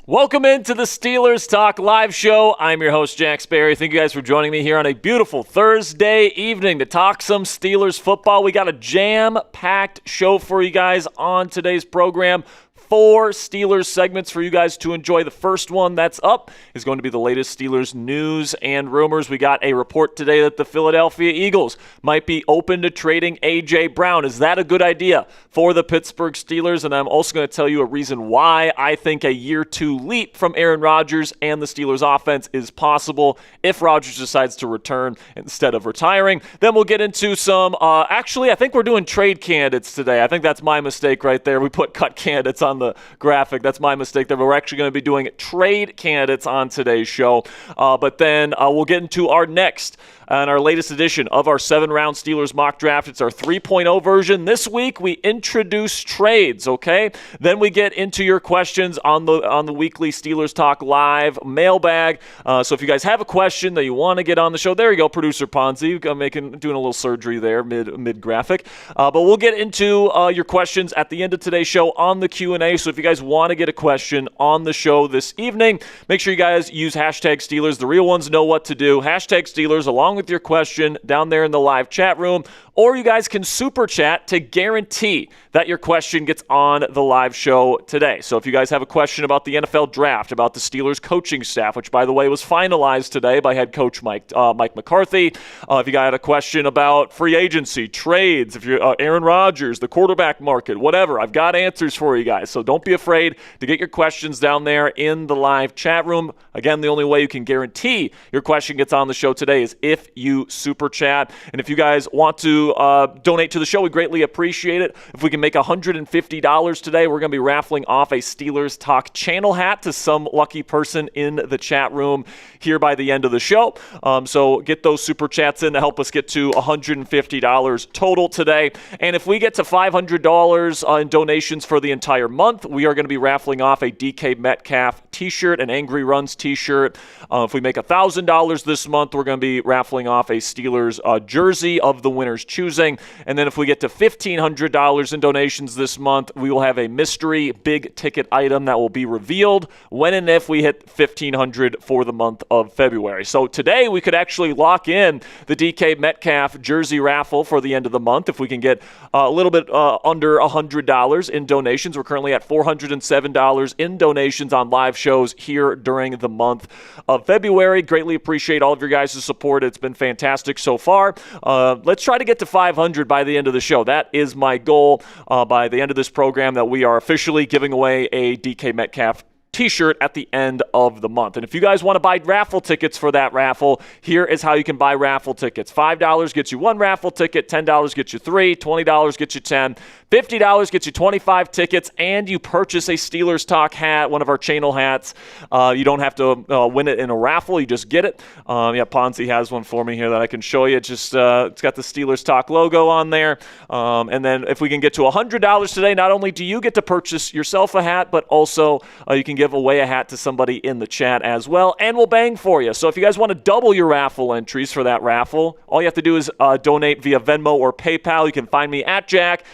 Welcome into the Steelers Talk live show. I'm your host, Jack Sperry. Thank you guys for joining me here on a beautiful Thursday evening to talk some Steelers football. We got a jam-packed show for you guys on today's program. 4 Steelers segments for you guys to enjoy. The first one that's up is going to be the latest Steelers news and rumors. We got a report today that the Philadelphia Eagles might be open to trading A.J. Brown. Is that a good idea for the Pittsburgh Steelers? And I'm also going to tell you a reason why I think a year 2 leap from Aaron Rodgers and the Steelers offense is possible if Rodgers decides to return instead of retiring. Then we'll get into some, actually, I think we're doing trade candidates today. I think that's my mistake right there. We put cut candidates on the graphic. That's my mistake there. We're actually going to be doing trade candidates on today's show. But then we'll get into our next and our latest edition of our 7-round Steelers mock draft. It's our 3.0 version. This week we introduce trades, okay? Then we get into your questions on the weekly Steelers Talk Live mailbag. So if you guys have a question that you want to get on the show, there you go, Producer Ponzi, doing a little surgery there mid graphic. But we'll get into your questions at the end of today's show on the Q&A. So if you guys want to get a question on the show this evening, make sure you guys use hashtag Steelers. The real ones know what to do. Hashtag Steelers along with your question down there in the live chat room. Or you guys can super chat to guarantee that your question gets on the live show today. So if you guys have a question about the NFL draft, about the Steelers coaching staff, which, by the way, was finalized today by head coach Mike McCarthy. If you got a question about free agency, trades, if you're Aaron Rodgers, the quarterback market, whatever, I've got answers for you guys. So don't be afraid to get your questions down there in the live chat room. Again, the only way you can guarantee your question gets on the show today is if you super chat. And if you guys want to donate to the show, we greatly appreciate it. If we can make $150 today, we're going to be raffling off a Steelers Talk channel hat to some lucky person in the chat room here by the end of the show. So get those super chats in to help us get to $150 total today. And if we get to $500 in donations for the entire month, we are going to be raffling off a DK Metcalf t-shirt, an Angry Runs t-shirt. If we make $1,000 this month, we're going to be raffling off a Steelers jersey of the winner's choosing. And then if we get to $1,500 in donations this month, we will have a mystery big ticket item that will be revealed when and if we hit $1,500 for the month of February. So today we could actually lock in the DK Metcalf jersey raffle for the end of the month if we can get a little bit under $100 in donations. We're currently at $407 in donations on live shows here during the month of February. Greatly appreciate all of your guys' support. It's been fantastic so far. Let's try to get to 500 by the end of the show. That is my goal by the end of this program, that we are officially giving away a DK Metcalf t-shirt at the end of the month. And if you guys want to buy raffle tickets for that raffle, here is how you can buy raffle tickets. $5 gets you 1 raffle ticket, $10 gets you 3, $20 gets you 10, $50 gets you 25 tickets, and you purchase a Steelers Talk hat, one of our channel hats. You don't have to win it in a raffle. You just get it. Ponzi has one for me here that I can show you. It's got the Steelers Talk logo on there. And then if we can get to $100 today, not only do you get to purchase yourself a hat, but also you can give away a hat to somebody in the chat as well, and we'll bang for you. So if you guys want to double your raffle entries for that raffle, all you have to do is donate via Venmo or PayPal. You can find me at Jack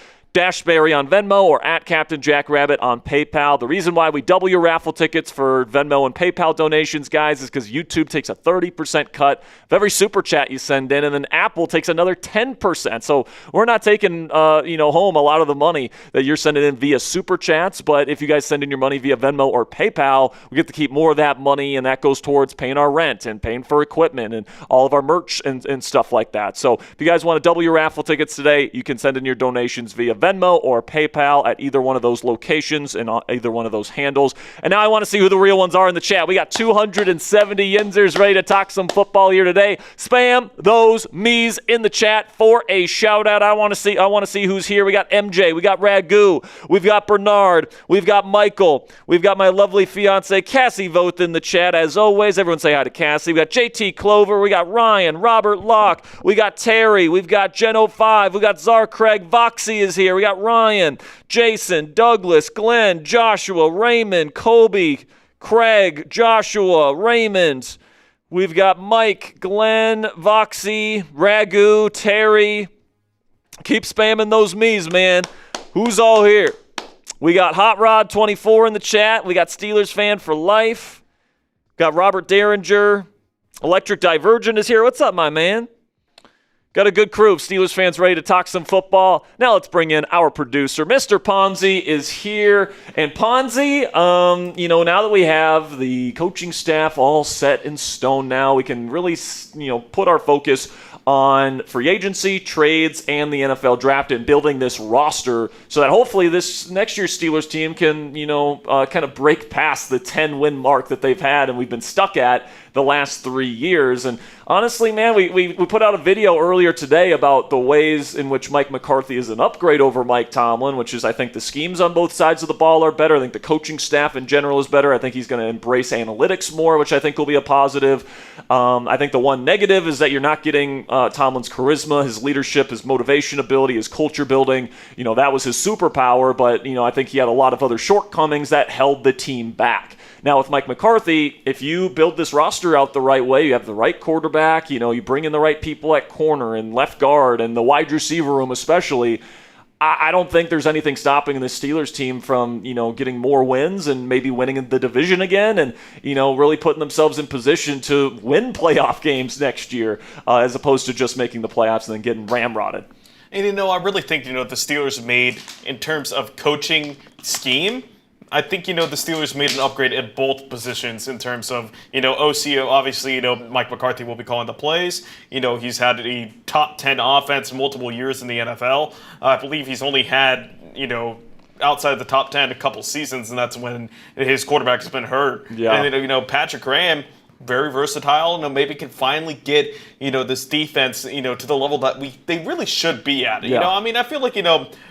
Sperry on Venmo or at Captain Jack Rabbit on PayPal. The reason why we double your raffle tickets for Venmo and PayPal donations, guys, is because YouTube takes a 30% cut of every super chat you send in, and then Apple takes another 10%. So we're not taking home a lot of the money that you're sending in via super chats, but if you guys send in your money via Venmo or PayPal, we get to keep more of that money, and that goes towards paying our rent and paying for equipment and all of our merch and stuff like that. So if you guys want to double your raffle tickets today, you can send in your donations via Venmo or PayPal at either one of those locations and either one of those handles. And now I want to see who the real ones are in the chat. We got 270 Yinzers ready to talk some football here today. Spam those me's in the chat for a shout out. I want to see who's here. We got MJ, we got Ragu, we've got Bernard, we've got Michael, we've got my lovely fiance Cassie Voth in the chat as always. Everyone say hi to Cassie. We got JT Clover, we got Ryan, Robert Locke, we got Terry, we've got Gen05, we got Czar Craig, Voxy is here. We got Ryan, Jason, Douglas, Glenn, Joshua, Raymond, Colby, Craig, Joshua, Raymond. We've got Mike, Glenn, Voxy, Ragu, Terry. Keep spamming those me's, man. Who's all here? We got Hot Rod 24 in the chat. We got Steelers fan for life. Got Robert Derringer. Electric Divergent is here. What's up, my man? Got a good crew of Steelers fans ready to talk some football. Now let's bring in our producer. Mr. Ponzi is here. And Ponzi, now that we have the coaching staff all set in stone now, we can really, put our focus on free agency, trades, and the NFL draft and building this roster so that hopefully this next year's Steelers team can, kind of break past the 10-win mark that they've had and we've been stuck at the last 3 years. And honestly, man, we put out a video earlier today about the ways in which Mike McCarthy is an upgrade over Mike Tomlin, which is I think the schemes on both sides of the ball are better. I think the coaching staff in general is better. I think he's going to embrace analytics more, which I think will be a positive. I think the one negative is that you're not getting Tomlin's charisma, his leadership, his motivation ability, his culture building. That was his superpower, but I think he had a lot of other shortcomings that held the team back. Now, with Mike McCarthy, if you build this roster out the right way, you have the right quarterback, you bring in the right people at corner and left guard and the wide receiver room especially, I don't think there's anything stopping the Steelers team from, getting more wins and maybe winning the division again and, really putting themselves in position to win playoff games next year as opposed to just making the playoffs and then getting ramrodded. And, I really think, the Steelers made in terms of coaching scheme, I think, the Steelers made an upgrade at both positions in terms of, OC, obviously, Mike McCarthy will be calling the plays. He's had a top 10 offense multiple years in the NFL. I believe he's only had, outside the top 10 a couple seasons, and that's when his quarterback has been hurt. Yeah. And then, Patrick Graham, very versatile, maybe can finally get, this defense, to the level that they really should be at. Yeah. I feel like,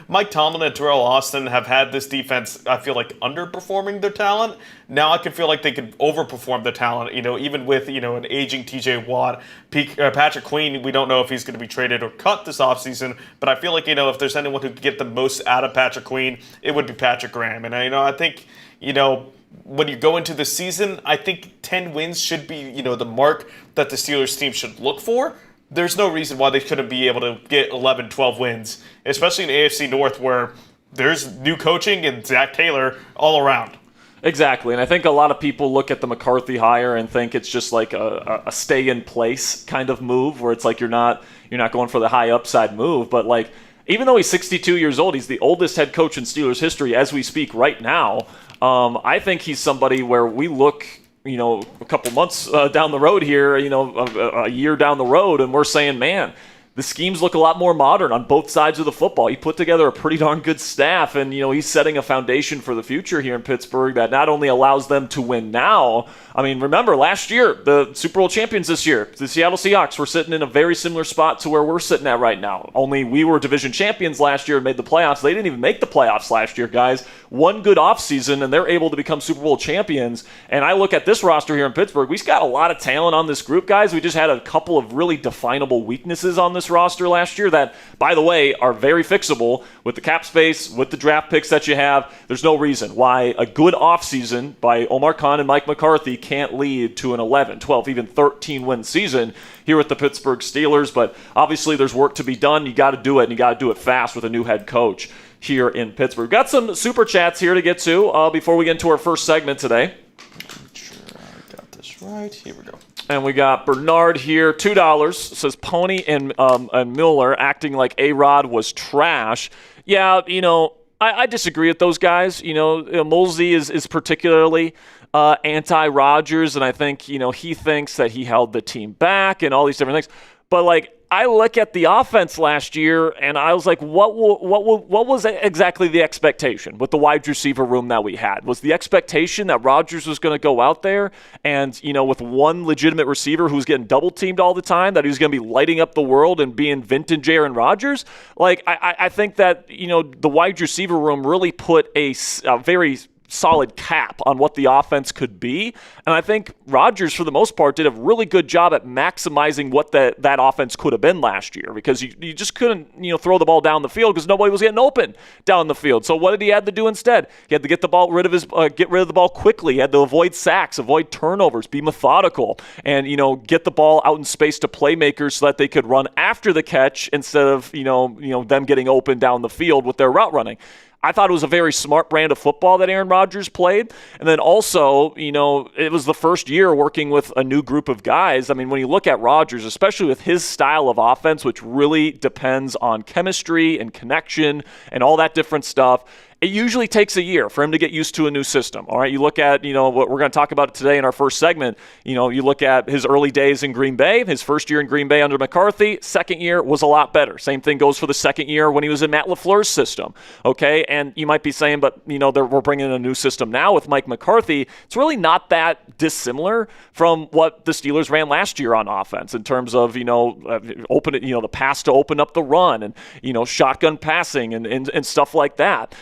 Mike Tomlin and Terrell Austin have had this defense, I feel like, underperforming their talent. Now I can feel like they could overperform their talent, even with, an aging TJ Watt. Patrick Queen, we don't know if he's going to be traded or cut this offseason, but I feel like, if there's anyone who could get the most out of Patrick Queen, it would be Patrick Graham. And, I think, when you go into the season, I think 10 wins should be, the mark that the Steelers team should look for. There's no reason why they couldn't be able to get 11, 12 wins, especially in the AFC North where there's new coaching and Zach Taylor all around. Exactly, and I think a lot of people look at the McCarthy hire and think it's just like a stay-in-place kind of move where it's like you're not going for the high upside move, but like even though he's 62 years old, he's the oldest head coach in Steelers history as we speak right now. I think he's somebody where we look, a couple months down the road here, a year down the road, and we're saying, man, the schemes look a lot more modern on both sides of the football. He put together a pretty darn good staff, and, he's setting a foundation for the future here in Pittsburgh that not only allows them to win now. I mean, remember, last year, the Super Bowl champions this year, the Seattle Seahawks were sitting in a very similar spot to where we're sitting at right now. Only we were division champions last year and made the playoffs. They didn't even make the playoffs last year, guys. One good offseason, and they're able to become Super Bowl champions. And I look at this roster here in Pittsburgh. We've got a lot of talent on this group, guys. We just had a couple of really definable weaknesses on this roster last year that, by the way, are very fixable with the cap space, with the draft picks that you have. There's no reason why a good offseason by Omar Khan and Mike McCarthy can't lead to an 11, 12, even 13-win season here with the Pittsburgh Steelers. But obviously there's work to be done. You got to do it, and you got to do it fast with a new head coach here in Pittsburgh. Got some super chats here to get to before we get into our first segment today. Make sure I got this right. Here we go. And we got Bernard here, $2, says Pony and Miller acting like A-Rod was trash. Yeah, I disagree with those guys. Mulsey is particularly anti-Rodgers, and I think, he thinks that he held the team back and all these different things. But, like, I look at the offense last year, and I was like, what was exactly the expectation with the wide receiver room that we had? Was the expectation that Rodgers was going to go out there and, with one legitimate receiver who's getting double-teamed all the time, that he was going to be lighting up the world and being vintage Aaron Rodgers? Like, I think that, the wide receiver room really put a very solid cap on what the offense could be. And I think Rodgers, for the most part, did a really good job at maximizing what that offense could have been last year, because you just couldn't, throw the ball down the field because nobody was getting open down the field. So what did he have to do instead? He had to get the ball get rid of the ball quickly. He had to avoid sacks, avoid turnovers, be methodical, and, get the ball out in space to playmakers so that they could run after the catch instead of, them getting open down the field with their route running. I thought it was a very smart brand of football that Aaron Rodgers played. And then also, it was the first year working with a new group of guys. I mean, when you look at Rodgers, especially with his style of offense, which really depends on chemistry and connection and all that different stuff, it usually takes a year for him to get used to a new system. All right, you look at, what we're going to talk about today in our first segment. You look at his early days in Green Bay, his first year in Green Bay under McCarthy, second year was a lot better. Same thing goes for the second year when he was in Matt LaFleur's system. Okay, and you might be saying, but, we're bringing in a new system now with Mike McCarthy. It's really not that dissimilar from what the Steelers ran last year on offense in terms of, the pass to open up the run and, shotgun passing and stuff like that.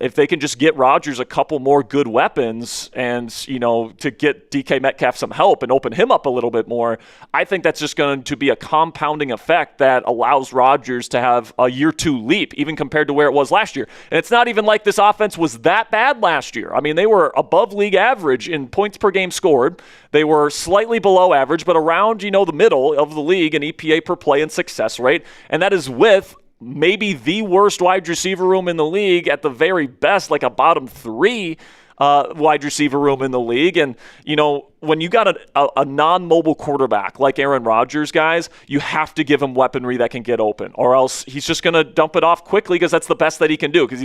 If they can just get Rodgers a couple more good weapons and, to get DK Metcalf some help and open him up a little bit more, I think that's just going to be a compounding effect that allows Rodgers to have a year two leap, even compared to where it was last year. And it's not even like this offense was that bad last year. I mean, they were above league average in points per game scored. They were slightly below average, but around, the middle of the league in EPA per play and success rate. And that is with maybe the worst wide receiver room in the league, at the very best, like a bottom three wide receiver room in the league. And, when you got a non-mobile quarterback like Aaron Rodgers, guys, you have to give him weaponry that can get open, or else he's just going to dump it off quickly because that's the best that he can do, because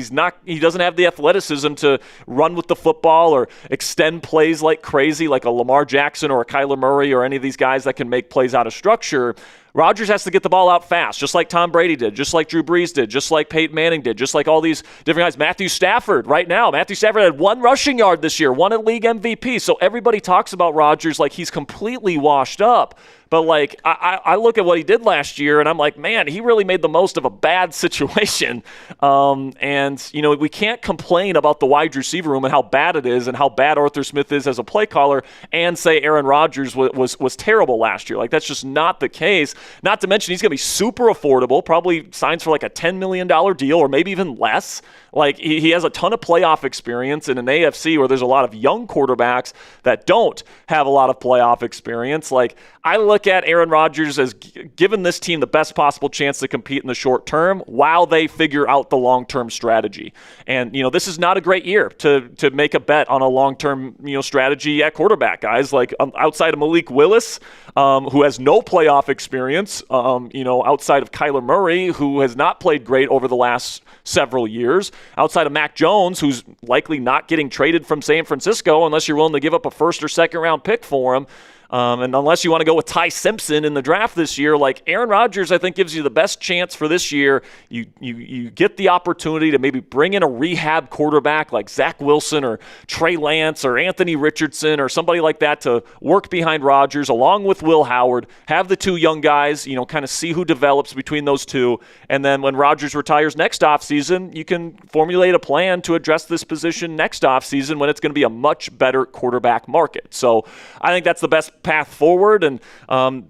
he doesn't have the athleticism to run with the football or extend plays like crazy, like a Lamar Jackson or a Kyler Murray or any of these guys that can make plays out of structure. Rodgers has to get the ball out fast, just like Tom Brady did, just like Drew Brees did, just like Peyton Manning did, just like all these different guys. Matthew Stafford had 1 rushing yard this year, won a league MVP. So everybody talks about Rodgers like he's completely washed up. But, I look at what he did last year, and I'm like, man, he really made the most of a bad situation. We can't complain about the wide receiver room and how bad it is and how bad Arthur Smith is as a play caller and say Aaron Rodgers was terrible last year. Like, that's just not the case. Not to mention he's going to be super affordable, probably signs for like a $10 million deal or maybe even less. Like, he has a ton of playoff experience in an AFC where there's a lot of young quarterbacks that don't have a lot of playoff experience. Like, I look at Aaron Rodgers as giving this team the best possible chance to compete in the short term while they figure out the long-term strategy. And, this is not a great year to make a bet on a long-term, strategy at quarterback, guys. Like, outside of Malik Willis, who has no playoff experience, outside of Kyler Murray, who has not played great over the last several years, outside of Mac Jones, who's likely not getting traded from San Francisco unless you're willing to give up a first or second round pick for him. And unless you want to go with Ty Simpson in the draft this year, like Aaron Rodgers, I think gives you the best chance for this year. You get the opportunity to maybe bring in a rehab quarterback like Zach Wilson or Trey Lance or Anthony Richardson or somebody like that to work behind Rodgers along with Will Howard. Have the two young guys, kind of see who develops between those two. And then when Rodgers retires next offseason, you can formulate a plan to address this position next offseason when it's going to be a much better quarterback market. So I think that's the best path forward. And I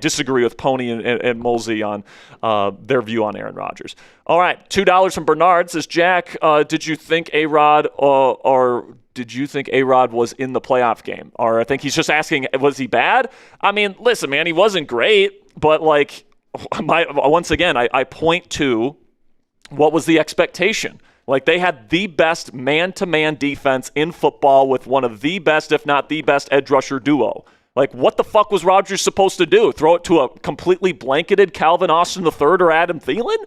disagree with Pony and Molsey on their view on Aaron Rodgers. All right, $2 from Bernard says, Jack, did you think A-Rod did you think A-Rod was in the playoff game? Or I think he's just asking, was he bad? I mean, listen, man, he wasn't great, but once again, I point to what was the expectation. Like, they had the best man-to-man defense in football with one of the best, if not the best, edge rusher duo. Like, what the fuck was Rodgers supposed to do? Throw it to a completely blanketed Calvin Austin III or Adam Thielen?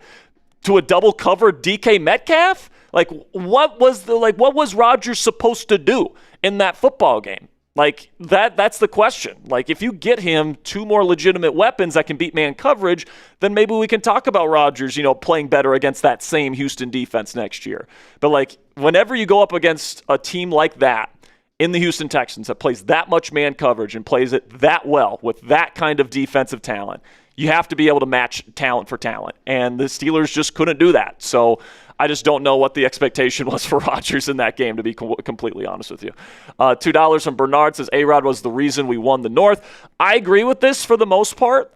To a double-covered DK Metcalf? Like, what was Rodgers supposed to do in that football game? Like, that's the question. Like, if you get him two more legitimate weapons that can beat man coverage, then maybe we can talk about Rodgers, playing better against that same Houston defense next year. But, whenever you go up against a team like that in the Houston Texans that plays that much man coverage and plays it that well with that kind of defensive talent, you have to be able to match talent for talent. And the Steelers just couldn't do that. So I just don't know what the expectation was for Rodgers in that game, to be completely honest with you. $2 from Bernard says, A-Rod was the reason we won the North. I agree with this for the most part.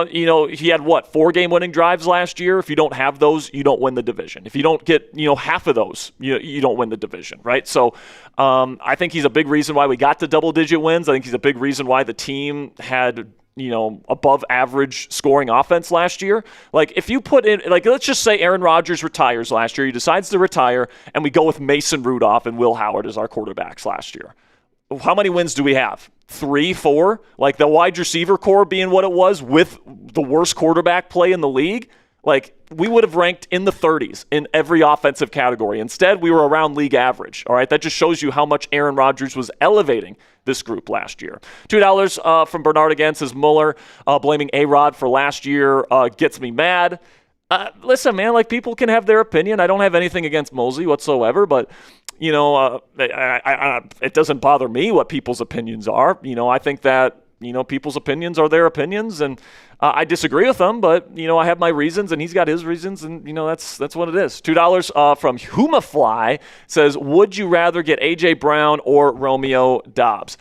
He had, 4 game-winning drives last year? If you don't have those, you don't win the division. If you don't get, half of those, you don't win the division, right? So I think he's a big reason why we got to double-digit wins. I think he's a big reason why the team had above average scoring offense last year. Like if you put in, like let's just say Aaron Rodgers retires last year, he decides to retire, and we go with Mason Rudolph and Will Howard as our quarterbacks last year. How many wins do we have? 3, 4? Like the wide receiver core being what it was with the worst quarterback play in the league? Like we would have ranked in the 30s in every offensive category. Instead, we were around league average. All right, that just shows you how much Aaron Rodgers was elevating this group last year. $2 from Bernard again, says Mueller blaming A-Rod for last year gets me mad. Listen, man, like people can have their opinion. I don't have anything against Mosey whatsoever, but it doesn't bother me what people's opinions are. I think that people's opinions are their opinions, and I disagree with them, but I have my reasons, and he's got his reasons, and that's what it is. $2 from Humafly says, would you rather get A.J. Brown or Romeo Doubs?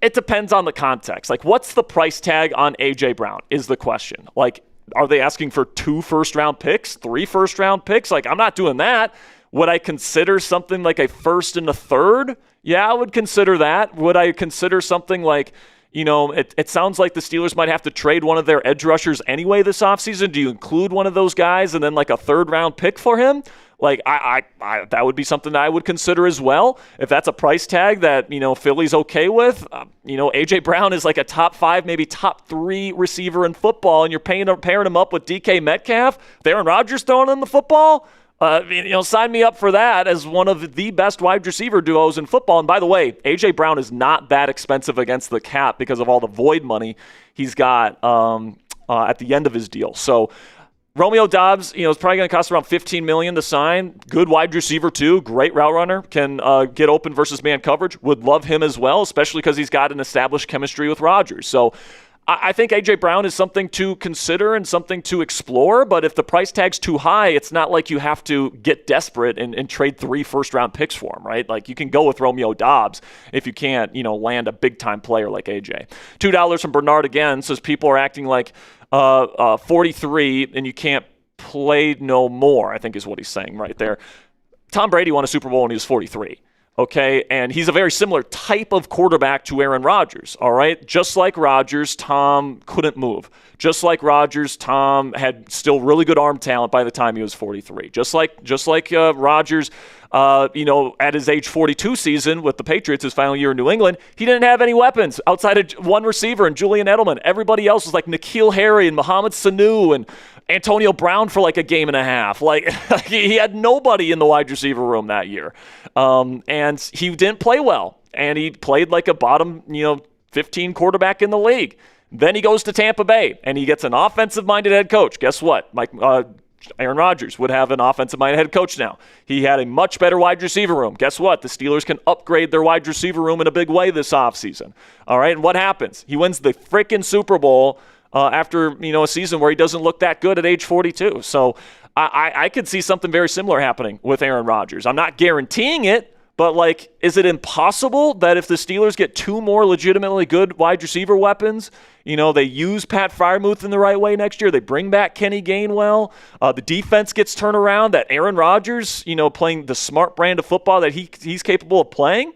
It depends on the context. Like, what's the price tag on A.J. Brown is the question. Like, are they asking for 2 first-round picks, 3 first-round picks? Like, I'm not doing that. Would I consider something like a first and a third? Yeah, I would consider that. Would I consider something like, it sounds like the Steelers might have to trade one of their edge rushers anyway this offseason. Do you include one of those guys and then like a third-round pick for him? Like, I that would be something that I would consider as well. If that's a price tag that, Philly's okay with, A.J. Brown is like a top 5, maybe top 3 receiver in football, and you're pairing him up with DK Metcalf, with Aaron Rodgers throwing in the football. Sign me up for that as one of the best wide receiver duos in football. And by the way, A.J. Brown is not that expensive against the cap because of all the void money he's got at the end of his deal. So Romeo Doubs, is probably going to cost around $15 million to sign. Good wide receiver too. Great route runner. Can get open versus man coverage. Would love him as well, especially because he's got an established chemistry with Rodgers. So I think A.J. Brown is something to consider and something to explore, but if the price tag's too high, it's not like you have to get desperate and trade 3 first-round picks for him, right? Like, you can go with Romeo Doubs if you can't, land a big-time player like A.J. $2 from Bernard again says people are acting like 43 and you can't play no more, I think is what he's saying right there. Tom Brady won a Super Bowl when he was 43. Okay, and he's a very similar type of quarterback to Aaron Rodgers, all right? Just like Rodgers, Tom couldn't move. Just like Rodgers, Tom had still really good arm talent by the time he was 43. Just like Rodgers, at his age 42 season with the Patriots, his final year in New England, he didn't have any weapons outside of one receiver and Julian Edelman. Everybody else was like N'Keal Harry and Mohamed Sanu and Antonio Brown for like a game and a half. Like, he had nobody in the wide receiver room that year. And he didn't play well. And he played like a bottom, 15 quarterback in the league. Then he goes to Tampa Bay, and he gets an offensive-minded head coach. Guess what? Aaron Rodgers would have an offensive-minded head coach now. He had a much better wide receiver room. Guess what? The Steelers can upgrade their wide receiver room in a big way this offseason. All right, and what happens? He wins the freaking Super Bowl after a season where he doesn't look that good at age 42. So I could see something very similar happening with Aaron Rodgers. I'm not guaranteeing it, but is it impossible that if the Steelers get 2 more legitimately good wide receiver weapons, they use Pat Freiermuth in the right way next year, they bring back Kenny Gainwell, the defense gets turned around, that Aaron Rodgers, playing the smart brand of football that he's capable of playing?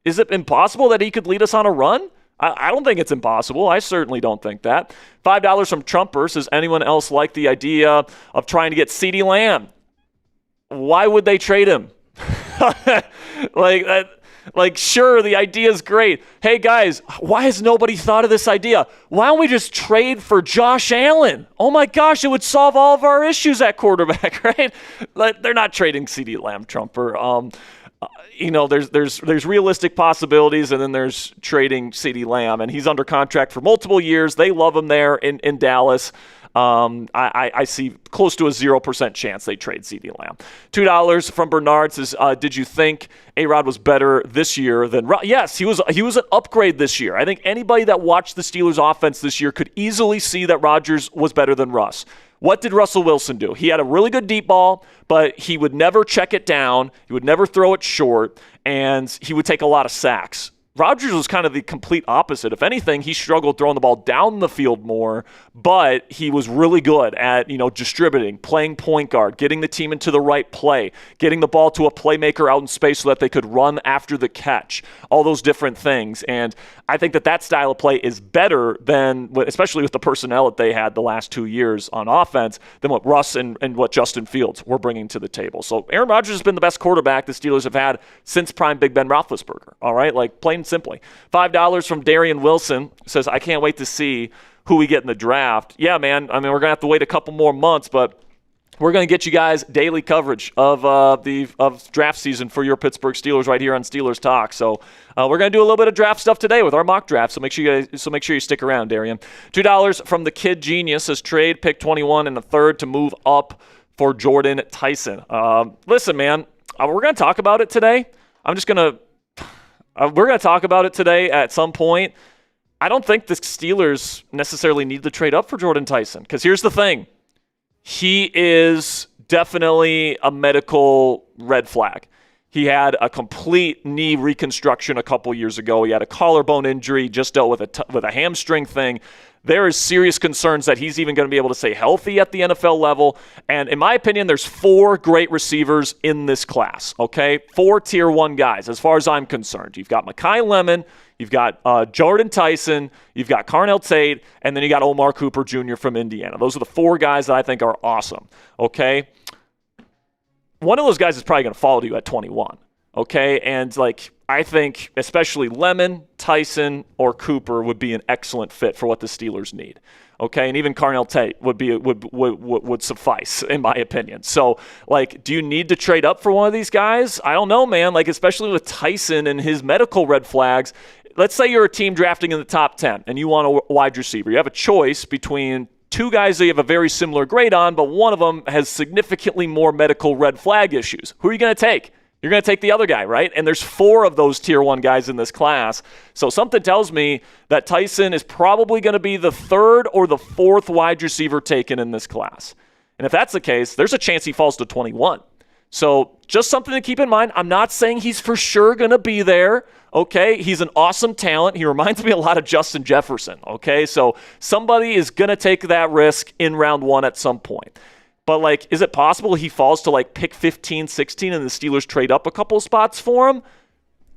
Is it impossible that he could lead us on a run? I don't think it's impossible. I certainly don't think that. $5 from Trumper says, anyone else like the idea of trying to get CeeDee Lamb? Why would they trade him? Sure, the idea is great. Hey, guys, why has nobody thought of this idea? Why don't we just trade for Josh Allen? Oh, my gosh, it would solve all of our issues at quarterback, right? They're not trading CeeDee Lamb, Trumper. There's realistic possibilities, and then there's trading CeeDee Lamb, and he's under contract for multiple years. They love him there in Dallas. I see close to a 0% chance they trade CeeDee Lamb. $2 from Bernard says, did you think A-Rod was better this year than Russ? Yes, he was an upgrade this year. I think anybody that watched the Steelers offense this year could easily see that Rodgers was better than Russ. What did Russell Wilson do? He had a really good deep ball, but he would never check it down. He would never throw it short, and he would take a lot of sacks. Rodgers was kind of the complete opposite. If anything, he struggled throwing the ball down the field more, but he was really good at, distributing, playing point guard, getting the team into the right play, getting the ball to a playmaker out in space so that they could run after the catch, all those different things. And I think that style of play is better than, especially with the personnel that they had the last 2 years on offense, than what Russ and what Justin Fields were bringing to the table. So Aaron Rodgers has been the best quarterback the Steelers have had since prime Big Ben Roethlisberger, all right? Like, plain and simply. $5 from Darian Wilson says, I can't wait to see who we get in the draft. Yeah, man. I mean, we're going to have to wait a couple more months, but we're going to get you guys daily coverage of draft season for your Pittsburgh Steelers right here on Steelers Talk. So we're going to do a little bit of draft stuff today with our mock draft. So make sure you stick around, Darian. $2 from the Kid Genius says, trade pick 21 and a third to move up for Jordan Tyson. Listen, man, we're going to talk about it today. We're going to talk about it today at some point. I don't think the Steelers necessarily need to trade up for Jordan Tyson, because here's the thing. He is definitely a medical red flag. He had a complete knee reconstruction a couple years ago. He had a collarbone injury, just dealt with a hamstring thing. There is serious concerns that he's even going to be able to stay healthy at the NFL level. And in my opinion, there's 4 great receivers in this class, okay? 4 tier 1 guys, as far as I'm concerned. You've got Mekhi Lemon, you've got Jordan Tyson, you've got Carnell Tate, and then you got Omar Cooper Jr. from Indiana. Those are the 4 guys that I think are awesome, okay? One of those guys is probably going to fall to you at 21, okay? And, I think especially Lemon, Tyson, or Cooper would be an excellent fit for what the Steelers need. Okay, and even Carnell Tate would suffice, in my opinion. So, do you need to trade up for one of these guys? I don't know, man. Especially with Tyson and his medical red flags. Let's say you're a team drafting in the top 10 and you want a wide receiver. You have a choice between 2 guys that you have a very similar grade on, but one of them has significantly more medical red flag issues. Who are you going to take? You're going to take the other guy, right? And there's 4 of those tier 1 guys in this class. So something tells me that Tyson is probably going to be the 3rd or the 4th wide receiver taken in this class. And if that's the case, there's a chance he falls to 21. So just something to keep in mind. I'm not saying he's for sure going to be there, okay? He's an awesome talent. He reminds me a lot of Justin Jefferson, okay? So somebody is going to take that risk in round 1 at some point. But, is it possible he falls to, pick 15, 16, and the Steelers trade up a couple of spots for him?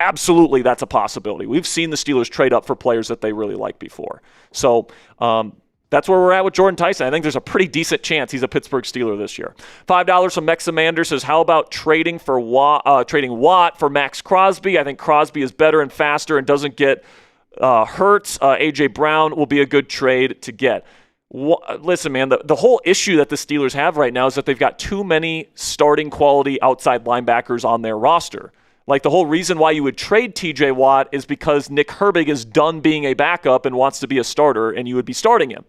Absolutely, that's a possibility. We've seen the Steelers trade up for players that they really like before. So that's where we're at with Jordan Tyson. I think there's a pretty decent chance he's a Pittsburgh Steeler this year. $5 from Mexamander says, how about trading Watt for Max Crosby? I think Crosby is better and faster and doesn't get hurt. A.J. Brown will be a good trade to get. Listen, man, the whole issue that the Steelers have right now is that they've got too many starting quality outside linebackers on their roster. The whole reason why you would trade TJ Watt is because Nick Herbig is done being a backup and wants to be a starter, and you would be starting him.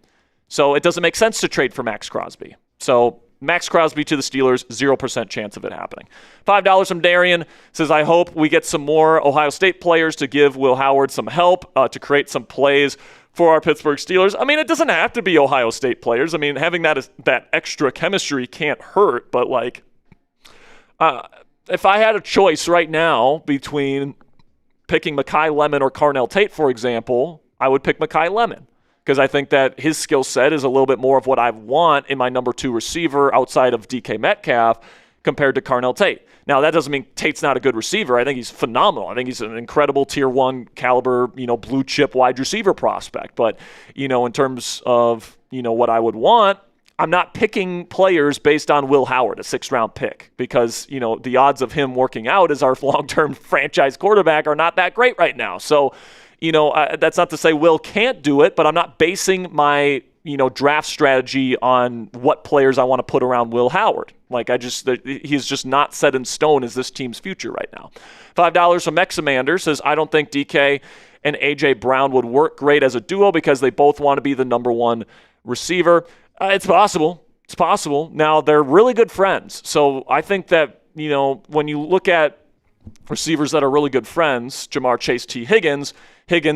So it doesn't make sense to trade for Max Crosby. So Max Crosby to the Steelers, 0% chance of it happening. $5 from Darian says, I hope we get some more Ohio State players to give Will Howard some help to create some plays for our Pittsburgh Steelers. I mean, it doesn't have to be Ohio State players. I mean, having that extra chemistry can't hurt, but if I had a choice right now between picking Mekhi Lemon or Carnell Tate, for example, I would pick Mekhi Lemon, because I think that his skill set is a little bit more of what I want in my number 2 receiver outside of DK Metcalf compared to Carnell Tate. Now, that doesn't mean Tate's not a good receiver. I think he's phenomenal. I think he's an incredible tier 1 caliber, blue chip wide receiver prospect. But, in terms of, what I would want, I'm not picking players based on Will Howard, a 6th-round pick, because, the odds of him working out as our long-term franchise quarterback are not that great right now. So, that's not to say Will can't do it, but I'm not basing my draft strategy on what players I want to put around Will Howard. He's just not set in stone as this team's future right now. $5 from Mexamander says, I don't think DK and A.J. Brown would work great as a duo because they both want to be the number 1 receiver. It's possible. It's possible. Now, they're really good friends. So I think that, when you look at receivers that are really good friends, Jamar Chase, T. Higgins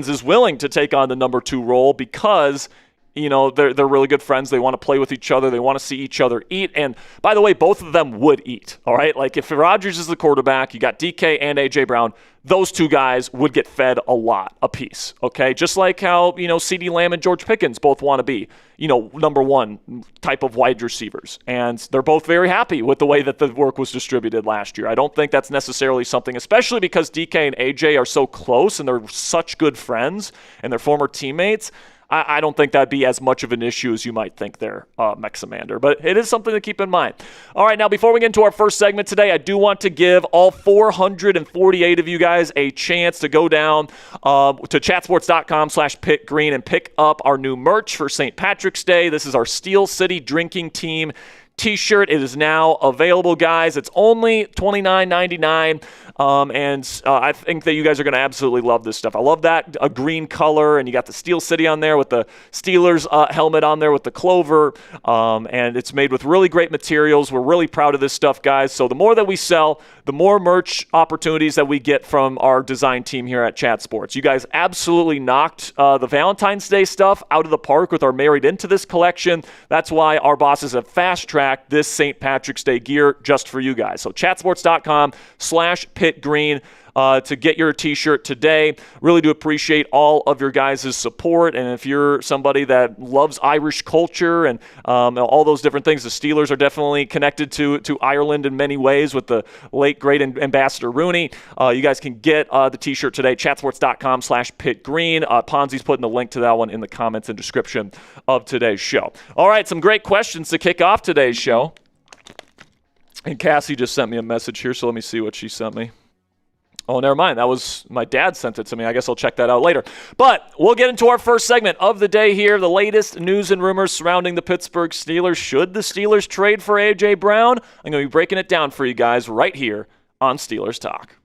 is willing to take on the number 2 role because they're really good friends. They want to play with each other. They want to see each other eat. And by the way, both of them would eat, all right? Like if Rodgers is the quarterback, you got DK and A.J. Brown, those two guys would get fed a lot apiece, okay? Just like how, CeeDee Lamb and George Pickens both want to be, number one type of wide receivers. And they're both very happy with the way that the work was distributed last year. I don't think that's necessarily something, especially because DK and AJ are so close and they're such good friends and they're former teammates. I don't think that'd be as much of an issue as you might think there, Mexamander. But it is something to keep in mind. All right, now before we get into our first segment today, I do want to give all 448 of you guys a chance to go down to chatsports.com/pitgreen and pick up our new merch for St. Patrick's Day. This is our Steel City Drinking Team T-shirt. It is now available, guys. It's only $29.99, and I think that you guys are going to absolutely love this stuff. I love that a green color, and you got the Steel City on there with the Steelers helmet on there with the clover, and it's made with really great materials. We're really proud of this stuff, guys. So the more that we sell, the more merch opportunities that we get from our design team here at Chat Sports. You guys absolutely knocked the Valentine's Day stuff out of the park with our Married Into This collection. That's why our bosses have fast-tracked this St. Patrick's Day gear just for you guys. So chatsports.com/pitgreen to get your t-shirt today. Really do appreciate all of your guys' support. And if you're somebody that loves Irish culture and all those different things, the Steelers are definitely connected to Ireland in many ways with the late, great Ambassador Rooney. You guys can get the t-shirt today, chatsports.com/pitgreen. Ponzi's putting the link to that one in the comments and description of today's show. All right, some great questions to kick off today's show. And Cassie just sent me a message here, so let me see what she sent me. Oh, never mind. That was my dad sent it to me. I guess I'll check that out later. But we'll get into our first segment of the day here. The latest news and rumors surrounding the Pittsburgh Steelers. Should the Steelers trade for A.J. Brown? I'm going to be breaking it down for you guys right here on Steelers Talk.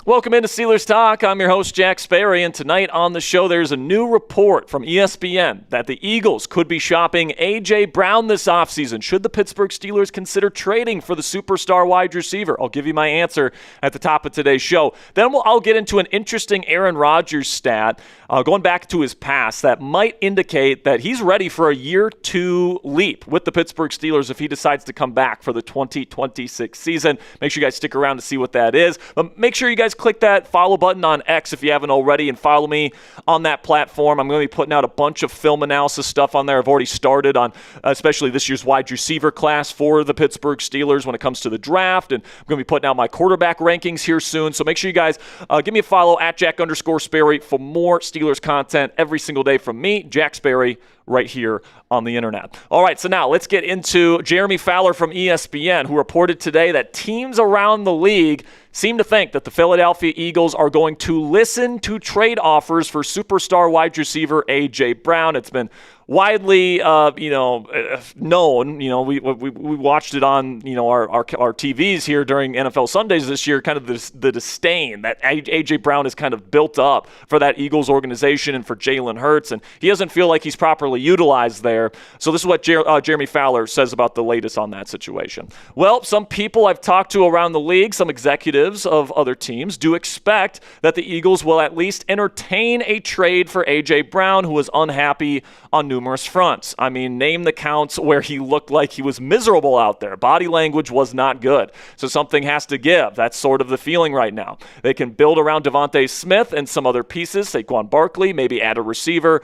Welcome into Steelers Talk. I'm your host, Jack Sperry, and tonight on the show, there's a new report from ESPN that the Eagles could be shopping A.J. Brown this offseason. Should the Pittsburgh Steelers consider trading for the superstar wide receiver? I'll give you my answer at the top of today's show. Then I'll get into an interesting Aaron Rodgers stat, going back to his past, that might indicate that he's ready for a year 2 leap with the Pittsburgh Steelers if he decides to come back for the 2026 season. Make sure you guys stick around to see what that is. But make sure you guys click that follow button on X if you haven't already and follow me on that platform. I'm going to be putting out a bunch of film analysis stuff on there. I've already started on especially this year's wide receiver class for the Pittsburgh Steelers when it comes to the draft, and I'm going to be putting out my quarterback rankings here soon. So make sure you guys give me a follow at Jack_Sperry for more Steelers content every single day from me, Jack Sperry, right here on the internet. All right, so now let's get into Jeremy Fowler from ESPN, who reported today that teams around the league seem to think that the Philadelphia Eagles are going to listen to trade offers for superstar wide receiver A.J. Brown. It's been widely, known. We watched it on, our TVs here during NFL Sundays this year. Kind of the disdain that A.J. Brown has kind of built up for that Eagles organization and for Jalen Hurts, and he doesn't feel like he's properly utilized there. So this is what Jeremy Fowler says about the latest on that situation. Well, some people I've talked to around the league, some executives of other teams, do expect that the Eagles will at least entertain a trade for A.J. Brown, who was unhappy on numerous fronts. I mean, name the counts where he looked like he was miserable out there. Body language was not good. So something has to give. That's sort of the feeling right now. They can build around Devontae Smith and some other pieces, Saquon Barkley, maybe add a receiver.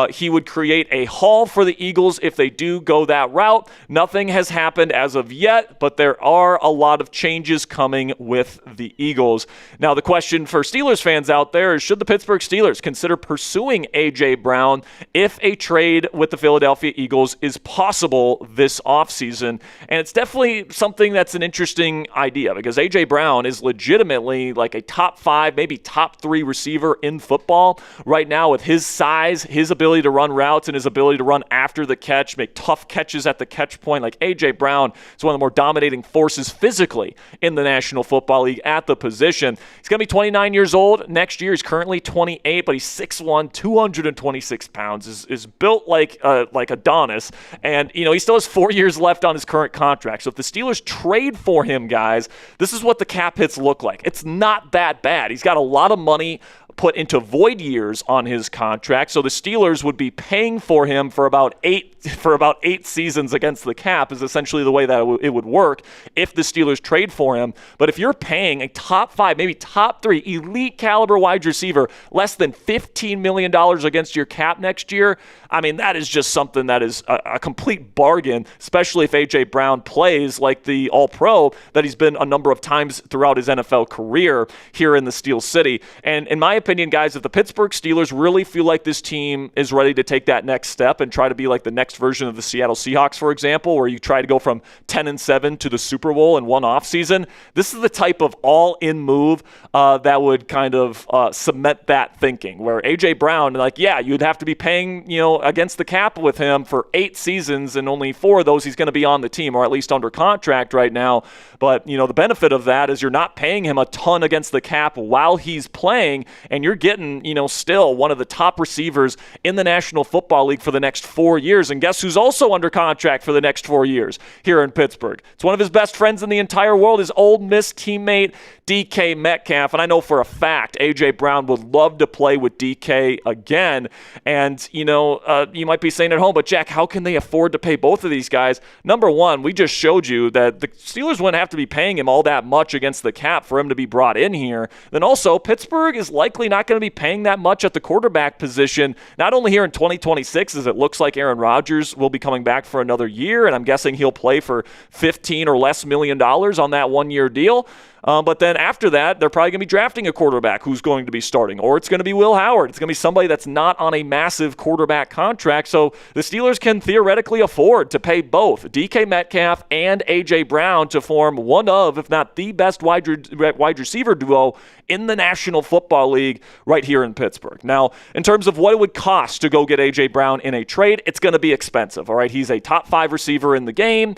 He would create a haul for the Eagles if they do go that route. Nothing has happened as of yet, but there are a lot of changes coming with the Eagles. Now, the question for Steelers fans out there is, should the Pittsburgh Steelers consider pursuing A.J. Brown if a trade with the Philadelphia Eagles is possible this offseason? And it's definitely something that's an interesting idea because A.J. Brown is legitimately like a top 5, maybe top 3 receiver in football right now with his size, his ability to run routes, and his ability to run after the catch, make tough catches at the catch point. Like A.J. Brown is one of the more dominating forces physically in the National Football League at the position. He's going to be 29 years old next year. He's currently 28, but he's 6'1", 226 pounds, is built built like Adonis, and he still has 4 years left on his current contract. So if the Steelers trade for him, guys, this is what the cap hits look like. It's not that bad. He's got a lot of money put into void years on his contract, so the Steelers would be paying for him for about eight seasons against the cap is essentially the way that it would work if the Steelers trade for him. But if you're paying a top 5, maybe top 3 elite caliber wide receiver less than $15 million against your cap next year, I mean, that is just something that is a complete bargain, especially if A.J. Brown plays like the All-Pro that he's been a number of times throughout his NFL career here in the Steel City. And in my opinion, guys, if the Pittsburgh Steelers really feel like this team is ready to take that next step and try to be like the next version of the Seattle Seahawks, for example, where you try to go from 10-7 to the Super Bowl in one offseason, this is the type of all-in move that would kind of cement that thinking, where A.J. Brown, like, yeah, you'd have to be paying, against the cap with him for 8 seasons, and only 4 of those he's going to be on the team, or at least under contract right now. But, the benefit of that is you're not paying him a ton against the cap while he's playing, and you're getting, still one of the top receivers in the National Football League for the next 4 years. And guess who's also under contract for the next 4 years here in Pittsburgh? It's one of his best friends in the entire world, his Ole Miss teammate, DK Metcalf. And I know for a fact A.J. Brown would love to play with DK again. And, you might be saying at home, but Jack, how can they afford to pay both of these guys? Number one, we just showed you that the Steelers wouldn't have to be paying him all that much against the cap for him to be brought in here. Then also, Pittsburgh is likely not going to be paying that much at the quarterback position, not only here in 2026, as it looks like Aaron Rodgers will be coming back for another year, and I'm guessing he'll play for $15 or less million on that 1-year deal. But then after that, they're probably going to be drafting a quarterback who's going to be starting, or it's going to be Will Howard. It's going to be somebody that's not on a massive quarterback contract. So the Steelers can theoretically afford to pay both DK Metcalf and A.J. Brown to form one of, if not the best wide receiver duo in the National Football League right here in Pittsburgh. Now, in terms of what it would cost to go get A.J. Brown in a trade, it's going to be expensive, all right? He's a top 5 receiver in the game,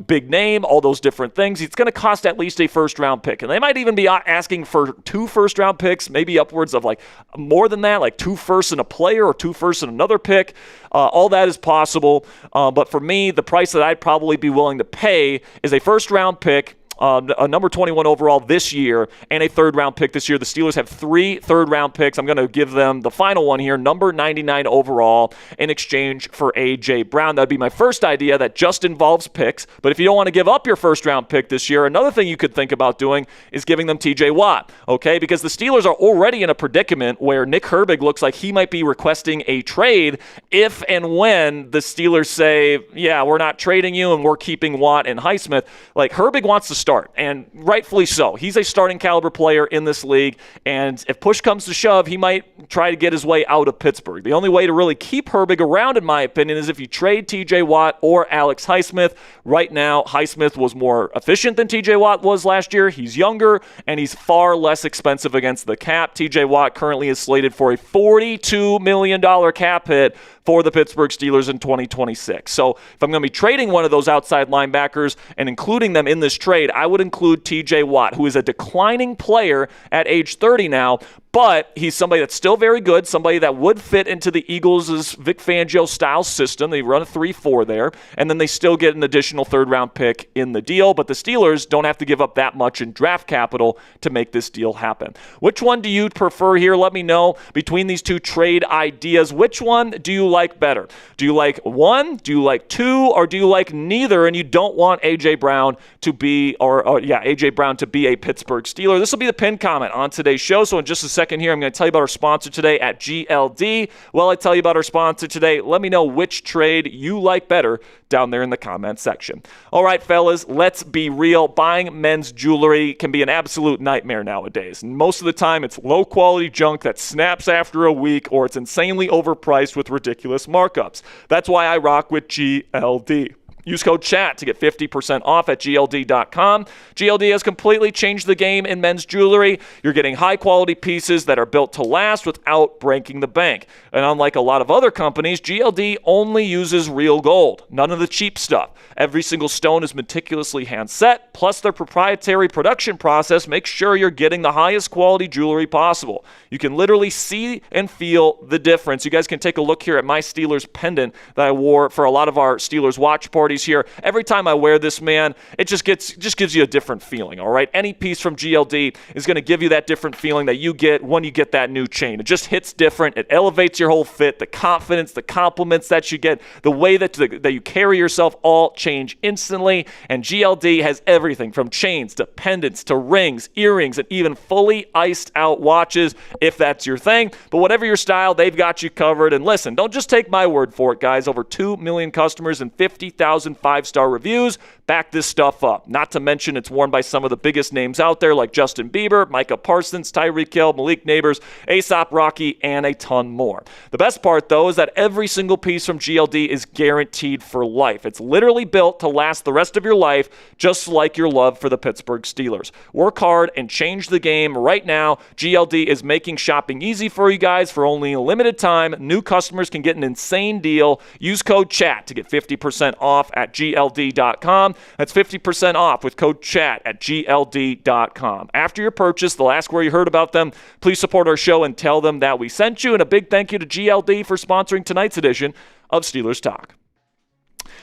big name, all those different things. It's going to cost at least a first-round pick. And they might even be asking for 2 first-round picks, maybe upwards of like more than that, like 2 firsts and a player or 2 firsts and another pick. All that is possible. But for me, the price that I'd probably be willing to pay is a first-round pick, a number 21 overall this year, and a third-round pick this year. The Steelers have 3 third-round picks. I'm going to give them the final one here, number 99 overall, in exchange for A.J. Brown. That would be my first idea that just involves picks. But if you don't want to give up your first-round pick this year, another thing you could think about doing is giving them T.J. Watt, okay? Because the Steelers are already in a predicament where Nick Herbig looks like he might be requesting a trade if and when the Steelers say, yeah, we're not trading you and we're keeping Watt and Highsmith. Like, Herbig wants to start, and rightfully so. He's a starting caliber player in this league, and if push comes to shove, he might try to get his way out of Pittsburgh. The only way to really keep Herbig around, in my opinion, is if you trade T.J. Watt or Alex Highsmith. Right now, Highsmith was more efficient than T.J. Watt was last year. He's younger, and he's far less expensive against the cap. T.J. Watt currently is slated for a $42 million cap hit for the Pittsburgh Steelers in 2026. So if I'm going to be trading one of those outside linebackers and including them in this trade, I would include T.J. Watt, who is a declining player at age 30 now, but he's somebody that's still very good, somebody that would fit into the Eagles' Vic Fangio style system. They run a 3-4 there, and then they still get an additional third-round pick in the deal, but the Steelers don't have to give up that much in draft capital to make this deal happen. Which one do you prefer here? Let me know between these 2 trade ideas. Which one do you like better? Do you like one? Do you like 2? Or do you like neither, and you don't want A.J. Brown to be, A.J. Brown to be a Pittsburgh Steeler? This will be the pinned comment on today's show, so in just a second here, I'm going to tell you about our sponsor today at GLD. While I tell you about our sponsor today, let me know which trade you like better down there in the comment section. All right, fellas, let's be real. Buying men's jewelry can be an absolute nightmare nowadays. And most of the time, it's low-quality junk that snaps after a week, or it's insanely overpriced with ridiculous markups. That's why I rock with GLD. Use code CHAT to get 50% off at GLD.com. GLD has completely changed the game in men's jewelry. You're getting high-quality pieces that are built to last without breaking the bank. And unlike a lot of other companies, GLD only uses real gold, none of the cheap stuff. Every single stone is meticulously hand-set, plus their proprietary production process makes sure you're getting the highest quality jewelry possible. You can literally see and feel the difference. You guys can take a look here at my Steelers pendant that I wore for a lot of our Steelers watch parties here. Every time I wear this, man, it just gives you a different feeling, all right? Any piece from GLD is going to give you that different feeling that you get when you get that new chain. It just hits different. It elevates your whole fit, the confidence, the compliments that you get, the way that you carry yourself all change instantly. And GLD has everything from chains to pendants to rings, earrings, and even fully iced out watches if that's your thing. But whatever your style, they've got you covered. And listen, don't just take my word for it, guys. Over 2 million customers and 50,000 five-star reviews back this stuff up. Not to mention it's worn by some of the biggest names out there like Justin Bieber, Micah Parsons, Tyreek Hill, Malik Neighbors, A$AP Rocky, and a ton more. The best part, though, is that every single piece from GLD is guaranteed for life. It's literally built to last the rest of your life, just like your love for the Pittsburgh Steelers. Work hard and change the game right now. GLD is making shopping easy for you guys for only a limited time. New customers can get an insane deal. Use code CHAT to get 50% off at GLD.com. That's 50% off with code CHAT at GLD.com. After your purchase, they'll ask where you heard about them. Please support our show and tell them that we sent you. And a big thank you to GLD for sponsoring tonight's edition of Steelers Talk.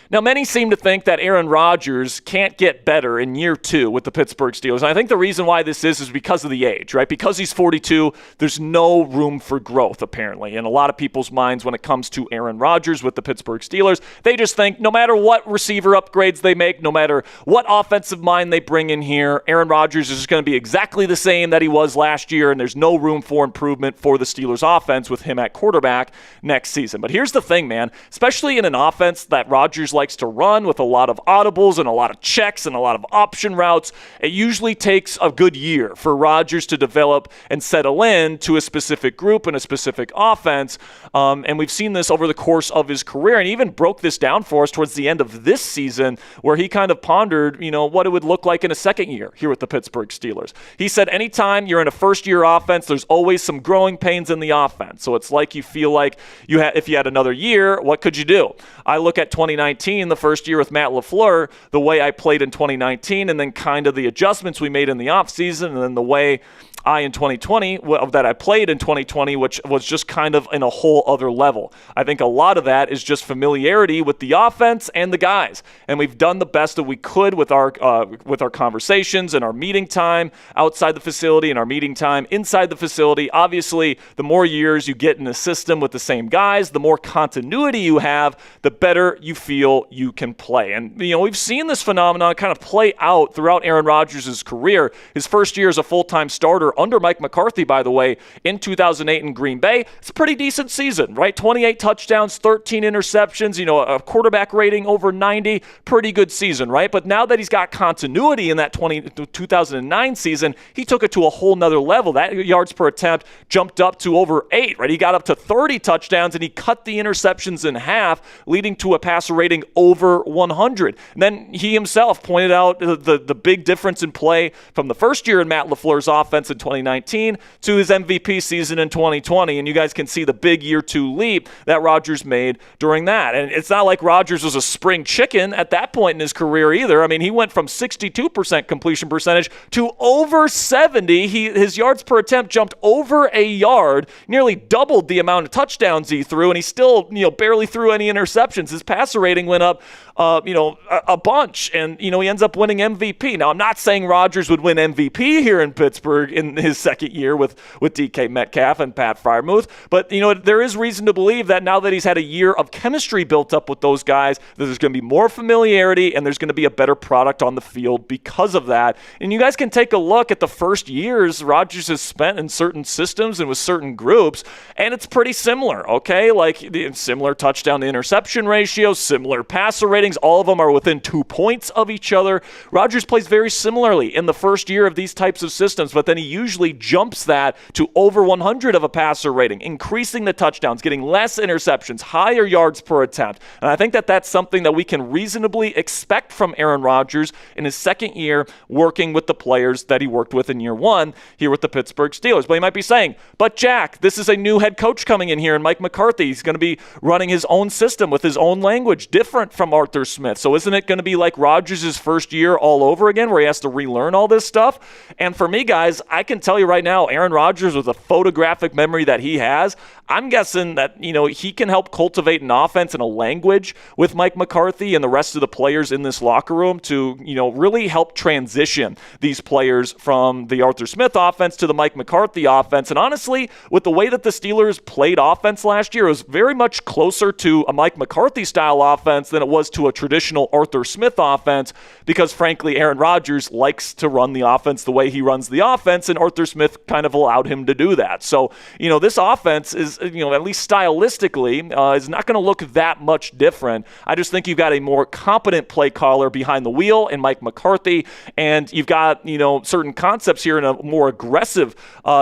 Now, many seem to think that Aaron Rodgers can't get better in year 2 with the Pittsburgh Steelers. And I think the reason why this is because of the age, right? Because he's 42, there's no room for growth, apparently. In a lot of people's minds when it comes to Aaron Rodgers with the Pittsburgh Steelers, they just think no matter what receiver upgrades they make, no matter what offensive mind they bring in here, Aaron Rodgers is going to be exactly the same that he was last year, and there's no room for improvement for the Steelers offense with him at quarterback next season. But here's the thing, man, especially in an offense that Rodgers likes to run with a lot of audibles and a lot of checks and a lot of option routes, it usually takes a good year for Rodgers to develop and settle in to a specific group and a specific offense. And we've seen this over the course of his career, and he even broke this down for us towards the end of this season where he kind of pondered, what it would look like in a second year here with the Pittsburgh Steelers. He said anytime you're in a first-year offense, there's always some growing pains in the offense. So it's like you feel like if you had another year, what could you do? I look at 2019, the first year with Matt LaFleur, the way I played in 2019, and then kind of the adjustments we made in the offseason, and then the way in 2020 that I played in 2020, which was just kind of in a whole other level. I think a lot of that is just familiarity with the offense and the guys, and we've done the best that we could with our conversations and our meeting time outside the facility and our meeting time inside the facility. Obviously, the more years you get in a system with the same guys, the more continuity you have, the better you feel you can play. And we've seen this phenomenon kind of play out throughout Aaron Rodgers' career. His first year as a full-time starter under Mike McCarthy, by the way, in 2008 in Green Bay. It's a pretty decent season, right? 28 touchdowns, 13 interceptions, a quarterback rating over 90. Pretty good season, right? But now that he's got continuity in that 2009 season, he took it to a whole nother level. That yards per attempt jumped up to over 8, right? He got up to 30 touchdowns, and he cut the interceptions in half, leading to a passer rating over 100. And then he himself pointed out the big difference in play from the first year in Matt LaFleur's offense in 2019 to his MVP season in 2020, and you guys can see the big year 2 leap that Rodgers made during that. And it's not like Rodgers was a spring chicken at that point in his career either. I mean, he went from 62% completion percentage to over 70. His yards per attempt jumped over a yard, nearly doubled the amount of touchdowns he threw, and he still barely threw any interceptions. His passer rating went up a bunch, and he ends up winning MVP. Now, I'm not saying Rodgers would win MVP here in Pittsburgh in his second year with DK Metcalf and Pat Freiermuth, but there is reason to believe that now that he's had a year of chemistry built up with those guys, that there's going to be more familiarity and there's going to be a better product on the field because of that. And you guys can take a look at the first years Rodgers has spent in certain systems and with certain groups, and it's pretty similar, okay? Like similar touchdown to interception ratio, similar passer ratings, all of them are within 2 points of each other. Rodgers plays very similarly in the first year of these types of systems, but then he usually jumps that to over 100 of a passer rating, increasing the touchdowns, getting less interceptions, higher yards per attempt. And I think that that's something that we can reasonably expect from Aaron Rodgers in his second year working with the players that he worked with in year one here with the Pittsburgh Steelers. But you might be saying, but Jack, this is a new head coach coming in here, and Mike McCarthy, he's going to be running his own system with his own language, different from Arthur Smith. So isn't it going to be like Rodgers' first year all over again where he has to relearn all this stuff? And for me, guys, I can tell you right now, Aaron Rodgers, with a photographic memory that he has, I'm guessing that, he can help cultivate an offense and a language with Mike McCarthy and the rest of the players in this locker room to, really help transition these players from the Arthur Smith offense to the Mike McCarthy offense. And honestly, with the way that the Steelers played offense last year, it was very much closer to a Mike McCarthy style offense than it was to a traditional Arthur Smith offense, because frankly, Aaron Rodgers likes to run the offense the way he runs the offense, and Arthur Smith kind of allowed him to do that. So, this offense is, at least stylistically, is not going to look that much different. I just think you've got a more competent play caller behind the wheel in Mike McCarthy, and you've got, certain concepts here in a more aggressive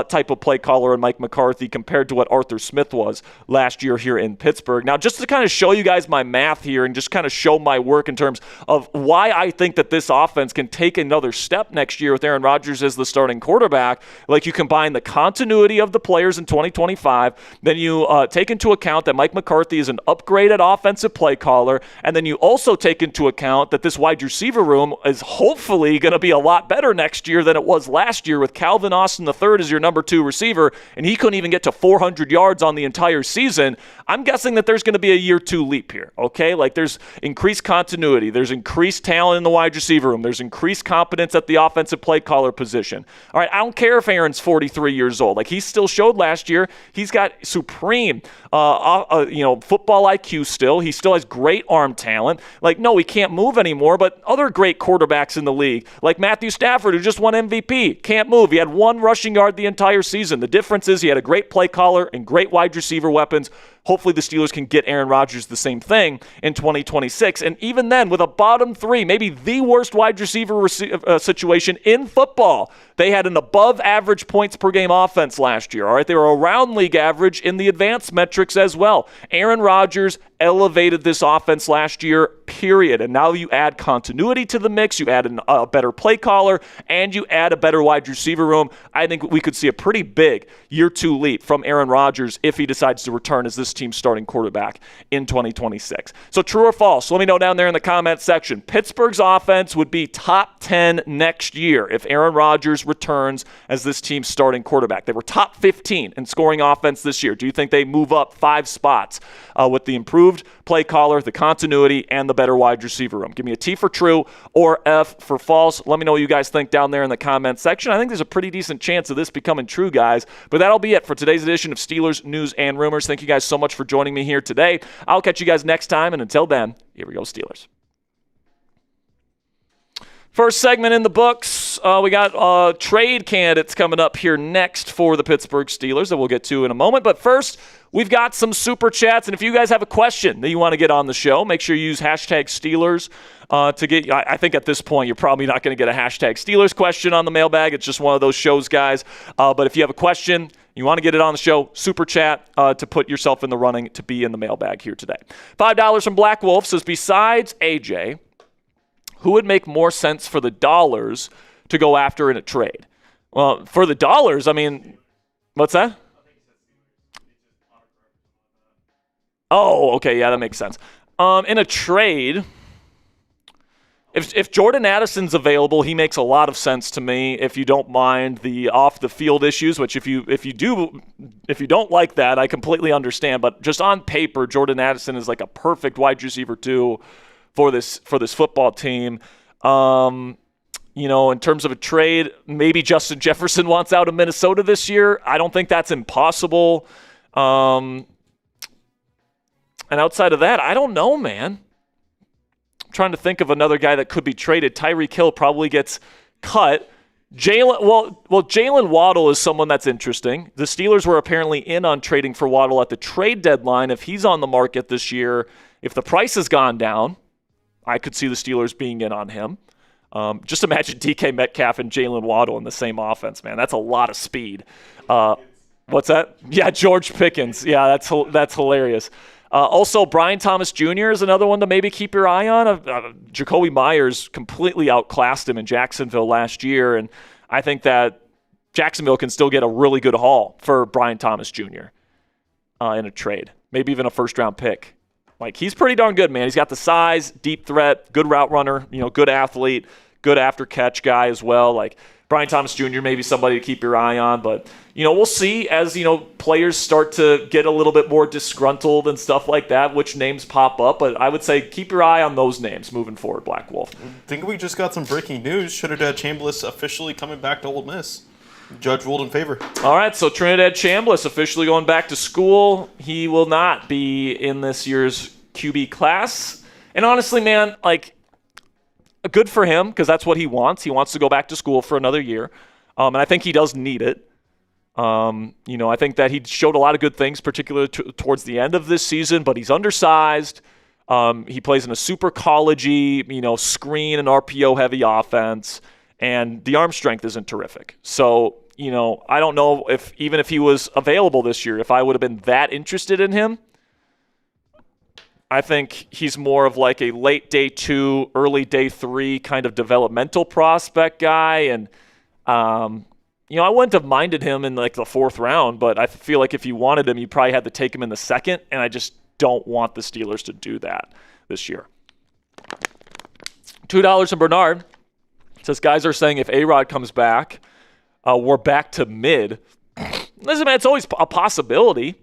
type of play caller in Mike McCarthy compared to what Arthur Smith was last year here in Pittsburgh. Now, just to kind of show you guys my math here and just kind of show my work in terms of why I think that this offense can take another step next year with Aaron Rodgers as the starting quarterback, like you combine the continuity of the players in 2025, then you take into account that Mike McCarthy is an upgraded offensive play caller, and then you also take into account that this wide receiver room is hopefully going to be a lot better next year than it was last year with Calvin Austin III as your number 2 receiver, and he couldn't even get to 400 yards on the entire season. I'm guessing that there's going to be a year 2 leap here, okay? Like there's increased continuity, there's increased talent in the wide receiver room, there's increased competence at the offensive play caller position. All right, I don't care if Aaron's 43 years old. Like he still showed last year he's got supreme football IQ still. He still has great arm talent. Like, no, he can't move anymore, but other great quarterbacks in the league, like Matthew Stafford, who just won MVP, can't move. He had 1 rushing yard the entire season. The difference is he had a great play caller and great wide receiver weapons. Hopefully the Steelers can get Aaron Rodgers the same thing in 2026. And even then, with a bottom 3, maybe the worst wide receiver situation in football, they had an above average points per game offense last year. All right, they were around league average in the advanced metrics as well. Aaron Rodgers elevated this offense last year, period. And now you add continuity to the mix, you add a better play caller, and you add a better wide receiver room. I think we could see a pretty big year 2 leap from Aaron Rodgers if he decides to return as this team's starting quarterback in 2026. So true or false? Let me know down there in the comments section. Pittsburgh's offense would be top 10 next year if Aaron Rodgers returns as this team's starting quarterback. They were top 15 in scoring offense this year. Do you think they move up 5 spots with the improved play caller, the continuity, and the better wide receiver room? Give me a T for true or F for false. Let me know what you guys think down there in the comments section. I think there's a pretty decent chance of this becoming true, guys. But that'll be it for today's edition of Steelers News and Rumors. Thank you guys so much for joining me here today. I'll catch you guys next time, and until then, here we go, Steelers. First segment in the books. We got trade candidates coming up here next for the Pittsburgh Steelers that we'll get to in a moment. But first, we've got some super chats. And if you guys have a question that you want to get on the show, make sure you use hashtag Steelers to get. I think at this point, you're probably not going to get a hashtag Steelers question on the mailbag. It's just one of those shows, guys. But if you have a question, you want to get it on the show, super chat to put yourself in the running to be in the mailbag here today. $5 from Black Wolf says, besides AJ, who would make more sense for the dollars to go after in a trade? Well, for the dollars, I mean, what's that? Oh, okay, yeah, that makes sense. In a trade, if Jordan Addison's available, he makes a lot of sense to me. If you don't mind the off the field issues, which if you don't like that, I completely understand. But just on paper, Jordan Addison is like a perfect wide receiver too for this football team. In terms of a trade, maybe Justin Jefferson wants out of Minnesota this year. I don't think that's impossible. And outside of that, I don't know, man. I'm trying to think of another guy that could be traded. Tyreek Hill probably gets cut. Jalen Waddle is someone that's interesting. The Steelers were apparently in on trading for Waddle at the trade deadline. If he's on the market this year, if the price has gone down, I could see the Steelers being in on him. Just imagine DK Metcalf and Jalen Waddle in the same offense, man. That's a lot of speed. What's that? Yeah, George Pickens. Yeah, that's hilarious. Also, Brian Thomas Jr. is another one to maybe keep your eye on. Jacoby Myers completely outclassed him in Jacksonville last year, and I think that Jacksonville can still get a really good haul for Brian Thomas Jr. In a trade, maybe even a first-round pick. Like, he's pretty darn good, man. He's got the size, deep threat, good route runner, good athlete, good after-catch guy as well. Like, Brian Thomas Jr. may be somebody to keep your eye on, but, we'll see as, players start to get a little bit more disgruntled and stuff like that, which names pop up. But I would say keep your eye on those names moving forward, Black Wolf. I think we just got some breaking news. Trinidad Chambliss officially coming back to Ole Miss. Judge ruled in favor. All right, so Trinidad Chambliss officially going back to school. He will not be in this year's QB class. And honestly, man, good for him because that's what he wants. He wants to go back to school for another year. And I think he does need it. I think that he showed a lot of good things, particularly towards the end of this season, but he's undersized. He plays in a super college-y, screen and RPO-heavy offense. And the arm strength isn't terrific. So, I don't know even if he was available this year, if I would have been that interested in him. I think he's more of like a late day 2, early day 3 kind of developmental prospect guy. And, I wouldn't have minded him in the 4th round, but I feel like if you wanted him, you probably had to take him in the 2nd. And I just don't want the Steelers to do that this year. $2 from Bernard. Says guys are saying if A-Rod comes back, we're back to mid. Listen, man, it's always a possibility.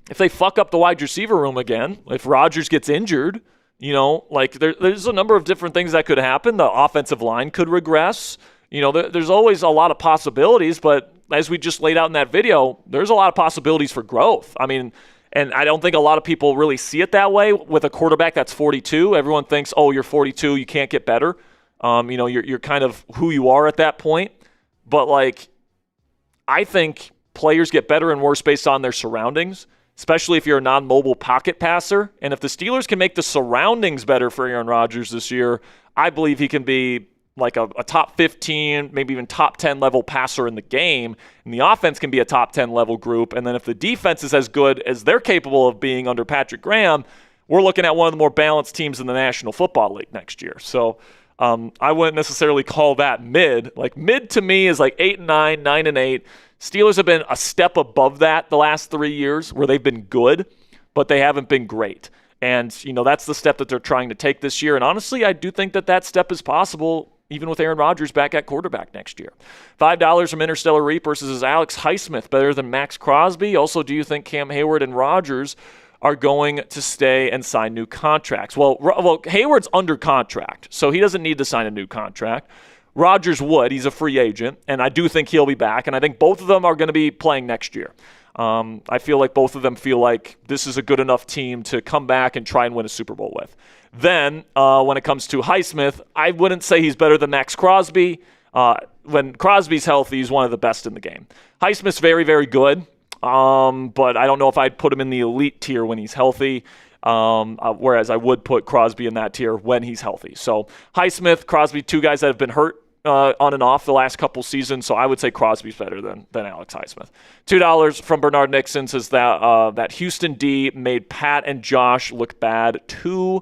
If they fuck up the wide receiver room again, if Rodgers gets injured, there's a number of different things that could happen. The offensive line could regress. There's always a lot of possibilities, but as we just laid out in that video, there's a lot of possibilities for growth. I mean, and I don't think a lot of people really see it that way with a quarterback that's 42. Everyone thinks, oh, you're 42, you can't get better. You're kind of who you are at that point. But, I think players get better and worse based on their surroundings, especially if you're a non-mobile pocket passer. And if the Steelers can make the surroundings better for Aaron Rodgers this year, I believe he can be a top 15, maybe even top 10 level passer in the game. And the offense can be a top 10 level group. And then if the defense is as good as they're capable of being under Patrick Graham, we're looking at one of the more balanced teams in the National Football League next year. So, I wouldn't necessarily call that mid. Mid to me is 8-9, 9-8. Steelers have been a step above that the last 3 years where they've been good, but they haven't been great. And, that's the step that they're trying to take this year. And honestly, I do think that step is possible even with Aaron Rodgers back at quarterback next year. $5 from Interstellar Reapers. Is Alex Highsmith better than Max Crosby? Also, do you think Cam Hayward and Rodgers are going to stay and sign new contracts? Well, Hayward's under contract, so he doesn't need to sign a new contract. Rodgers would. He's a free agent, and I do think he'll be back, and I think both of them are going to be playing next year. I feel like both of them feel like this is a good enough team to come back and try and win a Super Bowl with. Then, when it comes to Highsmith, I wouldn't say he's better than Max Crosby. When Crosby's healthy, he's one of the best in the game. Highsmith's very, very good. But I don't know if I'd put him in the elite tier when he's healthy, whereas I would put Crosby in that tier when he's healthy. So Highsmith, Crosby, 2 guys that have been hurt on and off the last couple seasons, so I would say Crosby's better than Alex Highsmith. $2 from Bernard Nixon says that Houston D made Pat and Josh look bad too.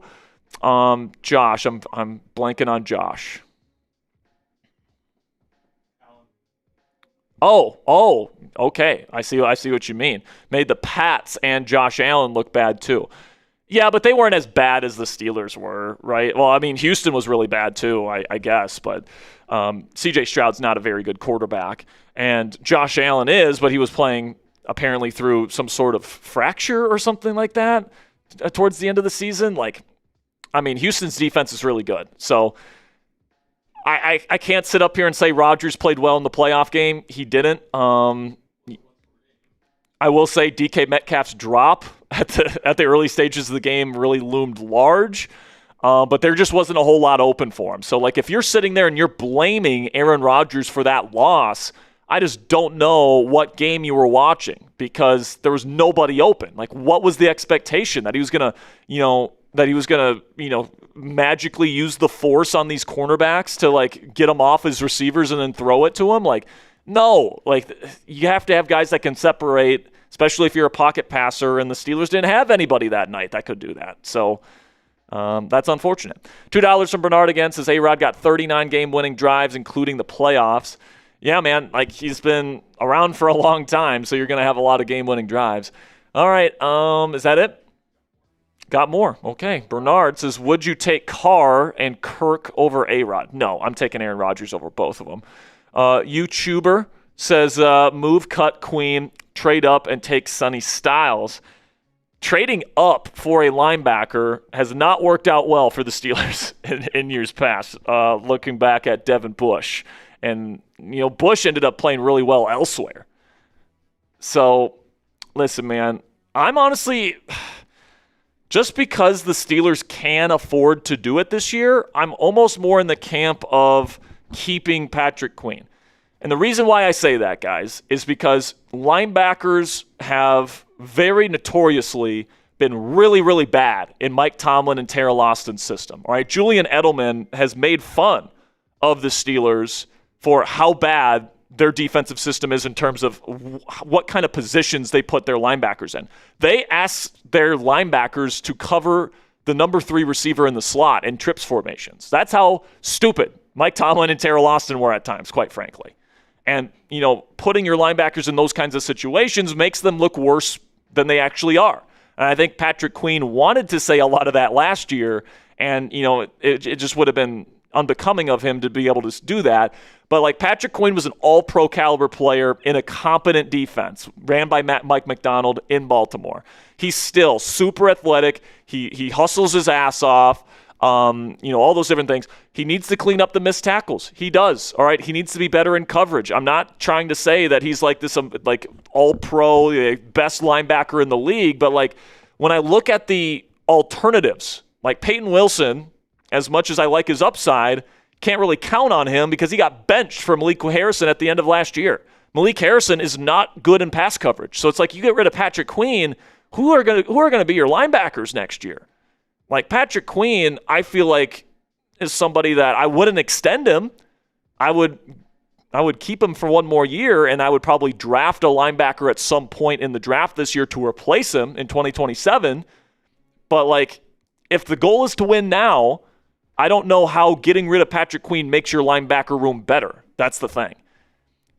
Josh, I'm blanking on Josh. Oh, okay. I see what you mean. Made the Pats and Josh Allen look bad too. Yeah, but they weren't as bad as the Steelers were, right? Well, I mean, Houston was really bad too, I guess, but C.J. Stroud's not a very good quarterback, and Josh Allen is, but he was playing apparently through some sort of fracture or something like that towards the end of the season. Houston's defense is really good, so I can't sit up here and say Rodgers played well in the playoff game. He didn't. I will say DK Metcalf's drop at the early stages of the game really loomed large, but there just wasn't a whole lot open for him. So, if you're sitting there and you're blaming Aaron Rodgers for that loss, I just don't know what game you were watching because there was nobody open. What was the expectation? That he was going to, that he was going to, magically use the force on these cornerbacks to like get them off his receivers and then throw it to him? Like, no. Like, you have to have guys that can separate, especially if you're a pocket passer, and the Steelers didn't have anybody that night that could do that. So that's unfortunate. $2 from Bernard again says A-Rod got 39 game-winning drives, including the playoffs. Yeah, man, like he's been around for a long time, so you're going to have a lot of game-winning drives. All right, is that it? Got more. Okay. Bernard says, would you take Carr and Kirk over A-Rod? No, I'm taking Aaron Rodgers over both of them. YouTuber says, move, cut, Queen, trade up, and take Sonny Styles. Trading up for a linebacker has not worked out well for the Steelers in years past, looking back at Devin Bush. And, Bush ended up playing really well elsewhere. So, listen, man, I'm honestly... Just because the Steelers can afford to do it this year, I'm almost more in the camp of keeping Patrick Queen. And the reason why I say that, guys, is because linebackers have very notoriously been really, really bad in Mike Tomlin and Terrell Austin's system. All right, Julian Edelman has made fun of the Steelers for how bad their defensive system is in terms of what kind of positions they put their linebackers in. They ask their linebackers to cover the number 3 receiver in the slot in trips formations. That's how stupid Mike Tomlin and Terrell Austin were at times, quite frankly. And, putting your linebackers in those kinds of situations makes them look worse than they actually are. And I think Patrick Queen wanted to say a lot of that last year, and, it just would have been unbecoming of him to be able to do that. But like Patrick Queen was an all-pro caliber player in a competent defense, ran by Mike McDonald in Baltimore. He's still super athletic. He hustles his ass off. All those different things. He needs to clean up the missed tackles. He does. All right. He needs to be better in coverage. I'm not trying to say that he's like this, like all-pro, best linebacker in the league. But like when I look at the alternatives, like Peyton Wilson, as much as I like his upside, can't really count on him because he got benched for Malik Harrison at the end of last year. Malik Harrison is not good in pass coverage. So it's like you get rid of Patrick Queen, who are going to be your linebackers next year? Like Patrick Queen, I feel like is somebody that I wouldn't extend him. I would keep him for one more year, and I would probably draft a linebacker at some point in the draft this year to replace him in 2027. But like if the goal is to win now, I don't know how getting rid of Patrick Queen makes your linebacker room better. That's the thing.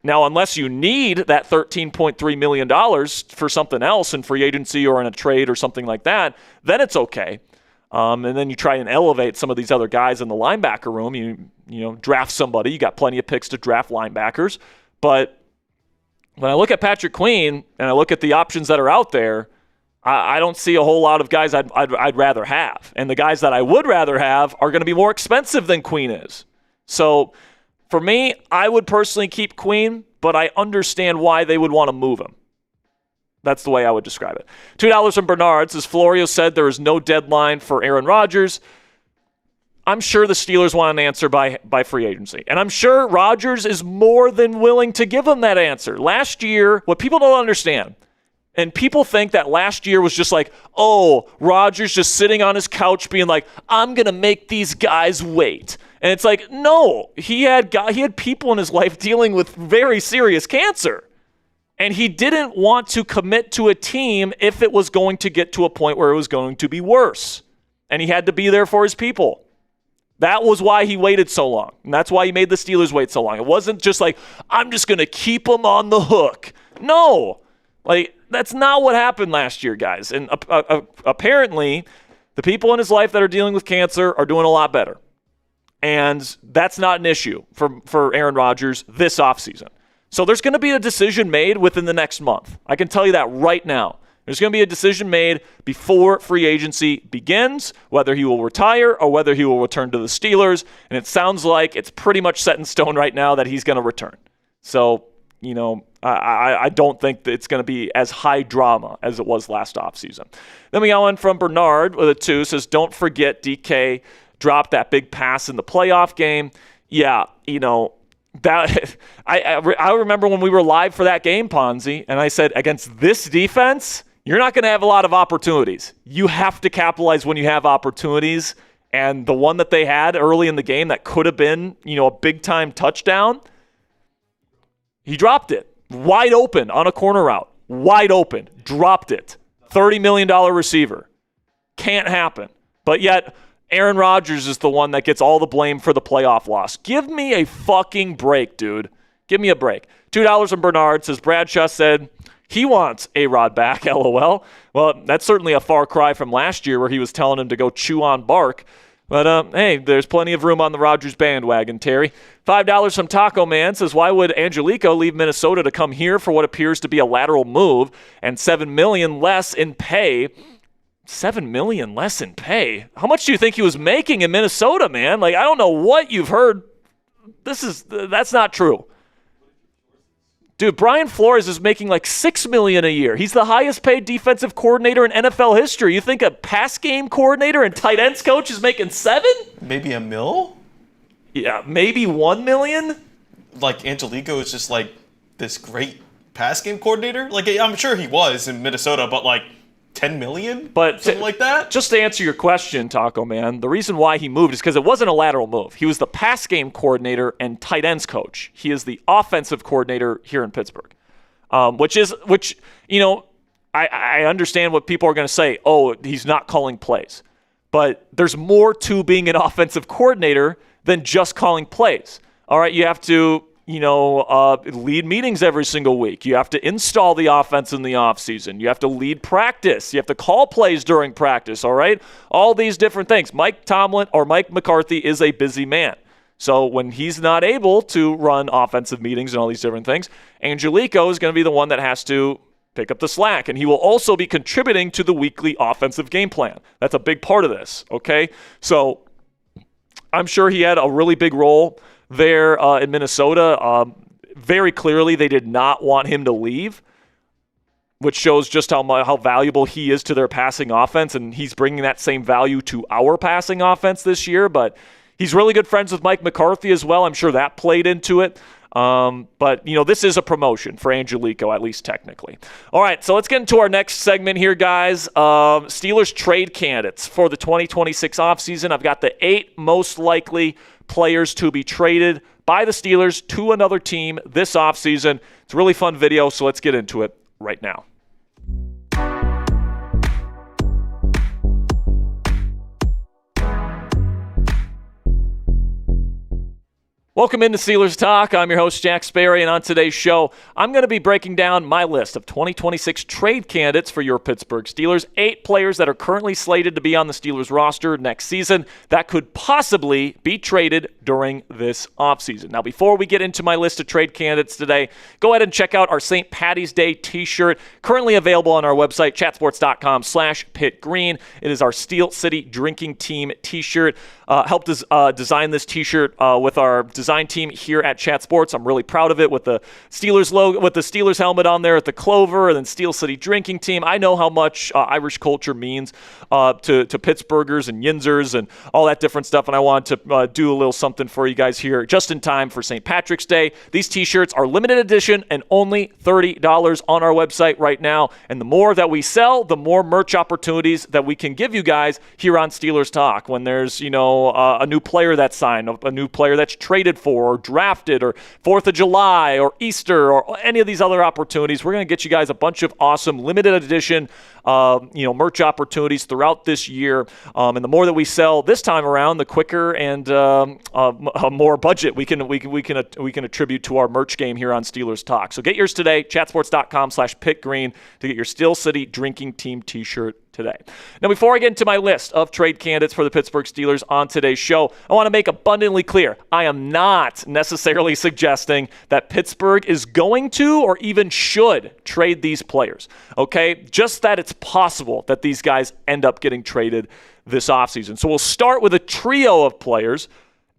Now, unless you need that $13.3 million for something else in free agency or in a trade or something like that, then it's okay. And then you try and elevate some of these other guys in the linebacker room. You draft somebody. You got plenty of picks to draft linebackers. But when I look at Patrick Queen and I look at the options that are out there, I don't see a whole lot of guys I'd rather have. And the guys that I would rather have are going to be more expensive than Queen is. So for me, I would personally keep Queen, but I understand why they would want to move him. That's the way I would describe it. $2 from Bernard says, Florio said there is no deadline for Aaron Rodgers. I'm sure the Steelers want an answer by free agency. And I'm sure Rodgers is more than willing to give them that answer. Last year, what people don't understand, and people think that last year was just like, oh, Rodgers just sitting on his couch being like, I'm going to make these guys wait. And it's like, no, he had people in his life dealing with very serious cancer. And he didn't want to commit to a team if it was going to get to a point where it was going to be worse. And he had to be there for his people. That was why he waited so long. And that's why he made the Steelers wait so long. It wasn't just like, I'm just going to keep them on the hook. No. That's not what happened last year, guys. And apparently, the people in his life that are dealing with cancer are doing a lot better. And that's not an issue for Aaron Rodgers this offseason. So there's going to be a decision made within the next month. I can tell you that right now. There's going to be a decision made before free agency begins, whether he will retire or whether he will return to the Steelers. And it sounds like it's pretty much set in stone right now that he's going to return. So, I don't think that it's going to be as high drama as it was last offseason. Then we got one from Bernard with a 2. Says, don't forget DK dropped that big pass in the playoff game. Yeah, that I remember when we were live for that game, Ponzi, and I said, against this defense, you're not going to have a lot of opportunities. You have to capitalize when you have opportunities. And the one that they had early in the game that could have been, a big-time touchdown, he dropped it. Wide open on a corner route. Wide open. Dropped it. $30 million receiver. Can't happen. But yet, Aaron Rodgers is the one that gets all the blame for the playoff loss. Give me a fucking break, dude. Give me a break. $2 from Bernard says Bradshaw said he wants A-Rod back, LOL. Well, that's certainly a far cry from last year where he was telling him to go chew on bark. But, hey, there's plenty of room on the Rodgers bandwagon, Terry. $5 from Taco Man says, why would Angelico leave Minnesota to come here for what appears to be a lateral move and $7 million less in pay? $7 million less in pay? How much do you think he was making in Minnesota, man? I don't know what you've heard. That's not true. Dude, Brian Flores is making $6 million a year. He's the highest paid defensive coordinator in NFL history. You think a pass game coordinator and tight ends coach is making $7 million? Maybe $1 million? Yeah, maybe $1 million? Angelico is just this great pass game coordinator? I'm sure he was in Minnesota, but $10 million? But something like that? Just to answer your question, Taco Man, the reason why he moved is because it wasn't a lateral move. He was the pass game coordinator and tight ends coach. He is the offensive coordinator here in Pittsburgh, which I understand what people are going to say. Oh, he's not calling plays. But there's more to being an offensive coordinator than just calling plays. All right, you have to lead meetings every single week. You have to install the offense in the offseason. You have to lead practice. You have to call plays during practice, all right? All these different things. Mike McCarthy is a busy man. So when he's not able to run offensive meetings and all these different things, Angelico is going to be the one that has to pick up the slack. And he will also be contributing to the weekly offensive game plan. That's a big part of this, okay? So I'm sure he had a really big role there in Minnesota. Very clearly, they did not want him to leave, which shows just how valuable he is to their passing offense, and he's bringing that same value to our passing offense this year. But he's really good friends with Mike McCarthy as well. I'm sure that played into it. But this is a promotion for Angelico, at least technically. All right, so let's get into our next segment here, guys. Steelers trade candidates for the 2026 offseason. I've got the 8 most likely players to be traded by the Steelers to another team this offseason. It's a really fun video, so let's get into it right now. Welcome into Steelers Talk. I'm your host, Jack Sperry, and on today's show, I'm going to be breaking down my list of 2026 trade candidates for your Pittsburgh Steelers. 8 players that are currently slated to be on the Steelers roster next season that could possibly be traded during this offseason. Now, before we get into my list of trade candidates today, go ahead and check out our St. Patty's Day t-shirt, currently available on our website, chatsports.com/pitgreen. It is our Steel City Drinking Team t-shirt. Helped us design this t-shirt with our design team here at Chat Sports. I'm really proud of it with the Steelers logo, with the Steelers helmet on there at the Clover, and then Steel City Drinking Team. I know how much Irish culture means to Pittsburghers and Yinzers and all that different stuff, and I wanted to do a little something for you guys here just in time for St. Patrick's Day. These t-shirts are limited edition and only $30 on our website right now, and the more that we sell, the more merch opportunities that we can give you guys here on Steelers Talk. When there's, a new player that's signed, a new player that's traded for or drafted, or 4th of July or Easter or any of these other opportunities, we're going to get you guys a bunch of awesome limited edition merch opportunities throughout this year. And the more that we sell this time around, the quicker and more budget we can attribute to our merch game here on Steelers Talk. So get yours today, chatsports.com/pitgreen, to get your Steel City Drinking Team t-shirt today. Now, before I get into my list of trade candidates for the Pittsburgh Steelers on today's show, I want to make abundantly clear, I am not necessarily suggesting that Pittsburgh is going to or even should trade these players, okay? Just that it's possible that these guys end up getting traded this offseason. So we'll start with a trio of players,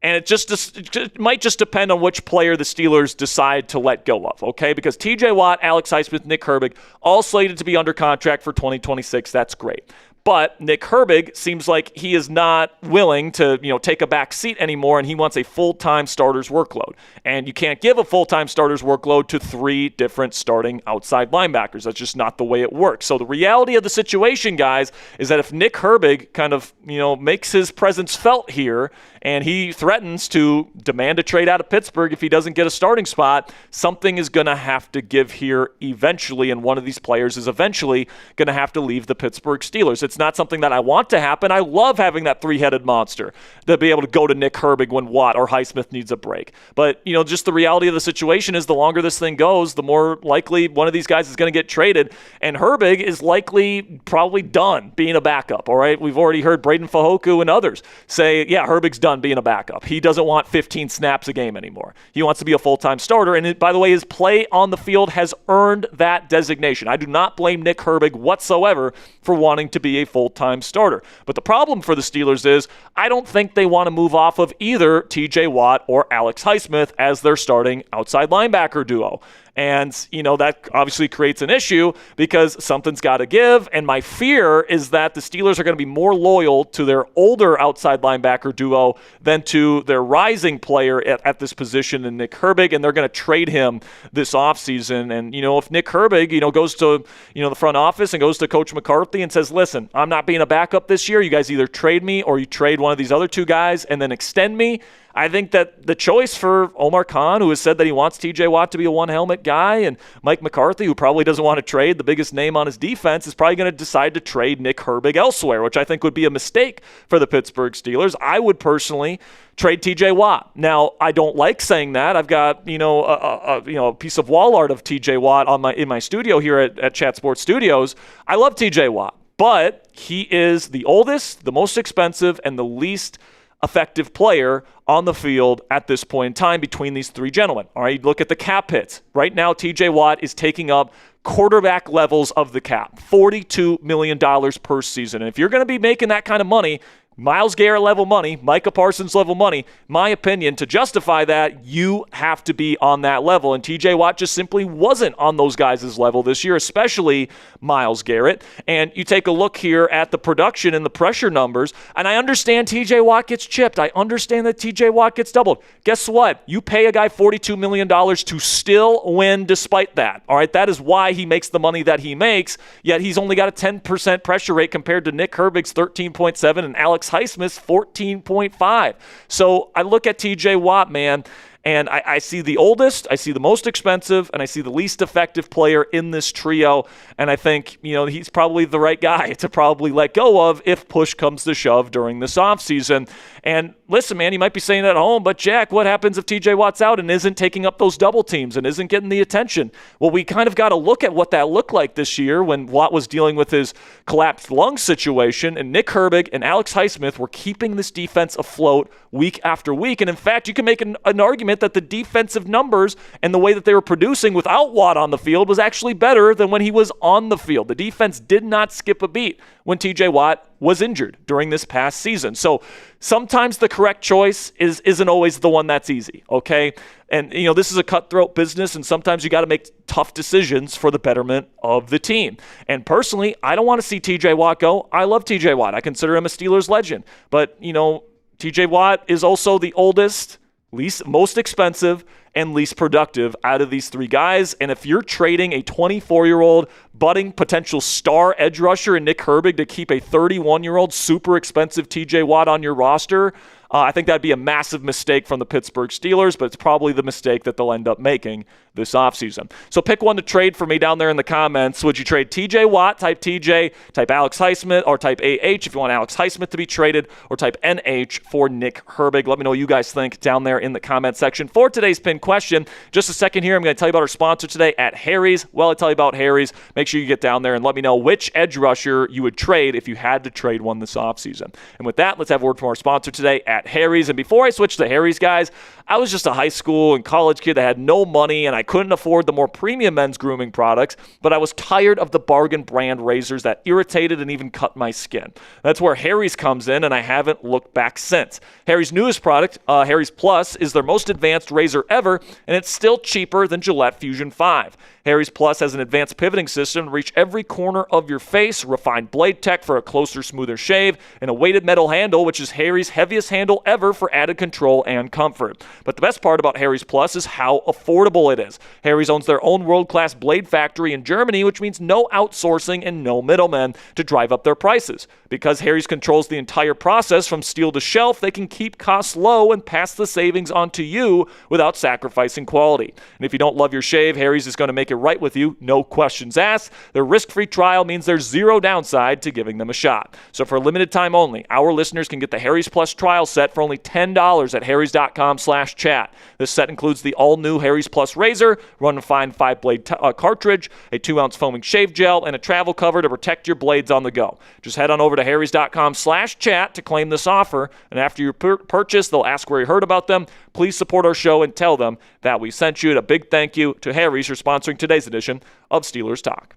and it might just depend on which player the Steelers decide to let go of, okay? Because TJ Watt, Alex Highsmith, Nick Herbig, all slated to be under contract for 2026. That's great. But Nick Herbig seems like he is not willing to, take a back seat anymore, and he wants a full-time starter's workload. And you can't give a full-time starter's workload to 3 different starting outside linebackers. That's just not the way it works. So the reality of the situation, guys, is that if Nick Herbig kind of, makes his presence felt here, and he threatens to demand a trade out of Pittsburgh if he doesn't get a starting spot, something is going to have to give here eventually, and one of these players is eventually going to have to leave the Pittsburgh Steelers. It's not something that I want to happen. I love having that 3-headed monster to be able to go to Nick Herbig when Watt or Highsmith needs a break. But, just the reality of the situation is the longer this thing goes, the more likely one of these guys is going to get traded, and Herbig is likely probably done being a backup, all right? We've already heard Braden Fajoku and others say, yeah, Herbig's done being a backup. He doesn't want 15 snaps a game anymore. He wants to be a full-time starter, and by the way, his play on the field has earned that designation. I do not blame Nick Herbig whatsoever for wanting to be a full-time starter. But the problem for the Steelers is I don't think they want to move off of either TJ Watt or Alex Highsmith as their starting outside linebacker duo. And, that obviously creates an issue because something's got to give. And my fear is that the Steelers are going to be more loyal to their older outside linebacker duo than to their rising player at this position in Nick Herbig. And they're going to trade him this offseason. And, if Nick Herbig, goes to, the front office and goes to Coach McCarthy and says, listen, I'm not being a backup this year. You guys either trade me or you trade one of these other 2 guys and then extend me. I think that the choice for Omar Khan, who has said that he wants TJ Watt to be a one-helmet guy, and Mike McCarthy, who probably doesn't want to trade the biggest name on his defense, is probably going to decide to trade Nick Herbig elsewhere, which I think would be a mistake for the Pittsburgh Steelers. I would personally trade TJ Watt. Now, I don't like saying that. I've got, a piece of wall art of TJ Watt in my studio here at Chat Sports Studios. I love TJ Watt, but he is the oldest, the most expensive, and the least effective player on the field at this point in time between these 3 gentlemen. All right, look at the cap hits. Right now, TJ Watt is taking up quarterback levels of the cap, $42 million per season. And if you're going to be making that kind of money, Myles Garrett level money, Micah Parsons level money, my opinion, to justify that, you have to be on that level. And TJ Watt just simply wasn't on those guys' level this year, especially Myles Garrett. And you take a look here at the production and the pressure numbers, and I understand TJ Watt gets chipped. I understand that TJ Watt gets doubled. Guess what? You pay a guy $42 million to still win despite that. All right, that is why he makes the money that he makes, yet he's only got a 10% pressure rate compared to Nick Herbig's 13.7 and Alex Highsmith's 14.5. So I look at TJ Watt, man, and I see the oldest, I see the most expensive, and I see the least effective player in this trio. And I think, he's probably the right guy to probably let go of if push comes to shove during this offseason. And listen, man, you might be saying at home, but Jack, what happens if TJ Watt's out and isn't taking up those double teams and isn't getting the attention? Well, we kind of got to look at what that looked like this year when Watt was dealing with his collapsed lung situation, and Nick Herbig and Alex Highsmith were keeping this defense afloat week after week. And in fact, you can make an argument that the defensive numbers and the way that they were producing without Watt on the field was actually better than when he was on the field. The defense did not skip a beat when TJ Watt was injured during this past season. So sometimes the correct choice isn't always the one that's easy, okay? And, this is a cutthroat business, and sometimes you got to make tough decisions for the betterment of the team. And personally, I don't want to see TJ Watt go. I love TJ Watt. I consider him a Steelers legend. But, TJ Watt is also the oldest, most expensive, and least productive out of these 3 guys. And if you're trading a 24-year-old budding potential star edge rusher in Nick Herbig to keep a 31-year-old super expensive TJ Watt on your roster, I think that'd be a massive mistake from the Pittsburgh Steelers, but it's probably the mistake that they'll end up making this offseason. So pick one to trade for me down there in the comments. Would you trade TJ Watt, type TJ, type Alex Highsmith, or type AH if you want Alex Highsmith to be traded, or type NH for Nick Herbig? Let me know what you guys think down there in the comment section. For today's pinned question, just a second here, I'm going to tell you about our sponsor today at Harry's. Well, I tell you about Harry's. Make sure you get down there and let me know which edge rusher you would trade if you had to trade one this offseason. And with that, let's have a word from our sponsor today at Harry's. And before I switch to Harry's, guys, I was just a high school and college kid that had no money, and I couldn't afford the more premium men's grooming products, but I was tired of the bargain brand razors that irritated and even cut my skin. That's where Harry's comes in, and I haven't looked back since. Harry's newest product, Harry's Plus, is their most advanced razor ever, cheaper, and it's still cheaper than Gillette Fusion 5. Harry's Plus has an advanced pivoting system to reach every corner of your face, refined blade tech for a closer, smoother shave, and a weighted metal handle, which is Harry's heaviest handle ever for added control and comfort. But the best part about Harry's Plus is how affordable it is. Harry's owns their own world-class blade factory in Germany, which means no outsourcing and no middlemen to drive up their prices. Because Harry's controls the entire process from steel to shelf, they can keep costs low and pass the savings on to you without sacrificing quality. And if you don't love your shave, Harry's is going to make it right with you, no questions asked. Their risk-free trial means there's zero downside to giving them a shot. So for a limited time only, our listeners can get the Harry's Plus trial set for only $10 at harrys.com/chat. This set includes the all-new Harry's Plus razor, run-and-find 5-blade cartridge, a 2-ounce foaming shave gel, and a travel cover to protect your blades on the go. Just head on over to harrys.com/chat to claim this offer, and after you purchase, they'll ask where you heard about them. Please support our show and tell them that we sent you. And a big thank you to Harry's for sponsoring today's edition of Steelers Talk.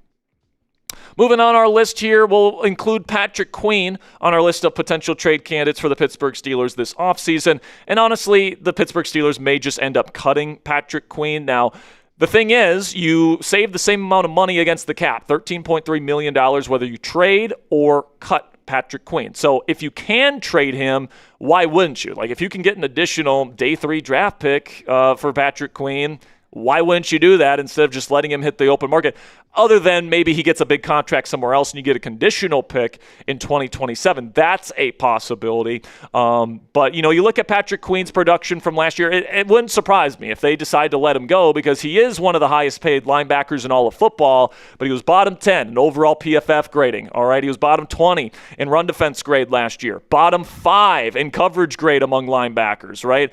Moving on our list here, we'll include Patrick Queen on our list of potential trade candidates for the Pittsburgh Steelers this offseason. And honestly, the Pittsburgh Steelers may just end up cutting Patrick Queen. Now, the thing is, you save the same amount of money against the cap, $13.3 million, whether you trade or cut Patrick Queen. So if you can trade him, why wouldn't you? Like, if you can get an additional day 3 draft pick for Patrick Queen, why wouldn't you do that instead of just letting him hit the open market? Other than maybe he gets a big contract somewhere else and you get a conditional pick in 2027. That's a possibility. But, you know, you look at Patrick Queen's production from last year, it wouldn't surprise me if they decide to let him go because he is one of the highest paid linebackers in all of football, but he was bottom 10 in overall PFF grading. All right, he was bottom 20 in run defense grade last year, bottom 5 in coverage grade among linebackers, right?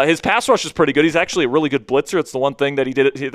His pass rush is pretty good. He's actually a really good blitzer. It's the one thing that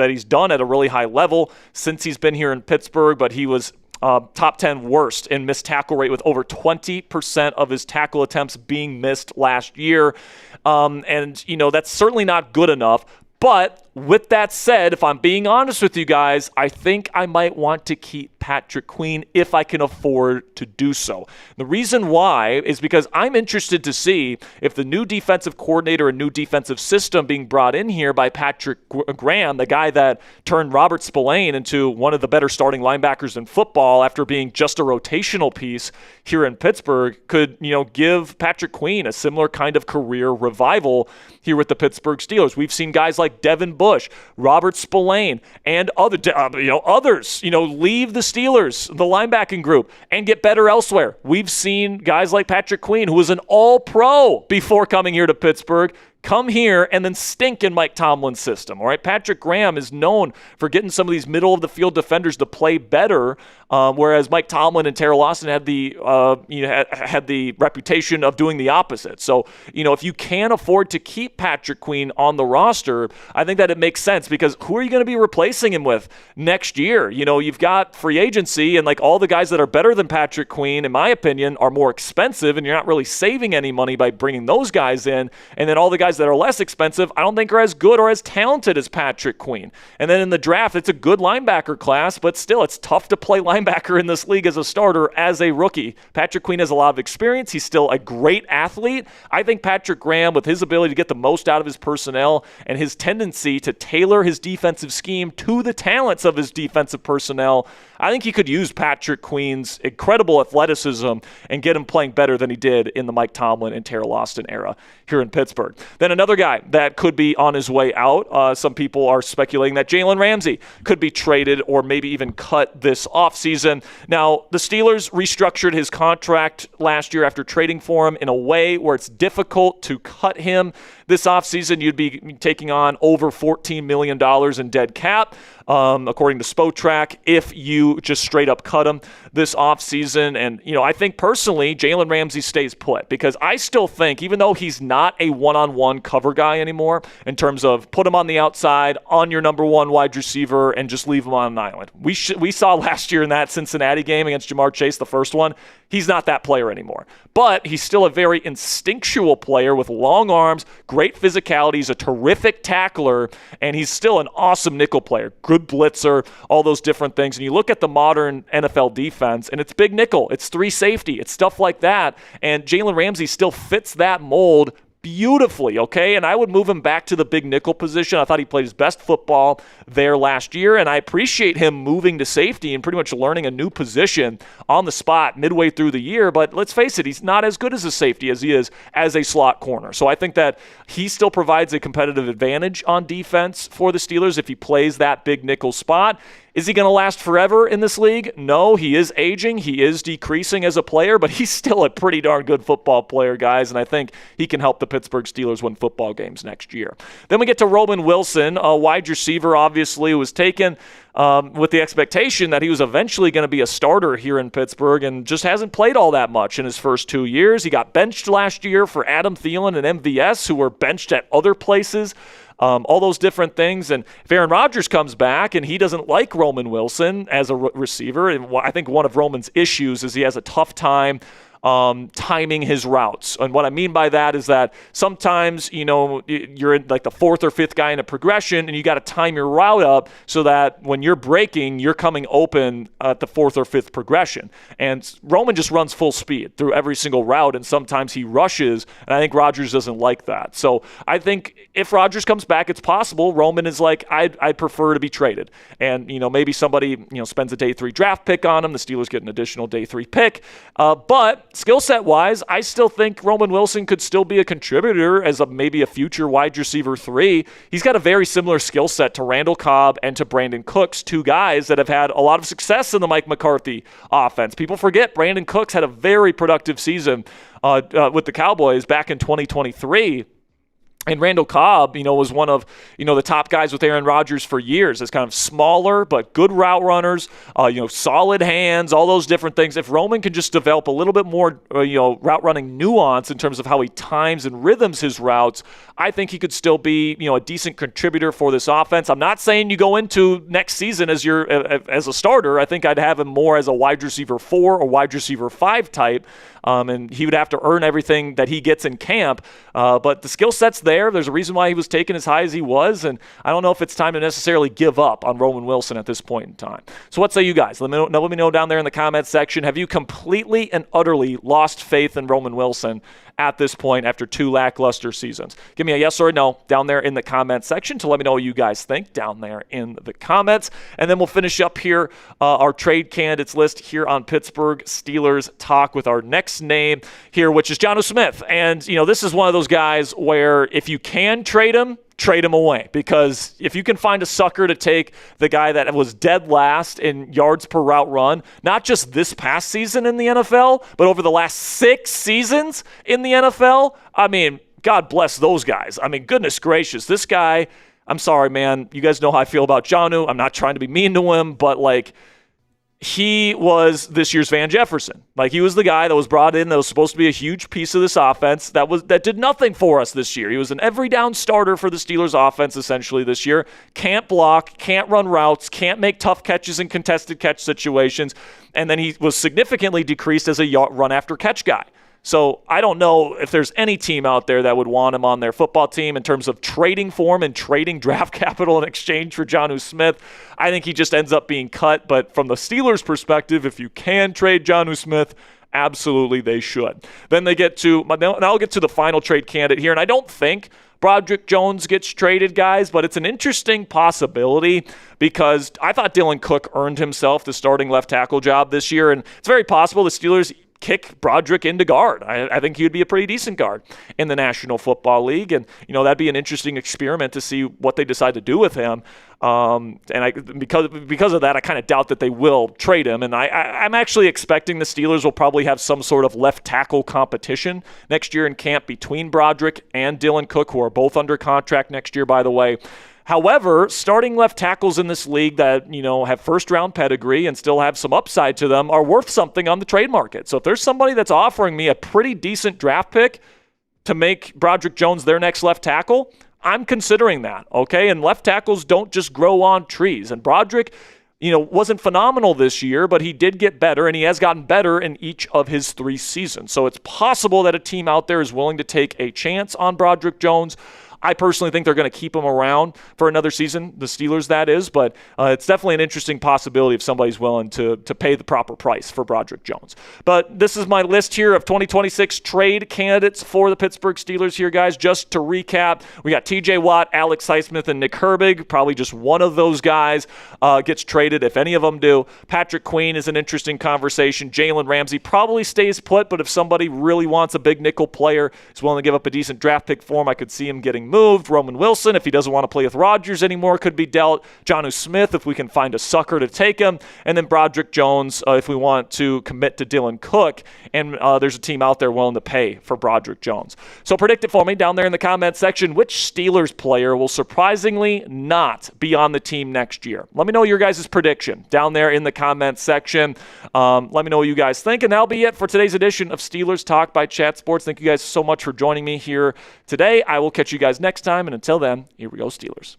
he's done at a really high level since he's been here in Pittsburgh, but he was top 10 worst in missed tackle rate with over 20% of his tackle attempts being missed last year. And, you know, that's certainly not good enough. But with that said, if I'm being honest with you guys, I think I might want to keep Patrick Queen if I can afford to do so. The reason why is because I'm interested to see if the new defensive coordinator and new defensive system being brought in here by Patrick Graham, the guy that turned Robert Spillane into one of the better starting linebackers in football after being just a rotational piece here in Pittsburgh, could, you know, give Patrick Queen a similar kind of career revival here with the Pittsburgh Steelers. We've seen guys like Devin Bush, Robert Spillane, and others, leave the Steelers, the linebacking group, and get better elsewhere. We've seen guys like Patrick Queen, who was an all-pro before coming here to Pittsburgh, come here and then stink in Mike Tomlin's system. All right, Patrick Graham is known for getting some of these middle-of-the-field defenders to play better, whereas Mike Tomlin and Terrell Austin had the reputation of doing the opposite. So, if you can afford to keep Patrick Queen on the roster, I think that it makes sense, because who are you going to be replacing him with next year? You've got free agency, and like all the guys that are better than Patrick Queen, in my opinion, are more expensive, and you're not really saving any money by bringing those guys in. And then all the guys that are less expensive, I don't think are as good or as talented as Patrick Queen. And then in the draft, it's a good linebacker class, but still, it's tough to play linebacker in this league as a starter as a rookie. Patrick Queen has a lot of experience. He's still a great athlete. I think Patrick Graham, with his ability to get the most out of his personnel and his tendency to tailor his defensive scheme to the talents of his defensive personnel, I think he could use Patrick Queen's incredible athleticism and get him playing better than he did in the Mike Tomlin and Terrell Austin era here in Pittsburgh. Then another guy that could be on his way out, some people are speculating that Jalen Ramsey could be traded or maybe even cut this offseason. Now, the Steelers restructured his contract last year after trading for him in a way where it's difficult to cut him. This offseason, you'd be taking on over $14 million in dead cap, according to Spotrac, if you just straight up cut him this offseason. And, I think personally, Jalen Ramsey stays put, because I still think, even though he's not a one-on-one cover guy anymore, in terms of put him on the outside, on your number one wide receiver, and just leave him on an island. We saw last year in that Cincinnati game against Jamar Chase, the first one, he's not that player anymore. But he's still a very instinctual player with long arms, great physicality. He's a terrific tackler, and he's still an awesome nickel player. Good blitzer, all those different things. And you look at the modern NFL defense, and it's big nickel. It's 3 safety. It's stuff like that. And Jalen Ramsey still fits that mold beautifully, okay? And I would move him back to the big nickel position. I thought he played his best football there last year, and I appreciate him moving to safety and pretty much learning a new position on the spot midway through the year. But let's face it, he's not as good as a safety as he is as a slot corner. So I think that he still provides a competitive advantage on defense for the Steelers if he plays that big nickel spot. Is he going to last forever in this league? No, he is aging. He is decreasing as a player, but he's still a pretty darn good football player, guys, and I think he can help the Pittsburgh Steelers win football games next year. Then we get to Roman Wilson, a wide receiver, obviously, who was taken with the expectation that he was eventually going to be a starter here in Pittsburgh and just hasn't played all that much in his first 2 years. He got benched last year for Adam Thielen and MVS, who were benched at other places. All those different things. And if Aaron Rodgers comes back and he doesn't like Roman Wilson as a receiver, and I think one of Roman's issues is he has a tough time timing his routes. And what I mean by that is that sometimes, you're in like the fourth or fifth guy in a progression and you got to time your route up so that when you're breaking, you're coming open at the fourth or fifth progression. And Roman just runs full speed through every single route, and sometimes he rushes, and I think Rodgers doesn't like that. So I think if Rodgers comes back, it's possible Roman is like, I'd prefer to be traded. And, maybe somebody, spends a day 3 draft pick on him. The Steelers get an additional day 3 pick. But skill set wise, I still think Roman Wilson could still be a contributor as maybe a future wide receiver 3. He's got a very similar skill set to Randall Cobb and to Brandon Cooks, 2 guys that have had a lot of success in the Mike McCarthy offense. People forget Brandon Cooks had a very productive season with the Cowboys back in 2023. And Randall Cobb, was one of, the top guys with Aaron Rodgers for years as kind of smaller but good route runners, solid hands, all those different things. If Roman can just develop a little bit more, route running nuance in terms of how he times and rhythms his routes, I think he could still be, a decent contributor for this offense. I'm not saying you go into next season as a starter. I think I'd have him more as a wide receiver 4 or wide receiver 5 type. And he would have to earn everything that he gets in camp. But the skill set's there. There's a reason why he was taken as high as he was, and I don't know if it's time to necessarily give up on Roman Wilson at this point in time. So what say you guys? Let me know down there in the comments section. Have you completely and utterly lost faith in Roman Wilson at this point after 2 lackluster seasons? Give me a yes or a no down there in the comments section to let me know what you guys think down there in the comments. And then we'll finish up here our trade candidates list here on Pittsburgh Steelers Talk with our next name here, which is Jonnu Smith. And, this is one of those guys where if you can trade him away, because if you can find a sucker to take the guy that was dead last in yards per route run, not just this past season in the NFL, but over the last 6 seasons in the NFL, I mean, God bless those guys. I mean, goodness gracious, this guy, I'm sorry, man. You guys know how I feel about Jonnu. I'm not trying to be mean to him, but he was this year's Van Jefferson. He was the guy that was brought in that was supposed to be a huge piece of this offense that did nothing for us this year. He was an every down starter for the Steelers offense essentially this year. Can't block, can't run routes, can't make tough catches in contested catch situations, and then he was significantly decreased as a run after catch guy. So I don't know if there's any team out there that would want him on their football team in terms of trading for him and trading draft capital in exchange for Jonnu Smith. I think he just ends up being cut. But from the Steelers' perspective, if you can trade Jonnu Smith, absolutely they should. Then now I'll get to the final trade candidate here. And I don't think Broderick Jones gets traded, guys, but it's an interesting possibility because I thought Dylan Cook earned himself the starting left tackle job this year. And it's very possible the Steelers kick Broderick into guard. I think he would be a pretty decent guard in the National Football League, and that'd be an interesting experiment to see what they decide to do with him. Because of that, I kind of doubt that they will trade him, and I'm actually expecting the Steelers will probably have some sort of left tackle competition next year in camp between Broderick and Dylan Cook, who are both under contract next year, by the way. However, starting left tackles in this league that, have first-round pedigree and still have some upside to them are worth something on the trade market. So if there's somebody that's offering me a pretty decent draft pick to make Broderick Jones their next left tackle, I'm considering that, okay? And left tackles don't just grow on trees. And Broderick, wasn't phenomenal this year, but he did get better, and he has gotten better in each of his 3 seasons. So it's possible that a team out there is willing to take a chance on Broderick Jones. I personally think they're going to keep him around for another season, the Steelers that is, but it's definitely an interesting possibility if somebody's willing to pay the proper price for Broderick Jones. But this is my list here of 2026 trade candidates for the Pittsburgh Steelers here, guys. Just to recap, we got TJ Watt, Alex Highsmith, and Nick Herbig. Probably just one of those guys gets traded, if any of them do. Patrick Queen is an interesting conversation. Jalen Ramsey probably stays put, but if somebody really wants a big nickel player, is willing to give up a decent draft pick for him, I could see him getting moved. Roman Wilson, if he doesn't want to play with Rodgers anymore, could be dealt. Jonnu Smith, if we can find a sucker to take him. And then Broderick Jones, if we want to commit to Dylan Cook. And there's a team out there willing to pay for Broderick Jones. So predict it for me down there in the comment section. Which Steelers player will surprisingly not be on the team next year? Let me know your guys' prediction down there in the comment section. Let me know what you guys think. And that'll be it for today's edition of Steelers Talk by Chat Sports. Thank you guys so much for joining me here today. I will catch you guys next time, and until then, here we go, Steelers.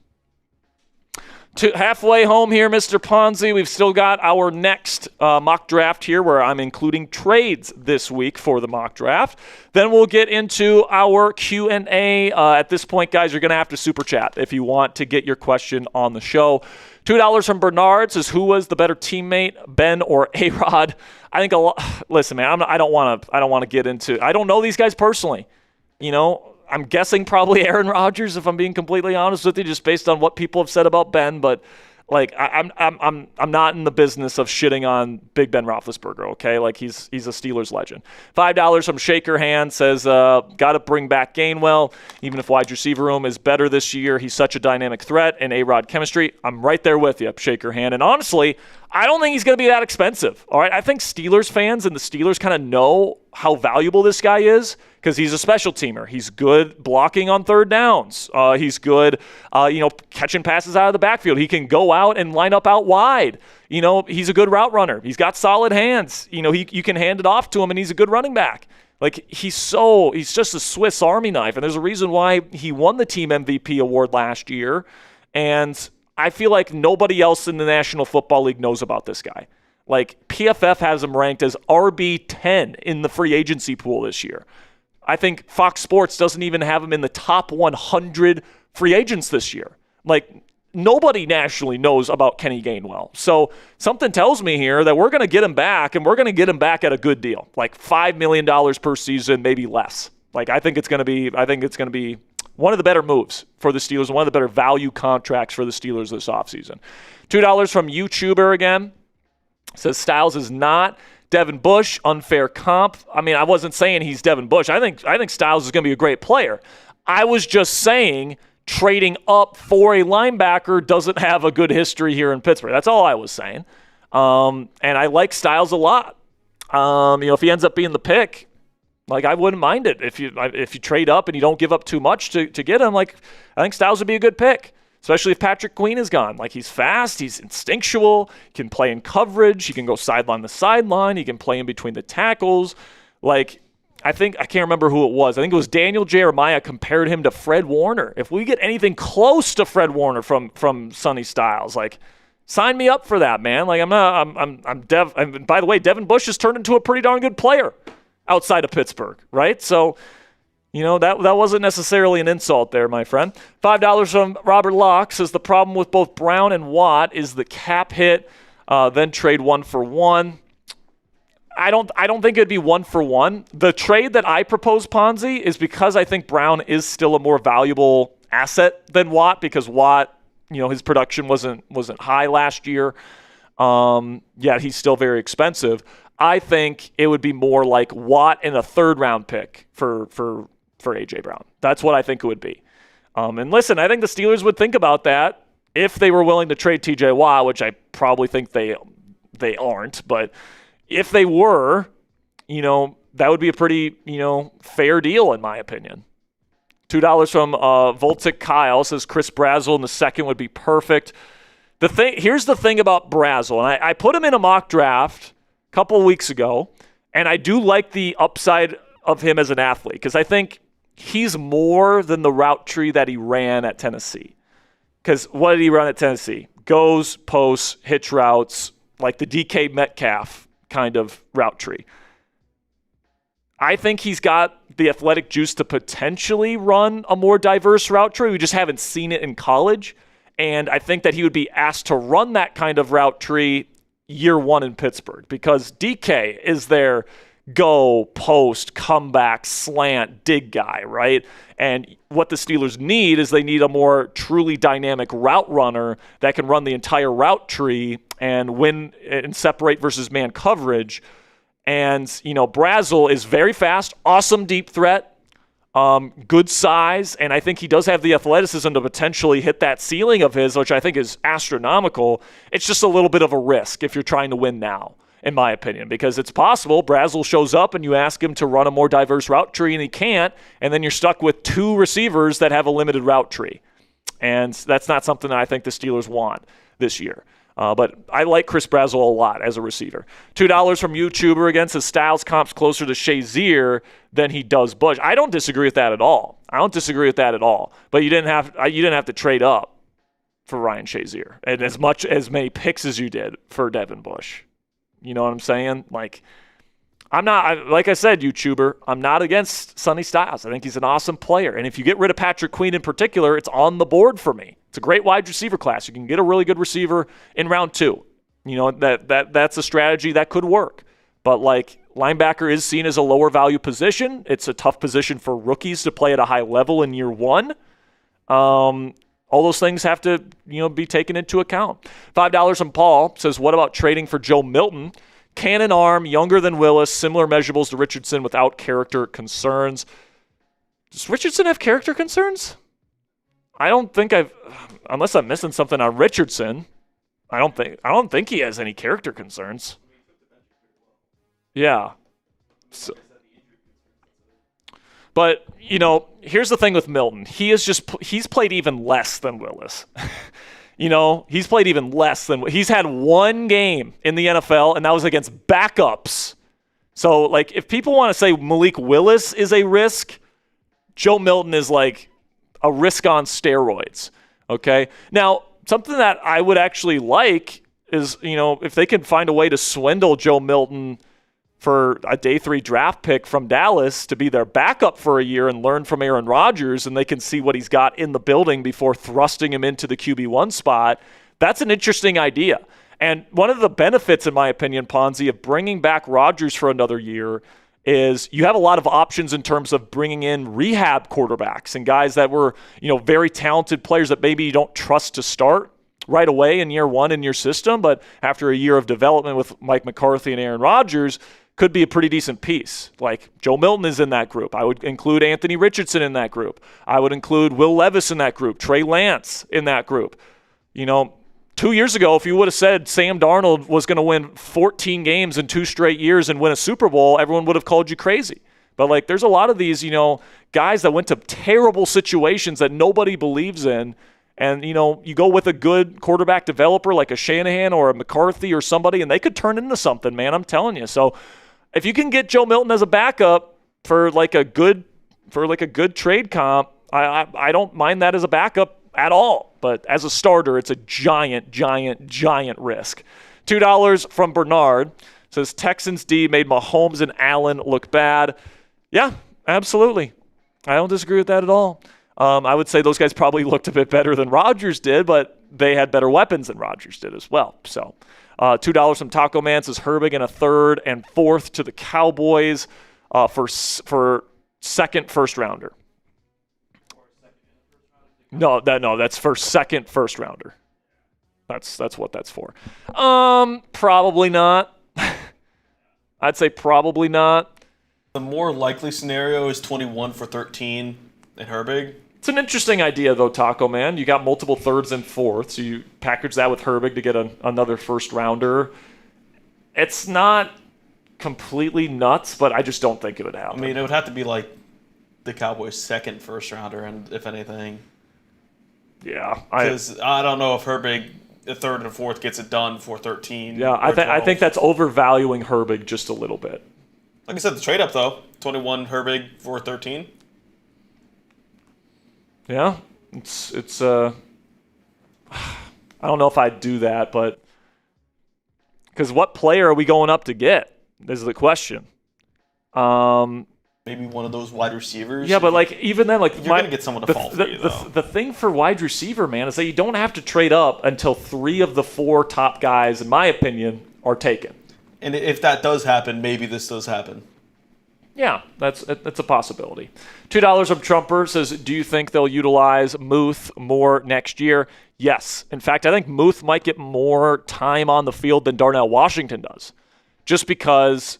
Halfway home here, Mr. Ponzi. We've still got our next mock draft here where I'm including trades this week for the mock draft. Then we'll get into our Q&A. At this point, guys, you're going to have to super chat if you want to get your question on the show. $2 from Bernard says, who was the better teammate, Ben or A-Rod? I think a lot. Listen, man, I don't want to get into. I don't know these guys personally. You know, I'm guessing probably Aaron Rodgers, if I'm being completely honest with you, just based on what people have said about Ben. But like, I'm not in the business of shitting on Big Ben Roethlisberger. Okay, like he's a Steelers legend. $5 from Shaker Hand says, got to bring back Gainwell, even if wide receiver room is better this year. He's such a dynamic threat and A-Rod chemistry. I'm right there with you, Shaker Hand. And honestly, I don't think he's going to be that expensive. All right, I think Steelers fans and the Steelers kind of know how valuable this guy is because he's a special teamer. He's good blocking on third downs. He's good, catching passes out of the backfield. He can go out and line up out wide. You know, he's a good route runner. He's got solid hands. You know, you can hand it off to him, and he's a good running back. Like, he's just a Swiss Army knife, and there's a reason why he won the team MVP award last year, and I feel like nobody else in the National Football League knows about this guy. Like, PFF has him ranked as RB10 in the free agency pool this year. I think Fox Sports doesn't even have him in the top 100 free agents this year. Like, nobody nationally knows about Kenny Gainwell. So something tells me here that we're going to get him back, and we're going to get him back at a good deal, like $5 million per season, maybe less. Like, I think it's going to be one of the better moves for the Steelers, one of the better value contracts for the Steelers this offseason. $2 from YouTuber again. Says Styles is not Devin Bush, unfair comp. I mean, I wasn't saying he's Devin Bush. I think Styles is going to be a great player. I was just saying trading up for a linebacker doesn't have a good history here in Pittsburgh. That's all I was saying. And I like Styles a lot. If he ends up being the pick, like, I wouldn't mind it. If you trade up and you don't give up too much to get him, like, I think Styles would be a good pick. Especially if Patrick Queen is gone. Like, he's fast, he's instinctual, he can play in coverage, he can go sideline to sideline, he can play in between the tackles. Like, I can't remember who it was. I think it was Daniel Jeremiah compared him to Fred Warner. If we get anything close to Fred Warner from Sonny Styles, like, sign me up for that, man. Like, by the way, Devin Bush has turned into a pretty darn good player outside of Pittsburgh, right? So, that wasn't necessarily an insult there, my friend. $5 from Robert Locke says the problem with both Brown and Watt is the cap hit, then trade 1-for-1. I don't think it'd be 1-for-1. The trade that I propose, Ponzi, is because I think Brown is still a more valuable asset than Watt because Watt, his production wasn't high last year. Yet he's still very expensive. I think it would be more like Watt and a third-round pick for A.J. Brown. That's what I think it would be. And listen, I think the Steelers would think about that if they were willing to trade T.J. Watt, which I probably think they aren't. But if they were, that would be a pretty, fair deal in my opinion. $2 from Voltic Kyle says Chris Brazzell in the second would be perfect. Here's the thing about Brazzell, and I put him in a mock draft a couple of weeks ago, and I do like the upside of him as an athlete because I think he's more than the route tree that he ran at Tennessee. Because what did he run at Tennessee? Goes, posts, hitch routes, like the DK Metcalf kind of route tree. I think he's got the athletic juice to potentially run a more diverse route tree. We just haven't seen it in college. And I think that he would be asked to run that kind of route tree year one in Pittsburgh because DK is their go, post, comeback, slant, dig guy, right? And what the Steelers need is they need a more truly dynamic route runner that can run the entire route tree and win and separate versus man coverage. And, Brazel is very fast, awesome deep threat, good size, and I think he does have the athleticism to potentially hit that ceiling of his, which I think is astronomical. It's just a little bit of a risk if you're trying to win now, in my opinion, because it's possible Brazel shows up and you ask him to run a more diverse route tree and he can't, and then you're stuck with two receivers that have a limited route tree. And that's not something that I think the Steelers want this year. But I like Chris Brazel a lot as a receiver. $2 from YouTuber against his Styles comps closer to Shazier than he does Bush. I don't disagree with that at all. But you didn't have to trade up for Ryan Shazier and as many picks as you did for Devin Bush. You know what I'm saying? Like I said, YouTuber, I'm not against Sonny Styles. I think he's an awesome player. And if you get rid of Patrick Queen in particular, it's on the board for me. It's a great wide receiver class. You can get a really good receiver in round 2. That's a strategy that could work. But linebacker is seen as a lower value position. It's a tough position for rookies to play at a high level in year 1. All those things have to, be taken into account. $5 from Paul says, what about trading for Joe Milton? Cannon arm, younger than Willis, similar measurables to Richardson without character concerns. Does Richardson have character concerns? I don't think unless I'm missing something on Richardson, I don't think he has any character concerns. Yeah. But, here's the thing with Milton. He's played even less than Willis. He's played even less than – he's had one game in the NFL, and that was against backups. So, if people want to say Malik Willis is a risk, Joe Milton is a risk on steroids, okay? Now, something that I would actually like is, if they can find a way to swindle Joe Milton for a day 3 draft pick from Dallas to be their backup for a year and learn from Aaron Rodgers, and they can see what he's got in the building before thrusting him into the QB1 spot, that's an interesting idea. And one of the benefits, in my opinion, Ponzi, of bringing back Rodgers for another year is you have a lot of options in terms of bringing in rehab quarterbacks and guys that were, very talented players that maybe you don't trust to start right away in year 1 in your system, but after a year of development with Mike McCarthy and Aaron Rodgers, could be a pretty decent piece. Joe Milton is in that group. I would include Anthony Richardson in that group. I would include Will Levis in that group, Trey Lance in that group. 2 years ago, if you would have said Sam Darnold was going to win 14 games in 2 straight years and win a Super Bowl, everyone would have called you crazy. But there's a lot of these, guys that went to terrible situations that nobody believes in. And, you go with a good quarterback developer like a Shanahan or a McCarthy or somebody, and they could turn into something, man. I'm telling you. So if you can get Joe Milton as a backup for a good trade comp, I don't mind that as a backup at all. But as a starter, it's a giant, giant, giant risk. $2 from Bernard says Texans D made Mahomes and Allen look bad. Yeah, absolutely. I don't disagree with that at all. I would say those guys probably looked a bit better than Rodgers did, but they had better weapons than Rodgers did as well. So $2 from Taco Man says Herbig in a 3rd and 4th to the Cowboys for second first rounder. No, that's for second first rounder. That's what that's for. Probably not. I'd say probably not. The more likely scenario is 21 for 13 in Herbig. It's an interesting idea, though, Taco Man. You got multiple 3rds and 4ths, so you package that with Herbig to get another first-rounder. It's not completely nuts, but I just don't think it would happen. I mean, it would have to be the Cowboys' second first-rounder, and if anything. Yeah. Because I don't know if Herbig, the 3rd and 4th, gets it done for 13. Yeah, I think that's overvaluing Herbig just a little bit. Like I said, the trade-up, though. 21 Herbig for 13. Yeah, it's I don't know if I'd do that, but because what player are we going up to get is the question. maybe one of those wide receivers. Yeah, but like even then, like you're going to get someone to fall for you, though. The thing for wide receiver, man, is that you don't have to trade up until 3 of the 4 top guys, in my opinion, are taken. And if that does happen, maybe this does happen. Yeah, that's a possibility. $2 of Trumper says, do you think they'll utilize Muth more next year? Yes. In fact, I think Muth might get more time on the field than Darnell Washington does, just because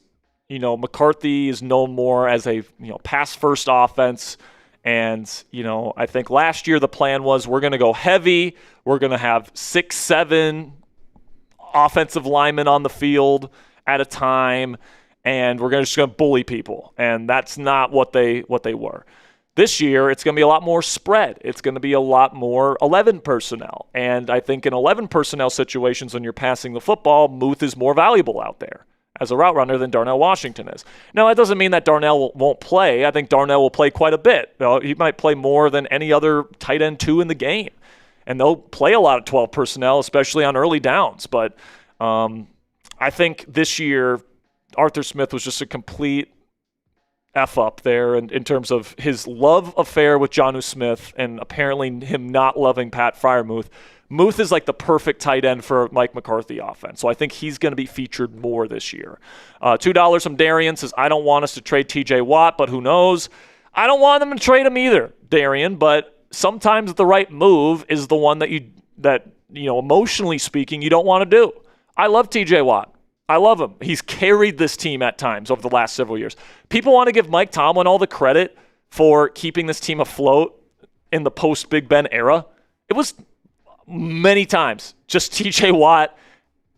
McCarthy is known more as a pass-first offense. And, I think last year the plan was we're going to go heavy. We're going to have 6, 7 offensive linemen on the field at a time, and we're just going to bully people. And that's not what they were. This year, it's going to be a lot more spread. It's going to be a lot more 11 personnel. And I think in 11 personnel situations when you're passing the football, Muth is more valuable out there as a route runner than Darnell Washington is. Now, that doesn't mean that Darnell won't play. I think Darnell will play quite a bit. He might play more than any other tight end 2 in the game. And they'll play a lot of 12 personnel, especially on early downs. But I think this year, Arthur Smith was just a complete F-up there in terms of his love affair with Jonnu Smith and apparently him not loving Pat Freiermuth. Muth is like the perfect tight end for Mike McCarthy offense. So I think he's going to be featured more this year. $2 from Darian says, I don't want us to trade TJ Watt, but who knows? I don't want them to trade him either, Darian, but sometimes the right move is the one that emotionally speaking, you don't want to do. I love TJ Watt. I love him. He's carried this team at times over the last several years. People want to give Mike Tomlin all the credit for keeping this team afloat in the post-Big Ben era. It was many times just TJ Watt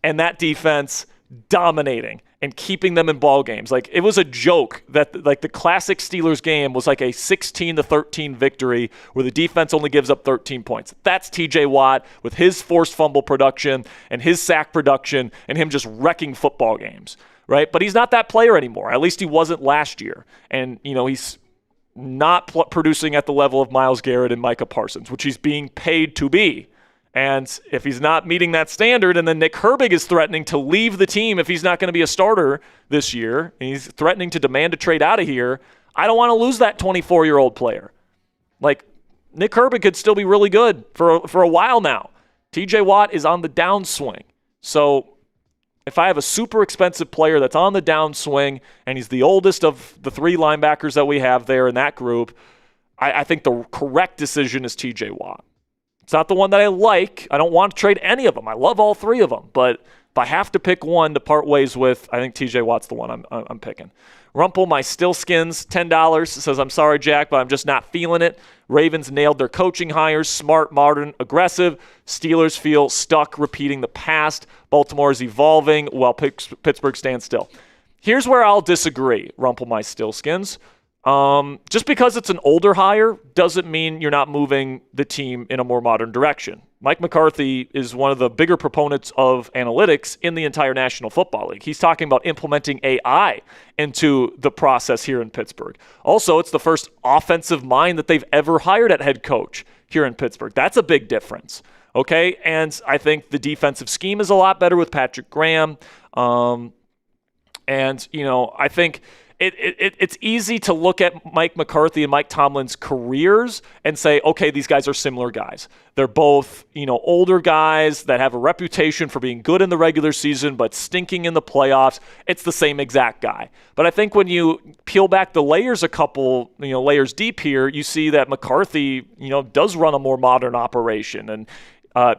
and that defense dominating and keeping them in ball games. Like, it was a joke that like the classic Steelers game was like a 16-13 victory where the defense only gives up 13 points. That's TJ Watt with his forced fumble production and his sack production and him just wrecking football games, right? But he's not that player anymore. At least he wasn't last year. And, he's not producing at the level of Myles Garrett and Micah Parsons, which he's being paid to be. And if he's not meeting that standard, and then Nick Herbig is threatening to leave the team if he's not going to be a starter this year, and he's threatening to demand a trade out of here, I don't want to lose that 24-year-old player. Like, Nick Herbig could still be really good for a while now. TJ Watt is on the downswing. So if I have a super expensive player that's on the downswing, and he's the oldest of the 3 linebackers that we have there in that group, I think the correct decision is TJ Watt. It's not the one that I like. I don't want to trade any of them. I love all 3 of them. But if I have to pick one to part ways with, I think TJ Watt's the one I'm picking. Rumple, my Stillskins, $10, says, I'm sorry, Jack, but I'm just not feeling it. Ravens nailed their coaching hires. Smart, modern, aggressive. Steelers feel stuck repeating the past. Baltimore is evolving while Pittsburgh stands still. Here's where I'll disagree, Rumple, my Stillskins. Just because it's an older hire doesn't mean you're not moving the team in a more modern direction. Mike McCarthy is one of the bigger proponents of analytics in the entire National Football League. He's talking about implementing AI into the process here in Pittsburgh. Also, it's the first offensive mind that they've ever hired at head coach here in Pittsburgh. That's a big difference. Okay. And I think the defensive scheme is a lot better with Patrick Graham. I think it's easy to look at Mike McCarthy and Mike Tomlin's careers and say, okay, these guys are similar guys. They're both, older guys that have a reputation for being good in the regular season but stinking in the playoffs. It's the same exact guy. But I think when you peel back the layers a couple, layers deep here, you see that McCarthy, does run a more modern operation. And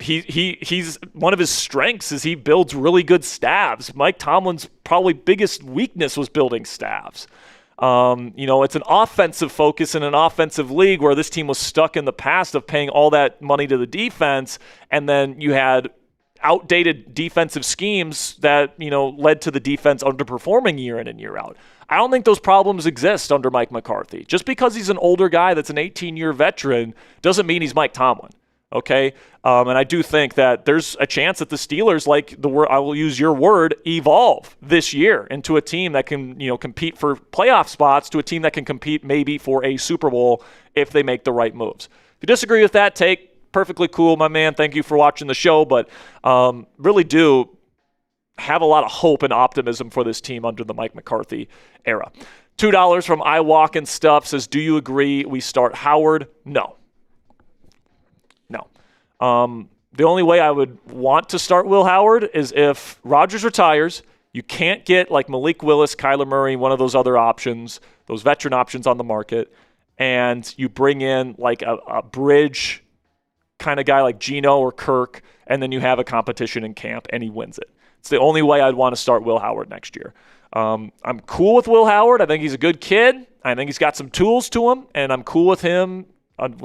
he's one of his strengths is he builds really good staffs. Mike Tomlin's probably biggest weakness was building staffs. It's an offensive focus in an offensive league where this team was stuck in the past of paying all that money to the defense, and then you had outdated defensive schemes that led to the defense underperforming year in and year out. I don't think those problems exist under Mike McCarthy. Just because he's an older guy that's an 18-year veteran doesn't mean he's Mike Tomlin. Okay, and I do think that there's a chance that the Steelers, like the word, I will use your word, evolve this year into a team that can, compete for playoff spots, to a team that can compete maybe for a Super Bowl if they make the right moves. If you disagree with that take, perfectly cool, my man. Thank you for watching the show, but really do have a lot of hope and optimism for this team under the Mike McCarthy era. $2 from I Walk and Stuff says, do you agree we start Howard? No. The only way I would want to start Will Howard is if Rodgers retires, you can't get like Malik Willis, Kyler Murray, one of those other options, those veteran options on the market, and you bring in like a bridge kind of guy like Geno or Kirk, and then you have a competition in camp and he wins it. It's the only way I'd want to start Will Howard next year. I'm cool with Will Howard. I think he's a good kid. I think he's got some tools to him, and I'm cool with him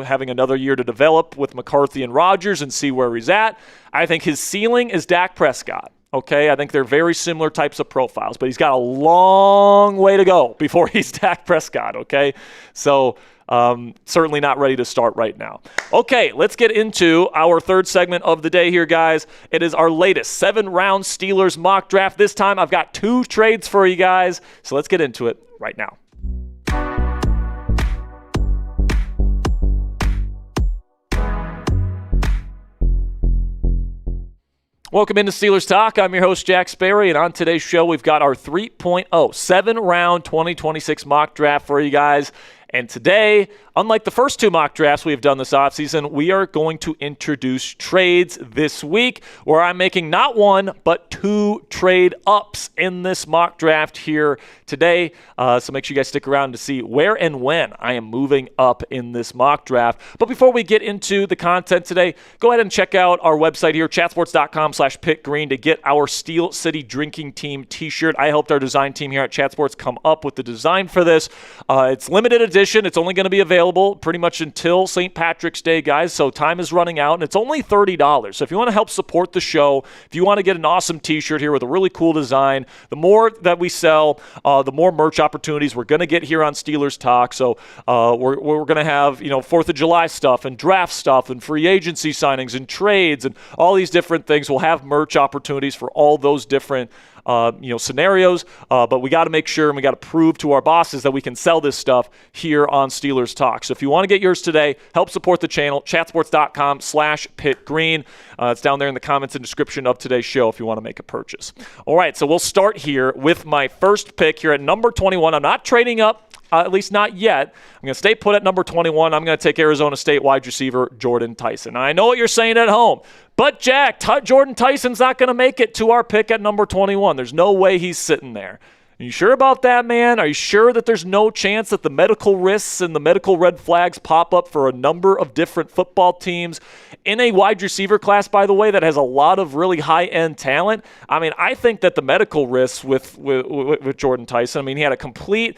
having another year to develop with McCarthy and Rodgers and see where he's at. I think his ceiling is Dak Prescott. Okay, I think they're very similar types of profiles, but he's got a long way to go before he's Dak Prescott, okay? So certainly not ready to start right now. Okay, let's get into our third segment of the day here, guys. It is our latest 7-round Steelers mock draft. This time I've got 2 trades for you guys, so let's get into it right now. Welcome into Steelers Talk. I'm your host, Jack Sperry, and on today's show, we've got our 3.0 7-round 2026 mock draft for you guys. And today, unlike the first 2 mock drafts we have done this offseason, we are going to introduce trades this week where I'm making not 1, but 2 trade ups in this mock draft here today. So make sure you guys stick around to see where and when I am moving up in this mock draft. But before we get into the content today, go ahead and check out our website here, chatsports.com/pitgreen, to get our Steel City Drinking Team t-shirt. I helped our design team here at Chat Sports come up with the design for this. It's limited edition. It's only going to be available pretty much until St. Patrick's Day, guys, so time is running out, and it's only $30. So if you want to help support the show, if you want to get an awesome t-shirt here with a really cool design, the more that we sell, the more merch opportunities we're going to get here on Steelers Talk. So we're going to have 4th of July stuff and draft stuff and free agency signings and trades and all these different things. We'll have merch opportunities for all those different scenarios, but we got to make sure and we got to prove to our bosses that we can sell this stuff here on Steelers Talk. So if you want to get yours today, help support the channel, chatsports.com/pitgreen. It's down there in the comments and description of today's show if you want to make a purchase. All right, so we'll start here with my first pick here at number 21. I'm not trading up. At least not yet. I'm going to stay put at number 21. I'm going to take Arizona State wide receiver Jordan Tyson. Now, I know what you're saying at home, but Jack, Jordan Tyson's not going to make it to our pick at number 21. There's no way he's sitting there. Are you sure about that, man? Are you sure that there's no chance that the medical risks and the medical red flags pop up for a number of different football teams in a wide receiver class, by the way, that has a lot of really high-end talent? I mean, I think that the medical risks with Jordan Tyson, I mean, he had a complete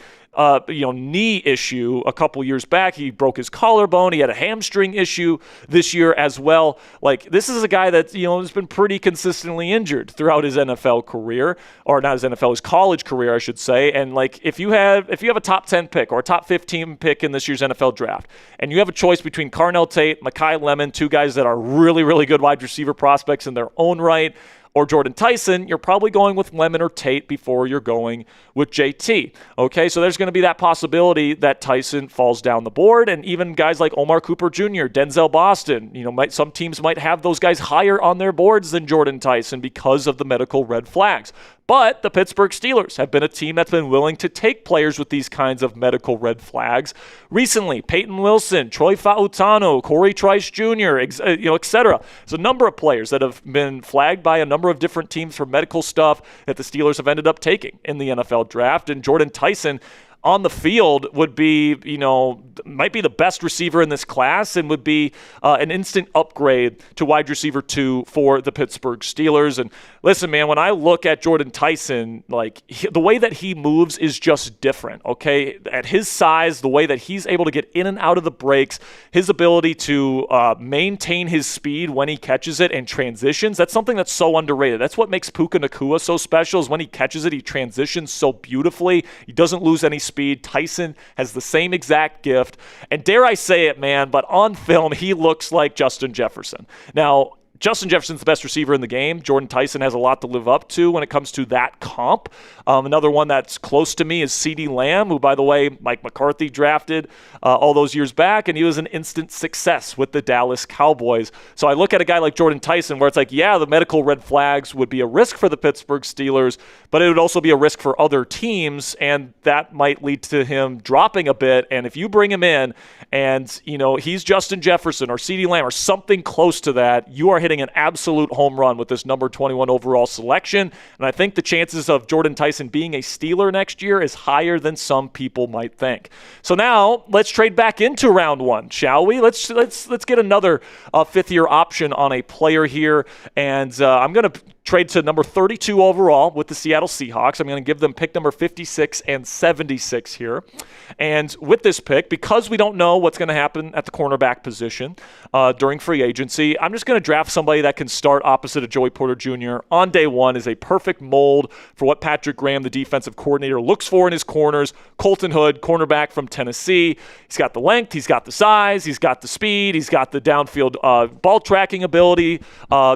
knee issue a couple years back. He broke his collarbone. He had a hamstring issue this year as well. Like, this is a guy that, has been pretty consistently injured throughout his NFL career, or not his NFL, his college career, I should say. And like, if you have a top 10 pick or a top 15 pick in this year's NFL draft, and you have a choice between Carnell Tate, Mekhi Lemon, 2 guys that are really, really good wide receiver prospects in their own right, or Jordan Tyson, you're probably going with Lemon or Tate before you're going with JT. Okay, so there's going to be that possibility that Tyson falls down the board, and even guys like Omar Cooper Jr., Denzel Boston, some teams might have those guys higher on their boards than Jordan Tyson because of the medical red flags. But the Pittsburgh Steelers have been a team that's been willing to take players with these kinds of medical red flags. Recently, Peyton Wilson, Troy Fautano, Corey Trice Jr., etc. There's a number of players that have been flagged by a number of different teams for medical stuff that the Steelers have ended up taking in the NFL draft. And Jordan Tyson on the field would be, might be the best receiver in this class and would be an instant upgrade to wide receiver 2 for the Pittsburgh Steelers. And listen, man, when I look at Jordan Tyson, the way that he moves is just different, okay? At his size, the way that he's able to get in and out of the breaks, his ability to maintain his speed when he catches it and transitions, that's something that's so underrated. That's what makes Puka Nacua so special, is when he catches it, he transitions so beautifully. He doesn't lose any speed. Tyson has the same exact gift. And dare I say it, man, but on film, he looks like Justin Jefferson. Now, Justin Jefferson's the best receiver in the game. Jordan Tyson has a lot to live up to when it comes to that comp. Another one that's close to me is CeeDee Lamb, who, by the way, Mike McCarthy drafted all those years back, and he was an instant success with the Dallas Cowboys. So I look at a guy like Jordan Tyson where it's like, yeah, the medical red flags would be a risk for the Pittsburgh Steelers, but it would also be a risk for other teams, and that might lead to him dropping a bit. And if you bring him in and, he's Justin Jefferson or CeeDee Lamb or something close to that, you are hitting an absolute home run with this number 21 overall selection. And I think the chances of Jordan Tyson being a Steeler next year is higher than some people might think. So now let's trade back into round one, shall we? Let's get another fifth-year option on a player here. And I'm going to trade to number 32 overall with the Seattle Seahawks. I'm going to give them pick number 56 and 76 here. And with this pick, because we don't know what's going to happen at the cornerback position during free agency, I'm just going to draft somebody that can start opposite of Joey Porter Jr. on day one, is a perfect mold for what Patrick Graham, the defensive coordinator, looks for in his corners. Colton Hood, cornerback from Tennessee. He's got the length, he's got the size, he's got the speed, he's got the downfield ball tracking ability,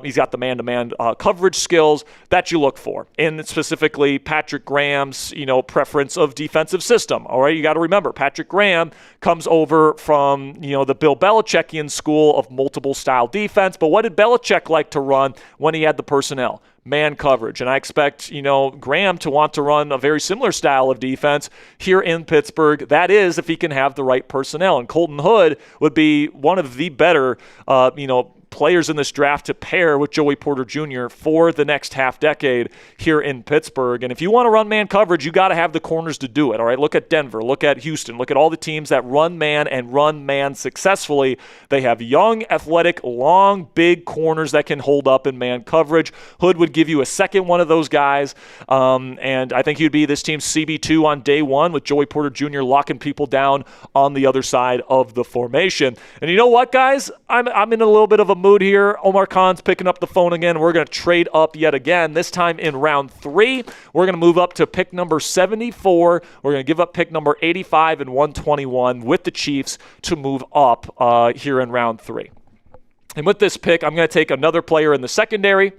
he's got the man-to-man coverage skills that you look for, and specifically Patrick Graham's preference of defensive system. All right, you got to remember Patrick Graham comes over from the Bill Belichickian school of multiple style defense, but what did Belichick like to run when he had the personnel? Man coverage. And I expect, Graham to want to run a very similar style of defense here in Pittsburgh. That is, if he can have the right personnel. And Colton Hood would be one of the better, players in this draft to pair with Joey Porter Jr. for the next half decade here in Pittsburgh. And if you want to run man coverage, you got to have the corners to do it. All right, look at Denver, look at Houston, look at all the teams that run man and run man successfully. They have young, athletic, long, big corners that can hold up in man coverage. Hood would give you a second one of those guys, and I think he'd be this team's CB2 on day one with Joey Porter Jr. locking people down on the other side of the formation. And you know what, guys? I'm in a little bit of a mood here. Omar Khan's picking up the phone again. We're going to trade up yet again, this time in round 3. We're going to move up to pick number 74. We're going to give up pick number 85 and 121 with the Chiefs to move up here in round 3. And with this pick, I'm going to take another player in the secondary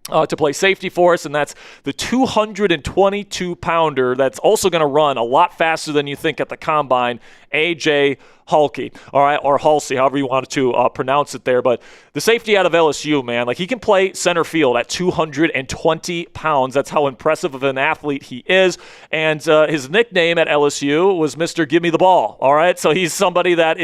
to play safety for us, and that's the 222-pounder that's also going to run a lot faster than you think at the combine, A.J. Halkey, all right, or Halsey, however you want to pronounce it there. But the safety out of LSU, man, he can play center field at 220 pounds. That's how impressive of an athlete he is. And his nickname at LSU was Mr. Give Me the Ball, all right? So he's somebody that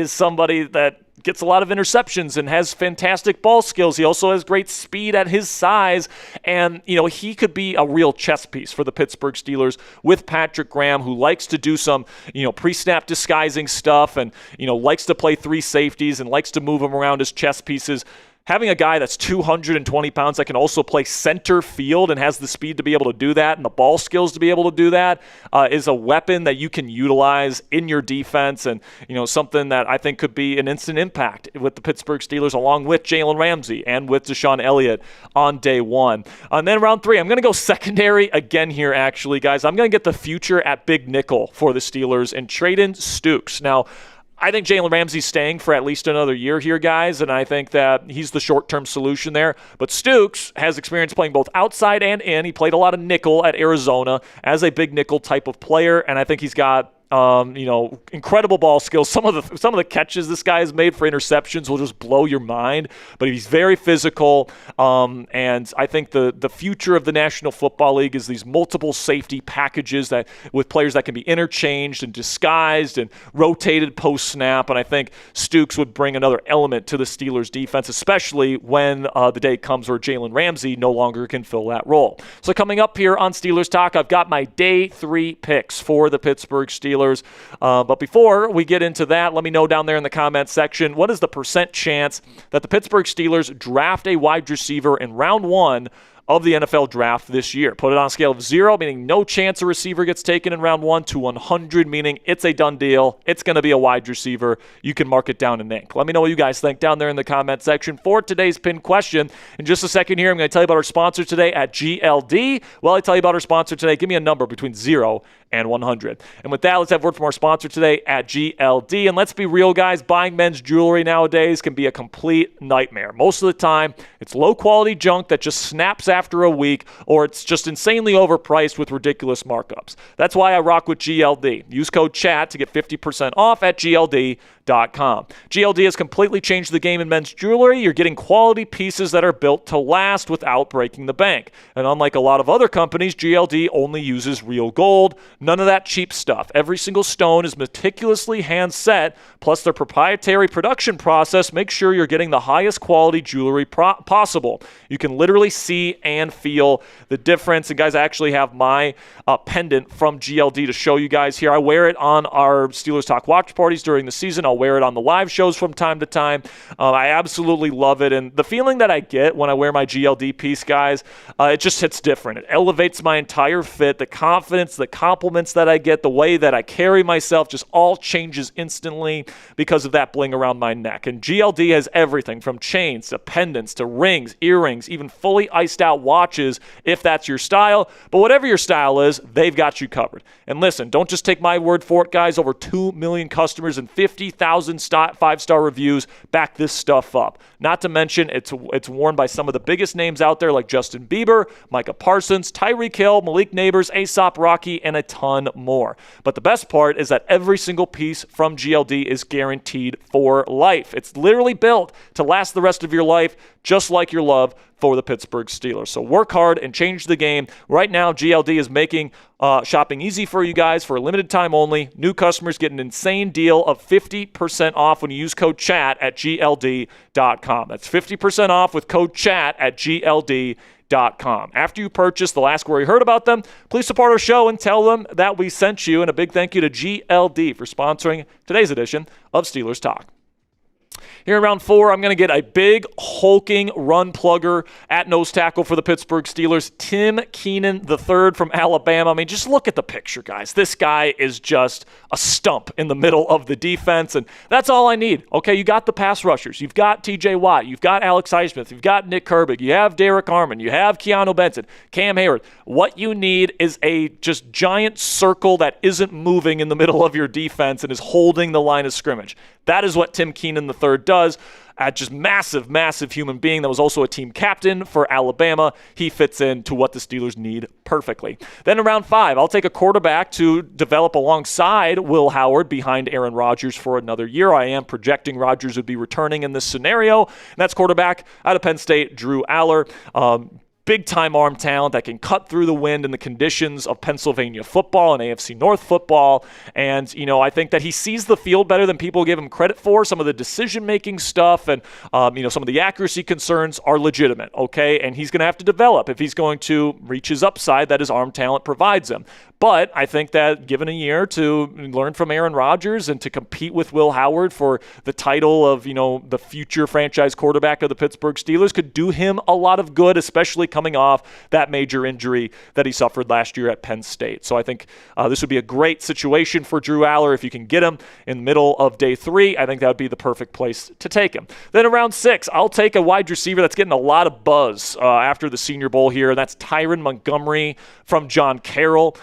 gets a lot of interceptions and has fantastic ball skills. He also has great speed at his size. And, he could be a real chess piece for the Pittsburgh Steelers with Patrick Graham, who likes to do some, pre-snap disguising stuff and, likes to play three safeties and likes to move them around as chess pieces. Having a guy that's 220 pounds that can also play center field and has the speed to be able to do that and the ball skills to be able to do that is a weapon that you can utilize in your defense, and something that I think could be an instant impact with the Pittsburgh Steelers, along with Jalen Ramsey and with Deshaun Elliott on day one. And then round 3, I'm going to go secondary again here, actually, guys. I'm going to get the future at big nickel for the Steelers and trade in Stukes. Now, I think Jalen Ramsey's staying for at least another year here, guys, and I think that he's the short-term solution there. But Stukes has experience playing both outside and in. He played a lot of nickel at Arizona as a big nickel type of player, and I think he's got incredible ball skills. Some of the catches this guy has made for interceptions will just blow your mind. But he's very physical, and I think the future of the National Football League is these multiple safety packages that with players that can be interchanged and disguised and rotated post snap. And I think Stukes would bring another element to the Steelers' defense, especially when the day comes where Jalen Ramsey no longer can fill that role. So coming up here on Steelers Talk, I've got my day 3 picks for the Pittsburgh Steelers. But before we get into that, let me know down there in the comments section, what is the percent chance that the Pittsburgh Steelers draft a wide receiver in round 1 of the NFL draft this year. Put it on a scale of 0, meaning no chance a receiver gets taken in round 1, to 100, meaning it's a done deal. It's going to be a wide receiver. You can mark it down in ink. Let me know what you guys think down there in the comment section for today's pinned question. In just a second here, I'm going to tell you about our sponsor today at GLD. While I tell you about our sponsor today, give me a number between 0 and 100. And with that, let's have word from our sponsor today at GLD. And let's be real, guys, buying men's jewelry nowadays can be a complete nightmare. Most of the time, it's low-quality junk that just snaps after a week, or it's just insanely overpriced with ridiculous markups. That's why I rock with GLD. Use code CHAT to get 50% off at GLD.com. GLD has completely changed the game in men's jewelry. You're getting quality pieces that are built to last without breaking the bank. And unlike a lot of other companies, GLD only uses real gold. None of that cheap stuff. Every single stone is meticulously hand set, plus their proprietary production process makes sure you're getting the highest quality jewelry possible. You can literally see and feel the difference. And guys, I actually have my pendant from GLD to show you guys here. I wear it on our Steelers Talk watch parties during the season. I'll wear it on the live shows from time to time. I absolutely love it. And the feeling that I get when I wear my GLD piece, guys, it just hits different. It elevates my entire fit. The confidence, the compliments that I get, the way that I carry myself just all changes instantly because of that bling around my neck. And GLD has everything from chains to pendants to rings, earrings, even fully iced out watches if that's your style. But whatever your style is, they've got you covered. And listen, don't just take my word for it, guys. Over 2 million customers and 50,000 5-star reviews back this stuff up. Not to mention, it's worn by some of the biggest names out there like Justin Bieber, Micah Parsons, Tyreek Hill, Malik Neighbors, A$AP Rocky, and a ton more. But the best part is that every single piece from GLD is guaranteed for life. It's literally built to last the rest of your life, just like your love for the Pittsburgh Steelers. So work hard and change the game. Right now, GLD is making shopping easy for you guys for a limited time only. New customers get an insane deal of 50% off when you use code CHAT at GLD.com. That's 50% off with code CHAT at GLD.com. After you purchase, they'll ask where you heard about them. Please support our show and tell them that we sent you. And a big thank you to GLD for sponsoring today's edition of Steelers Talk. Here in round 4, I'm going to get a big, hulking run plugger at nose tackle for the Pittsburgh Steelers, Tim Keenan III from Alabama. I mean, just look at the picture, guys. This guy is just a stump in the middle of the defense, and that's all I need. Okay, you got the pass rushers. You've got T.J. Watt. You've got Alex Highsmith. You've got Nick Herbig. You have Derek Harmon. You have Keanu Benson, Cam Hayward. What you need is a just giant circle that isn't moving in the middle of your defense and is holding the line of scrimmage. That is what Tim Keenan III does. Just massive, massive human being that was also a team captain for Alabama. He fits into what the Steelers need perfectly. Then in round 5, I'll take a quarterback to develop alongside Will Howard behind Aaron Rodgers for another year. I am projecting Rodgers would be returning in this scenario. And that's quarterback out of Penn State, Drew Aller. Big-time arm talent that can cut through the wind in the conditions of Pennsylvania football and AFC North football. And, I think that he sees the field better than people give him credit for. Some of the decision-making stuff and, some of the accuracy concerns are legitimate, okay? And he's going to have to develop if he's going to reach his upside that his arm talent provides him. But I think that given a year to learn from Aaron Rodgers and to compete with Will Howard for the title of, the future franchise quarterback of the Pittsburgh Steelers could do him a lot of good, especially coming off that major injury that he suffered last year at Penn State. So I think this would be a great situation for Drew Aller. If you can get him in the middle of day 3, I think that would be the perfect place to take him. Then around 6, I'll take a wide receiver that's getting a lot of buzz after the Senior Bowl here, and that's Tyron Montgomery from John Carroll.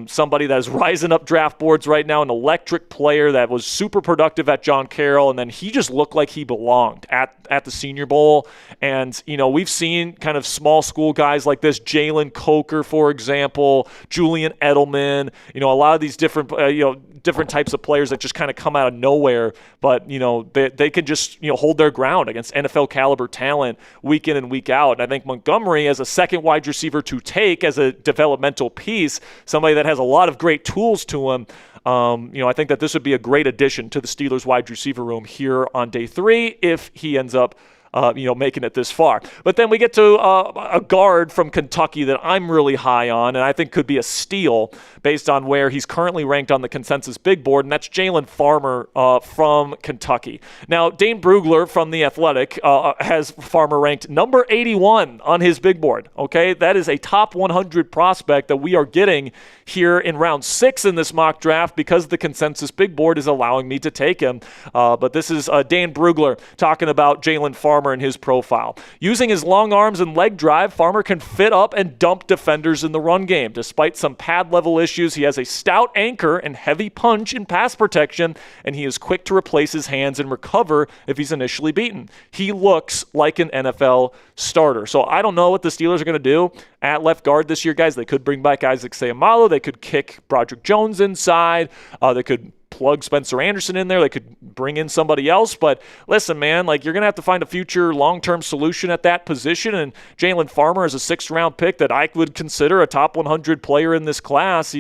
Somebody that is rising up draft boards right now, an electric player that was super productive at John Carroll, and then he just looked like he belonged at the Senior Bowl. And, we've seen kind of small school guys like this, Jalen Coker, for example, Julian Edelman, a lot of these different types of players that just kind of come out of nowhere, but, they can just, hold their ground against NFL caliber talent week in and week out. And I think Montgomery as a second wide receiver to take as a developmental piece, somebody that has a lot of great tools to him, I think that this would be a great addition to the Steelers wide receiver room here on day 3 if he ends up making it this far. But then we get to a guard from Kentucky that I'm really high on, and I think could be a steal based on where he's currently ranked on the consensus big board, and that's Jalen Farmer from Kentucky. Now, Dane Brugler from The Athletic has Farmer ranked number 81 on his big board, okay? That is a top 100 prospect that we are getting here in round 6 in this mock draft because the consensus big board is allowing me to take him. But this is Dane Brugler talking about Jalen Farmer and his profile. Using his long arms and leg drive, Farmer can fit up and dump defenders in the run game. Despite some pad level issues, he has a stout anchor and heavy punch in pass protection, and he is quick to replace his hands and recover if he's initially beaten. He looks like an NFL starter. So I don't know what the Steelers are going to do at left guard this year, guys. They could bring back Isaac Seumalo. They could kick Broderick Jones inside. They could plug Spencer Anderson in there. They could bring in somebody else. But listen, man, you're going to have to find a future long-term solution at that position. And Jalen Farmer is a 6th-round pick that I would consider a top 100 player in this class,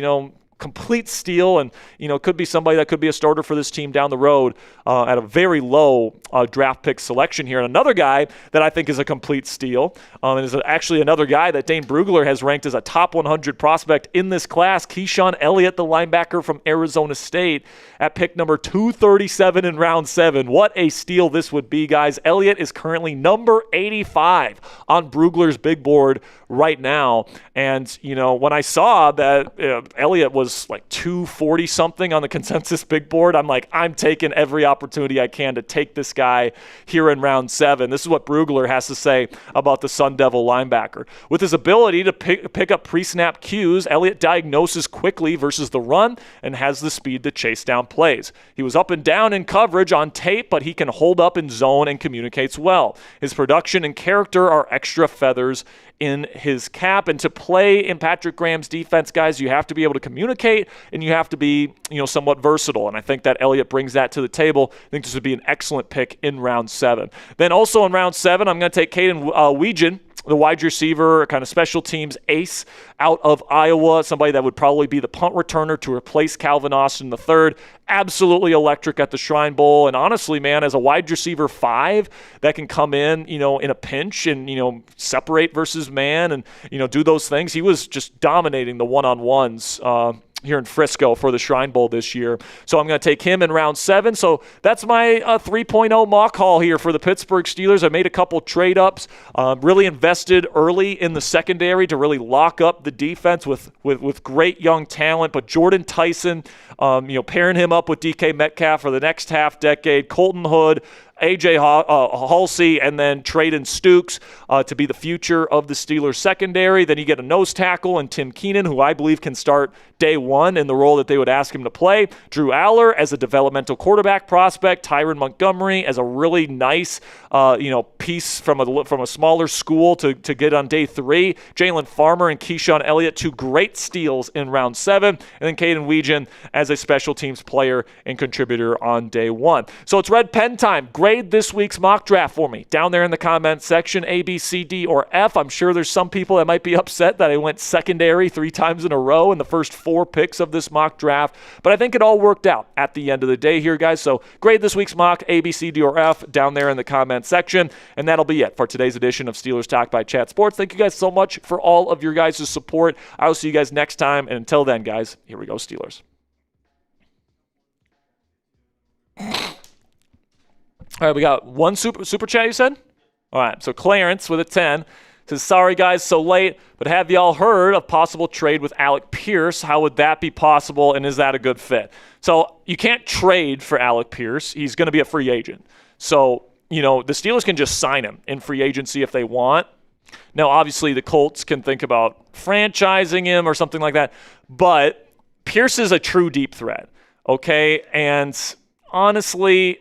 complete steal, and could be somebody that could be a starter for this team down the road at a very low draft pick selection here. And another guy that I think is a complete steal and is actually another guy that Dane Brugler has ranked as a top 100 prospect in this class, Keyshawn Elliott, the linebacker from Arizona State, at pick number 237 in round 7. What a steal this would be, guys. Elliott is currently number 85 on Brugler's big board right now. And, when I saw that Elliott was like 240 something on the consensus big board, I'm taking every opportunity I can to take this guy here in round 7. This is what Brugler has to say about the Sun Devil linebacker. With his ability to pick up pre-snap cues, Elliott diagnoses quickly versus the run and has the speed to chase down plays. He was up and down in coverage on tape, but he can hold up in zone and communicates well. His production and character are extra feathers in his cap. And to play in Patrick Graham's defense, guys, you have to be able to communicate and you have to be, somewhat versatile. And I think that Elliott brings that to the table. I think this would be an excellent pick in round 7. Then also in round 7, I'm going to take Caden Weegan, the wide receiver, kind of special teams ace out of Iowa, somebody that would probably be the punt returner to replace Calvin Austin III. Absolutely electric at the Shrine Bowl. And honestly, man, as a wide receiver 5 that can come in, in a pinch and, separate versus man and, do those things, he was just dominating the one-on-ones here in Frisco for the Shrine Bowl this year. So I'm going to take him in round 7. So that's my 3.0 mock haul here for the Pittsburgh Steelers. I made a couple trade-ups, really invested early in the secondary to really lock up the defense with great young talent. But Jordan Tyson, pairing him up with DK Metcalf for the next half decade, Colton Hood, A.J. Halsey, and then Traden Stukes to be the future of the Steelers secondary. Then you get a nose tackle and Tim Keenan, who I believe can start day one in the role that they would ask him to play. Drew Aller as a developmental quarterback prospect. Tyron Montgomery as a really nice piece from a smaller school to get on day 3. Jalen Farmer and Keyshawn Elliott, 2 great steals in round 7. And then Caden Weegan as a special teams player and contributor on day 1. So it's red pen time. Grade this week's mock draft for me down there in the comments section, A, B, C, D, or F. I'm sure there's some people that might be upset that I went secondary 3 times in a row in the first 4 picks of this mock draft, but I think it all worked out at the end of the day here, guys. So grade this week's mock, A, B, C, D, or F down there in the comments section, and that'll be it for today's edition of Steelers Talk by Chat Sports. Thank you guys so much for all of your guys' support. I will see you guys next time, and until then, guys, here we go, Steelers. All right, we got one super chat, you said? All right, so Clarence with a 10 says, sorry guys, so late, but have y'all heard of possible trade with Alec Pierce? How would that be possible, and is that a good fit? So you can't trade for Alec Pierce. He's going to be a free agent. So, the Steelers can just sign him in free agency if they want. Now, obviously, the Colts can think about franchising him or something like that, but Pierce is a true deep threat, okay? And honestly,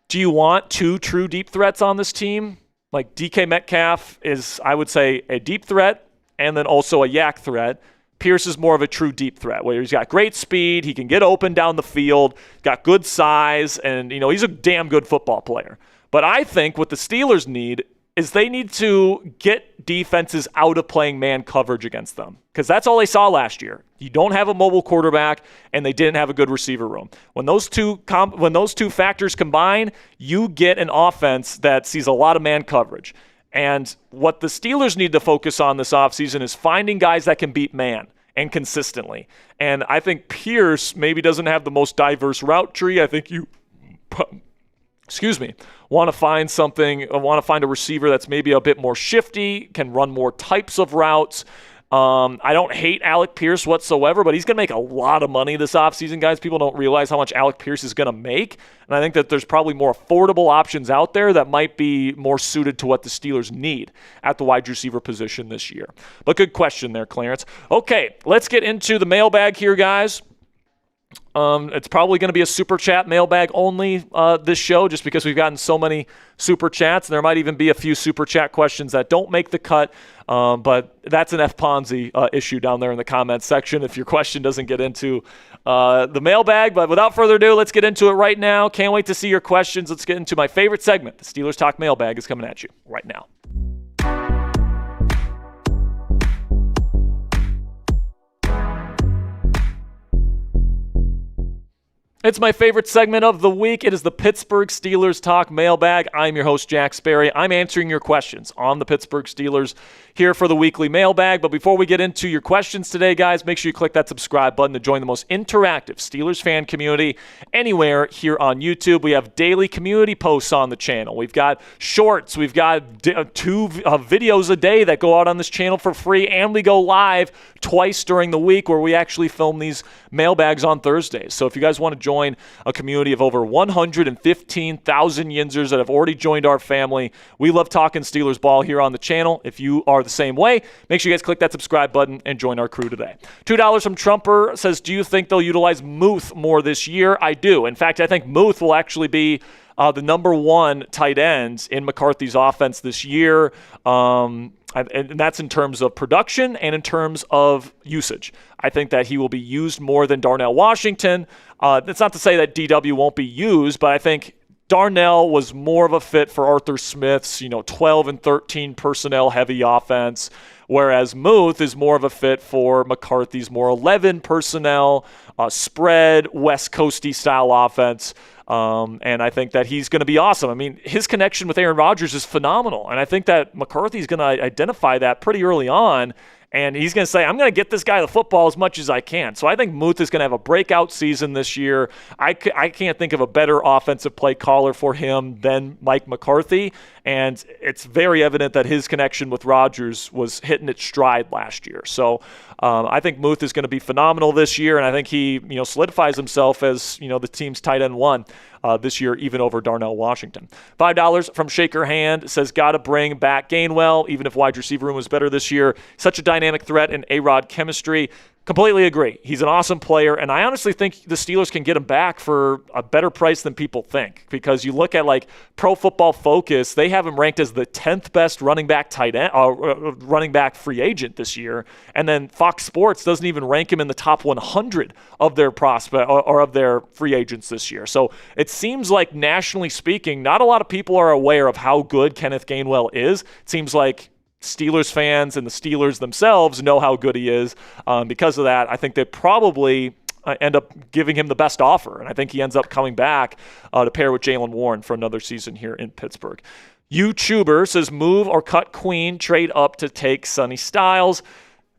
do you want 2 true deep threats on this team? Like DK Metcalf is, I would say, a deep threat and then also a yak threat. Pierce is more of a true deep threat where he's got great speed, he can get open down the field, got good size, and he's a damn good football player. But I think what the Steelers need is they need to get defenses out of playing man coverage against them, because that's all they saw last year. You don't have a mobile quarterback, and they didn't have a good receiver room. When those two factors combine, you get an offense that sees a lot of man coverage. And what the Steelers need to focus on this offseason is finding guys that can beat man and consistently. And I think Pierce maybe doesn't have the most diverse route tree. I think you want to find a receiver that's maybe a bit more shifty, can run more types of routes. I don't hate Alec Pierce whatsoever, but he's going to make a lot of money this offseason, guys. People don't realize how much Alec Pierce is going to make. And I think that there's probably more affordable options out there that might be more suited to what the Steelers need at the wide receiver position this year. But good question there, Clarence. Okay, let's get into the mailbag here, guys. It's probably going to be a super chat mailbag only this show, just because we've gotten so many super chats, and there might even be a few super chat questions that don't make the cut. But that's an F. Ponzi issue down there in the comments section if your question doesn't get into the mailbag. But without further ado, let's get into it right now. Can't wait to see your questions. Let's get into my favorite segment. The Steelers Talk Mailbag is coming at you right now. It's my favorite segment of the week. It is the Pittsburgh Steelers Talk Mailbag. I'm your host, Jack Sperry. I'm answering your questions on the Pittsburgh Steelers here for the weekly mailbag. But before we get into your questions today, guys, make sure you click that subscribe button to join the most interactive Steelers fan community anywhere here on YouTube. We have daily community posts on the channel. We've got shorts. We've got two videos a day that go out on this channel for free, and we go live twice during the week where we actually film these mailbags on Thursdays. So if you guys want to join a community of over 115,000 Yinzers that have already joined our family, we love talking Steelers ball here on the channel. If you are the same way, make sure you guys click that subscribe button and join our crew today. $2 from Trumper says, do you think they'll utilize Muth more this year? I do. In fact, I think Muth will actually be the number one tight end in McCarthy's offense this year. And that's in terms of production and in terms of usage. I think that he will be used more than Darnell Washington. That's not to say that DW won't be used, but I think Darnell was more of a fit for Arthur Smith's, 12 and 13 personnel heavy offense, whereas Muth is more of a fit for McCarthy's more 11 personnel, spread, West Coasty style offense. And I think that he's going to be awesome. I mean, his connection with Aaron Rodgers is phenomenal. And I think that McCarthy's going to identify that pretty early on. And he's going to say, I'm going to get this guy the football as much as I can. So I think Muth is going to have a breakout season this year. I can't think of a better offensive play caller for him than Mike McCarthy. And it's very evident that his connection with Rodgers was hitting its stride last year. So I think Muth is going to be phenomenal this year. And I think he solidifies himself as the team's tight end one this year, even over Darnell Washington. $5 from Shaker Hand says, got to bring back Gainwell, even if wide receiver room was better this year. Such a dynamic threat in A-Rod chemistry. Completely agree. He's an awesome player, and I honestly think the Steelers can get him back for a better price than people think, because you look at Pro Football Focus, they have him ranked as the 10th best running back free agent this year, and then Fox Sports doesn't even rank him in the top 100 of their prospect or of their free agents this year. So it seems like, nationally speaking, not a lot of people are aware of how good Kenneth Gainwell is. It seems like Steelers fans and the Steelers themselves know how good he is. Because of that, I think they probably end up giving him the best offer, and I think he ends up coming back to pair with Jaylen Warren for another season here in Pittsburgh. YouTuber says, move or cut Queen, trade up to take Sonny Styles.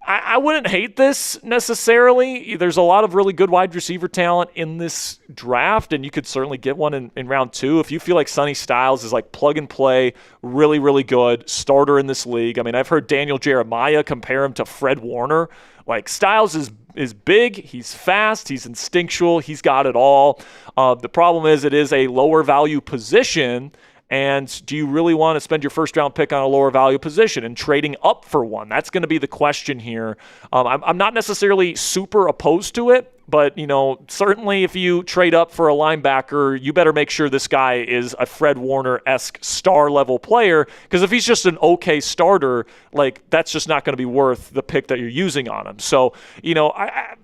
I wouldn't hate this necessarily. There's a lot of really good wide receiver talent in this draft, and you could certainly get one in round 2. If you feel like Sonny Styles is plug and play, really, really good starter in this league. I mean, I've heard Daniel Jeremiah compare him to Fred Warner. Styles is big, he's fast, he's instinctual, he's got it all. The problem is it is a lower value position. And do you really want to spend your first-round pick on a lower value position and trading up for one? That's going to be the question here. I'm not necessarily super opposed to it, But, certainly if you trade up for a linebacker, you better make sure this guy is a Fred Warner-esque star-level player, because if he's just an okay starter, that's just not going to be worth the pick that you're using on him. So,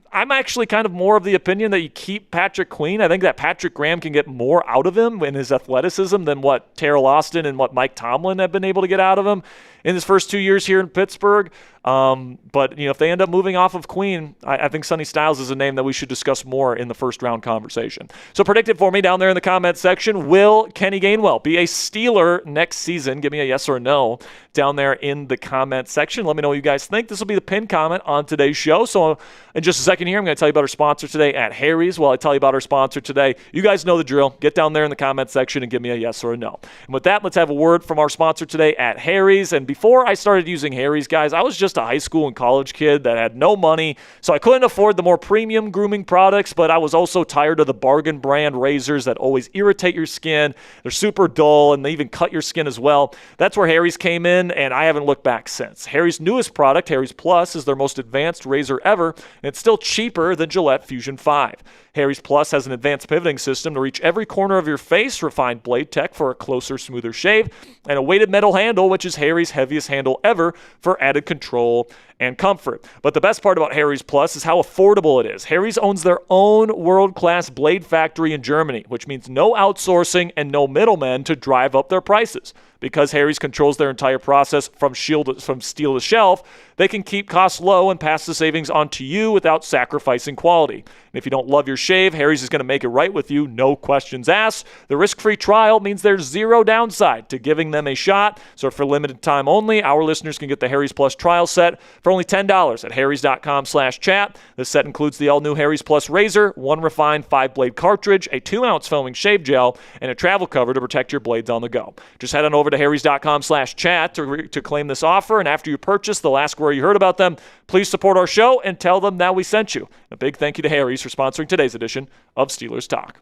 I'm actually kind of more of the opinion that you keep Patrick Queen. I think that Patrick Graham can get more out of him in his athleticism than what Terrell Austin and what Mike Tomlin have been able to get out of him in his first 2 years here in Pittsburgh. But if they end up moving off of Queen, I think Sonny Styles is a name that we should discuss more in the first round conversation. So predict it for me down there in the comment section. Will Kenny Gainwell be a Steeler next season? Give me a yes or no down there in the comment section. Let me know what you guys think. This will be the pinned comment on today's show. So in just a second here, I'm going to tell you about our sponsor today at Harry's. While I tell you about our sponsor today, you guys know the drill. Get down there in the comment section and give me a yes or a no. And with that, let's have a word from our sponsor today at Harry's. And before I started using Harry's, guys, I was just a high school and college kid that had no money, so I couldn't afford the more premium grooming products, but I was also tired of the bargain brand razors that always irritate your skin. They're super dull, and they even cut your skin as well. That's where Harry's came in, and I haven't looked back since. Harry's newest product, Harry's Plus, is their most advanced razor ever, and it's still cheaper than Gillette Fusion 5. Harry's Plus has an advanced pivoting system to reach every corner of your face, refined blade tech for a closer, smoother shave, and a weighted metal handle, which is Harry's heaviest handle ever for added control and comfort. But the best part about Harry's Plus is how affordable it is. Harry's owns their own world-class blade factory in Germany, which means no outsourcing and no middlemen to drive up their prices. Because Harry's controls their entire process from steel to shelf, they can keep costs low and pass the savings on to you without sacrificing quality. And if you don't love your shave, Harry's is going to make it right with you, no questions asked. The risk-free trial means there's zero downside to giving them a shot. So for limited time only, our listeners can get the Harry's Plus trial set for only $10 at harrys.com/chat. This set includes the all-new Harry's Plus razor, one refined 5-blade cartridge, a 2-ounce foaming shave gel, and a travel cover to protect your blades on the go. Just head on over to harrys.com/chat to claim this offer, and after you purchase, they'll ask where you heard about them. Please support our show and tell them that we sent you. A big thank you to Harry's for sponsoring today's edition of Steelers Talk.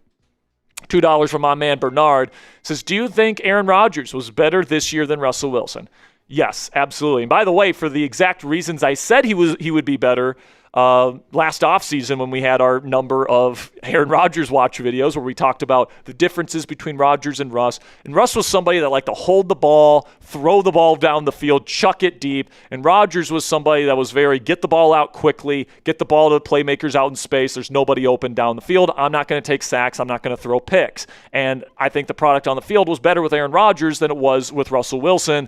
$2 from my man Bernard says, do you think Aaron Rodgers was better this year than Russell Wilson? Yes, absolutely. And by the way, for the exact reasons I said he would be better last offseason when we had our number of Aaron Rodgers watch videos where we talked about the differences between Rodgers and Russ. And Russ was somebody that liked to hold the ball, throw the ball down the field, chuck it deep. And Rodgers was somebody that was very get the ball out quickly, get the ball to the playmakers out in space. There's nobody open down the field. I'm not going to take sacks. I'm not going to throw picks. And I think the product on the field was better with Aaron Rodgers than it was with Russell Wilson.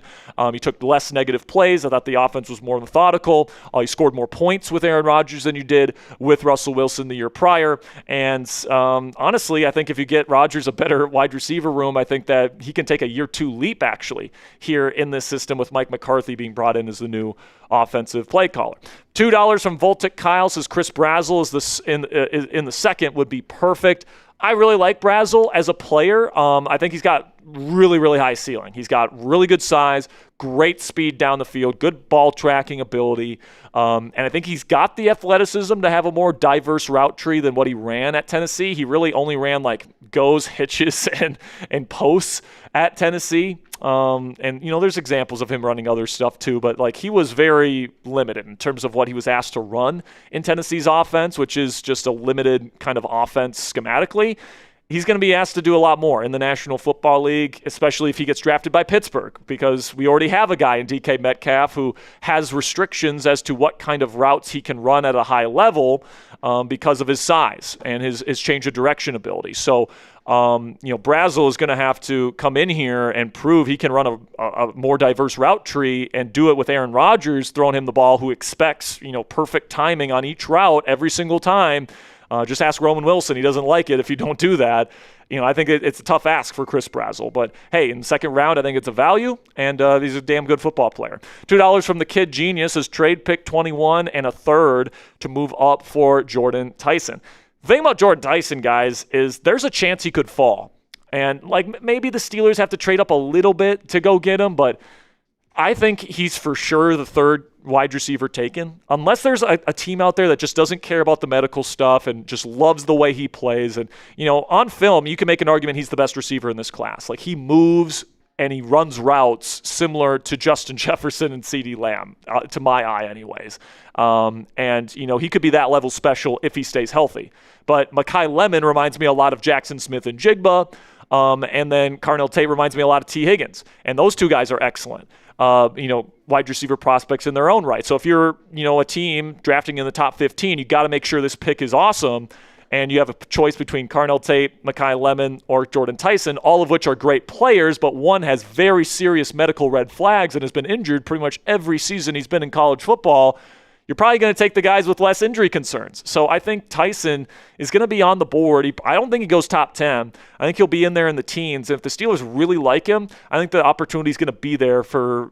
He took less negative plays. I thought the offense was more methodical. He scored more points with Aaron Rodgers than you did with Russell Wilson the year prior. And honestly, I think if you get Rodgers a better wide receiver room, I think that he can take a year 2 leap actually here in this system with Mike McCarthy being brought in as the new offensive play caller. $2 from Voltic Kyle says Chris Brazzell is in the second would be perfect. I really like Brazzell as a player. I think he's got really, really high ceiling. He's got really good size, great speed down the field, good ball tracking ability. And I think he's got the athleticism to have a more diverse route tree than what he ran at Tennessee. He really only ran goes, hitches, and posts at Tennessee. And there's examples of him running other stuff too, but he was very limited in terms of what he was asked to run in Tennessee's offense, which is just a limited kind of offense schematically. He's going to be asked to do a lot more in the National Football League, especially if he gets drafted by Pittsburgh, because we already have a guy in DK Metcalf who has restrictions as to what kind of routes he can run at a high level because of his size and his change of direction ability. So, Brazzell is going to have to come in here and prove he can run a more diverse route tree and do it with Aaron Rodgers throwing him the ball, who expects, perfect timing on each route every single time. Just ask Roman Wilson. He doesn't like it if you don't do that. I think it's a tough ask for Chris Brazzell. But, hey, in the second round, I think it's a value, and he's a damn good football player. $2 from the Kid Genius is trade pick 21 and a third to move up for Jordan Tyson. The thing about Jordan Tyson, guys, is there's a chance he could fall. And, maybe the Steelers have to trade up a little bit to go get him, but I think he's for sure the third wide receiver taken, unless there's a team out there that just doesn't care about the medical stuff and just loves the way he plays. And, on film, you can make an argument he's the best receiver in this class. He moves and he runs routes similar to Justin Jefferson and CeeDee Lamb, to my eye anyways. And, he could be that level special if he stays healthy. But Mekhi Lemon reminds me a lot of Jackson Smith and Jigba. And then Carnell Tate reminds me a lot of T. Higgins. And those two guys are excellent. Wide receiver prospects in their own right. So if you're, a team drafting in the top 15, you got to make sure this pick is awesome. And you have a choice between Carnell Tate, Mekhi Lemon, or Jordan Tyson, all of which are great players, but one has very serious medical red flags and has been injured pretty much every season he's been in college football. You're probably going to take the guys with less injury concerns. So I think Tyson is going to be on the board. I don't think he goes top 10. I think he'll be in there in the teens. And if the Steelers really like him, I think the opportunity is going to be there for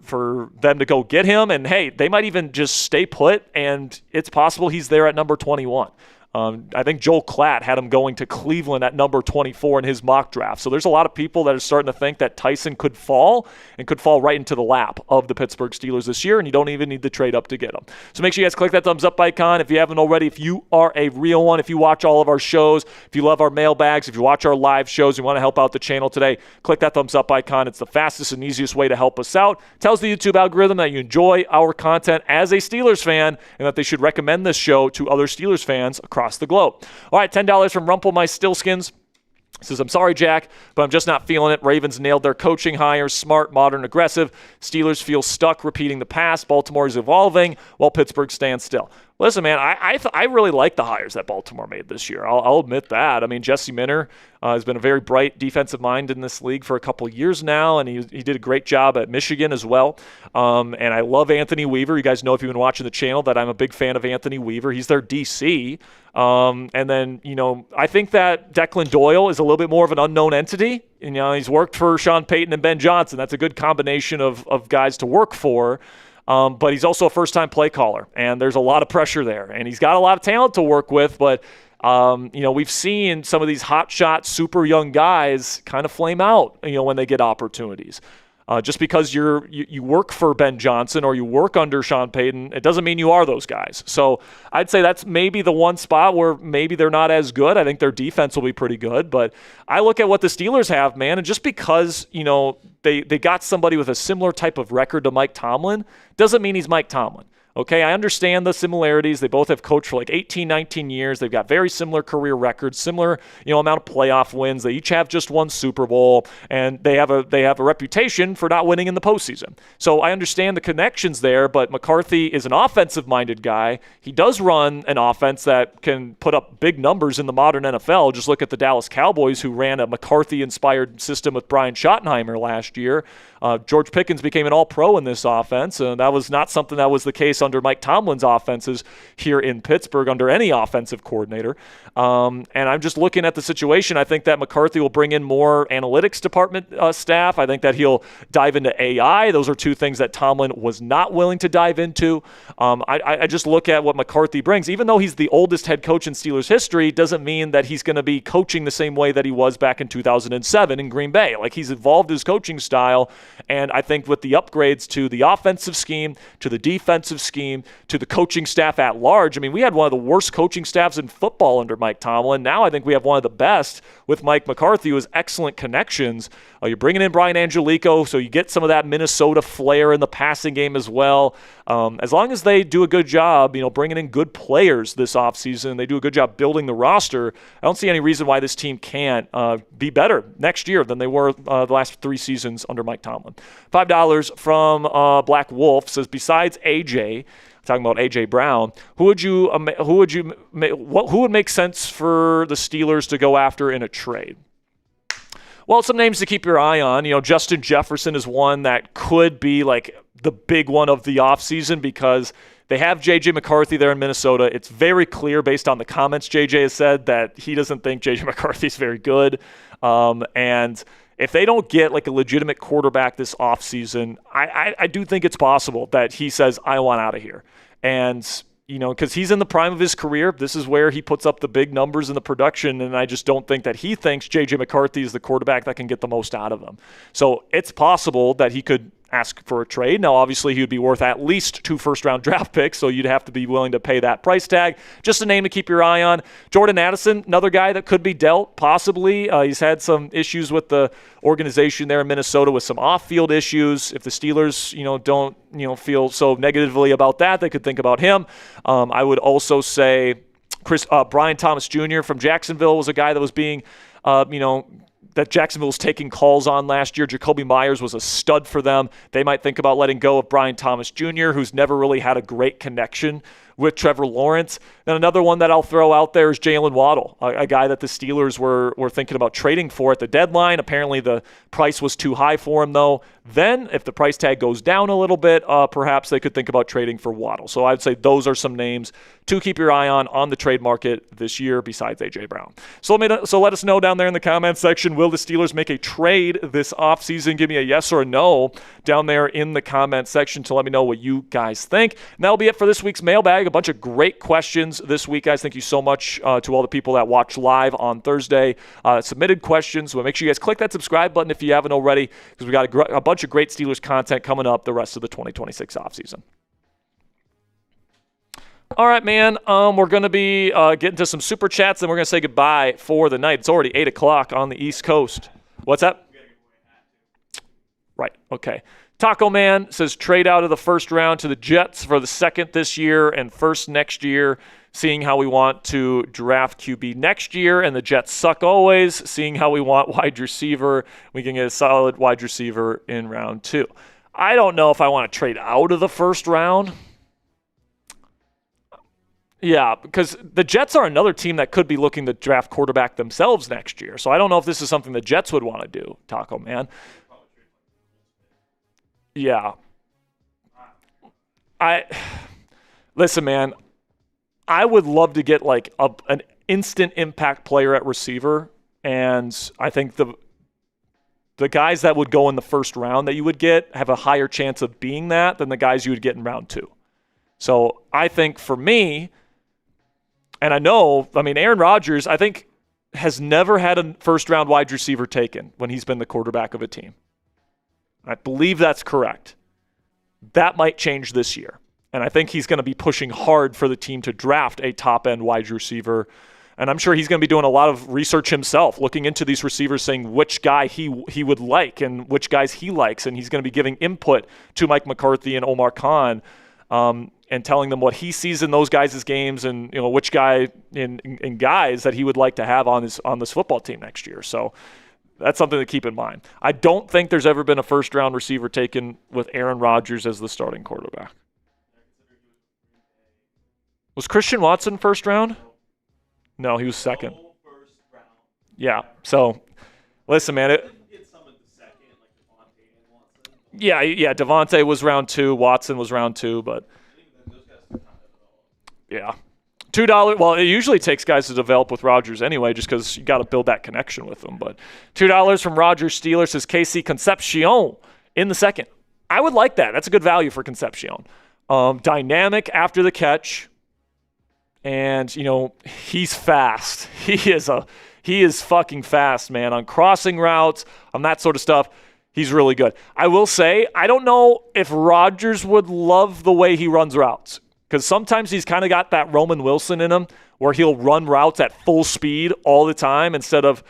them to go get him. And, hey, they might even just stay put, and it's possible he's there at number 21. I think Joel Klatt had him going to Cleveland at number 24 in his mock draft. So there's a lot of people that are starting to think that Tyson could fall right into the lap of the Pittsburgh Steelers this year, and you don't even need to trade up to get him. So make sure you guys click that thumbs up icon if you haven't already. If you are a real one, if you watch all of our shows, if you love our mailbags, if you watch our live shows, you want to help out the channel today, click that thumbs up icon. It's the fastest and easiest way to help us out. It tells the YouTube algorithm that you enjoy our content as a Steelers fan and that they should recommend this show to other Steelers fans across the globe. All right, $10 from Rumple My Stillskins. Says, I'm sorry, Jack, but I'm just not feeling it. Ravens nailed their coaching hires, smart, modern, aggressive. Steelers feel stuck repeating the past. Baltimore is evolving while Pittsburgh stands still. Listen, man, I really like the hires that Baltimore made this year. I'll admit that. I mean, Jesse Minter has been a very bright defensive mind in this league for a couple years now, and he did a great job at Michigan as well. And I love Anthony Weaver. You guys know if you've been watching the channel that I'm a big fan of Anthony Weaver. He's their DC. And then, I think that Declan Doyle is a little bit more of an unknown entity. He's worked for Sean Payton and Ben Johnson. That's a good combination of guys to work for. But he's also a first-time play caller, and there's a lot of pressure there. And he's got a lot of talent to work with, but, we've seen some of these hotshot, super young guys kind of flame out, when they get opportunities. Just because you work for Ben Johnson or you work under Sean Payton, it doesn't mean you are those guys. So I'd say that's maybe the one spot where maybe they're not as good. I think their defense will be pretty good. But I look at what the Steelers have, man, and just because, they got somebody with a similar type of record to Mike Tomlin doesn't mean he's Mike Tomlin. Okay, I understand the similarities. They both have coached for like 18, 19 years. They've got very similar career records, similar, amount of playoff wins. They each have just one Super Bowl, and they have a reputation for not winning in the postseason. So I understand the connections there, but McCarthy is an offensive-minded guy. He does run an offense that can put up big numbers in the modern NFL. Just look at the Dallas Cowboys, who ran a McCarthy-inspired system with Brian Schottenheimer last year. George Pickens became an all-pro in this offense, and that was not something that was the case under Mike Tomlin's offenses here in Pittsburgh under any offensive coordinator. And I'm just looking at the situation. I think that McCarthy will bring in more analytics department staff. I think that he'll dive into AI. Those are two things that Tomlin was not willing to dive into. I just look at what McCarthy brings. Even though he's the oldest head coach in Steelers history, doesn't mean that he's going to be coaching the same way that he was back in 2007 in Green Bay. Like, he's evolved his coaching style. And I think with the upgrades to the offensive scheme, to the defensive scheme, to the coaching staff at large, I mean, we had one of the worst coaching staffs in football under Mike Tomlin. Now I think we have one of the best with Mike McCarthy, who has excellent connections. You're bringing in Brian Angelico, so you get some of that Minnesota flair in the passing game as well. As long as they do a good job, bringing in good players this offseason, they do a good job building the roster, I don't see any reason why this team can't be better next year than they were the last 3 seasons under Mike Tomlin. $5 from Black Wolf says, besides AJ, talking about AJ Brown, who would make sense for the Steelers to go after in a trade? Well, some names to keep your eye on. Justin Jefferson is one that could be like the big one of the offseason because they have J.J. McCarthy there in Minnesota. It's very clear based on the comments J.J. has said that he doesn't think J.J. McCarthy is very good. And if they don't get like a legitimate quarterback this offseason, I do think it's possible that he says, I want out of here. And because he's in the prime of his career. This is where he puts up the big numbers in the production, and I just don't think that he thinks J.J. McCarthy is the quarterback that can get the most out of him. So it's possible that he could ask for a trade. Now, obviously, he would be worth at least 2 first-round draft picks, so you'd have to be willing to pay that price tag. Just a name to keep your eye on. Jordan Addison, another guy that could be dealt, possibly. He's had some issues with the organization there in Minnesota with some off-field issues. If the Steelers, don't, feel so negatively about that, they could think about him. I would also say Brian Thomas Jr. from Jacksonville was a guy that was being, that Jacksonville was taking calls on last year. Jacoby Myers was a stud for them. They might think about letting go of Brian Thomas Jr., who's never really had a great connection with Trevor Lawrence. Then another one that I'll throw out there is Jalen Waddle, a guy that the Steelers were thinking about trading for at the deadline. Apparently the price was too high for him, though. Then if the price tag goes down a little bit, perhaps they could think about trading for Waddle. So I'd say those are some names to keep your eye on the trade market this year besides A.J. Brown. So let us know down there in the comments section, will the Steelers make a trade this offseason? Give me a yes or a no down there in the comment section to let me know what you guys think. And that'll be it for this week's mailbag. A bunch of great questions this week, guys. Thank you so much to all the people that watch live on Thursday. Submitted questions. So make sure you guys click that subscribe button if you haven't already, because we got a bunch of great Steelers content coming up the rest of the 2026 offseason. All right, man. We're going to be getting to some super chats, and we're going to say goodbye for the night. It's already 8 o'clock on the East Coast. What's that? Right. Okay. Taco Man says trade out of the first round to the Jets for the second this year and first next year, seeing how we want to draft QB next year, and the Jets suck always, seeing how we want wide receiver. We can get a solid wide receiver in round 2. I don't know if I want to trade out of the first round. Yeah, because the Jets are another team that could be looking to draft quarterback themselves next year. So I don't know if this is something the Jets would want to do, Taco Man. Yeah. Listen, man, I would love to get like an instant impact player at receiver, and I think the guys that would go in the first round that you would get have a higher chance of being that than the guys you would get in round 2. So I think for me, and Aaron Rodgers, I think, has never had a first-round wide receiver taken when he's been the quarterback of a team. I believe that's correct. That might change this year. And I think he's going to be pushing hard for the team to draft a top-end wide receiver. And I'm sure he's going to be doing a lot of research himself, looking into these receivers, saying which guy he would like and which guys he likes. And he's going to be giving input to Mike McCarthy and Omar Khan, and telling them what he sees in those guys' games and which guy in guys that he would like to have on this football team next year. So that's something to keep in mind. I don't think there's ever been a first-round receiver taken with Aaron Rodgers as the starting quarterback. Was Christian Watson first round? No, he was second. Yeah, so listen, man. Yeah, Devontae was round 2. Watson was round 2, but yeah. $2. Well, it usually takes guys to develop with Rodgers anyway, just because you got to build that connection with them. But $2 from Roger Steeler says KC Concepcion in the second. I would like that. That's a good value for Concepcion. Dynamic after the catch, and he's fast. He is fucking fast, man. On crossing routes, on that sort of stuff, he's really good. I will say, I don't know if Rodgers would love the way he runs routes. Because sometimes he's kind of got that Roman Wilson in him where he'll run routes at full speed all the time instead of,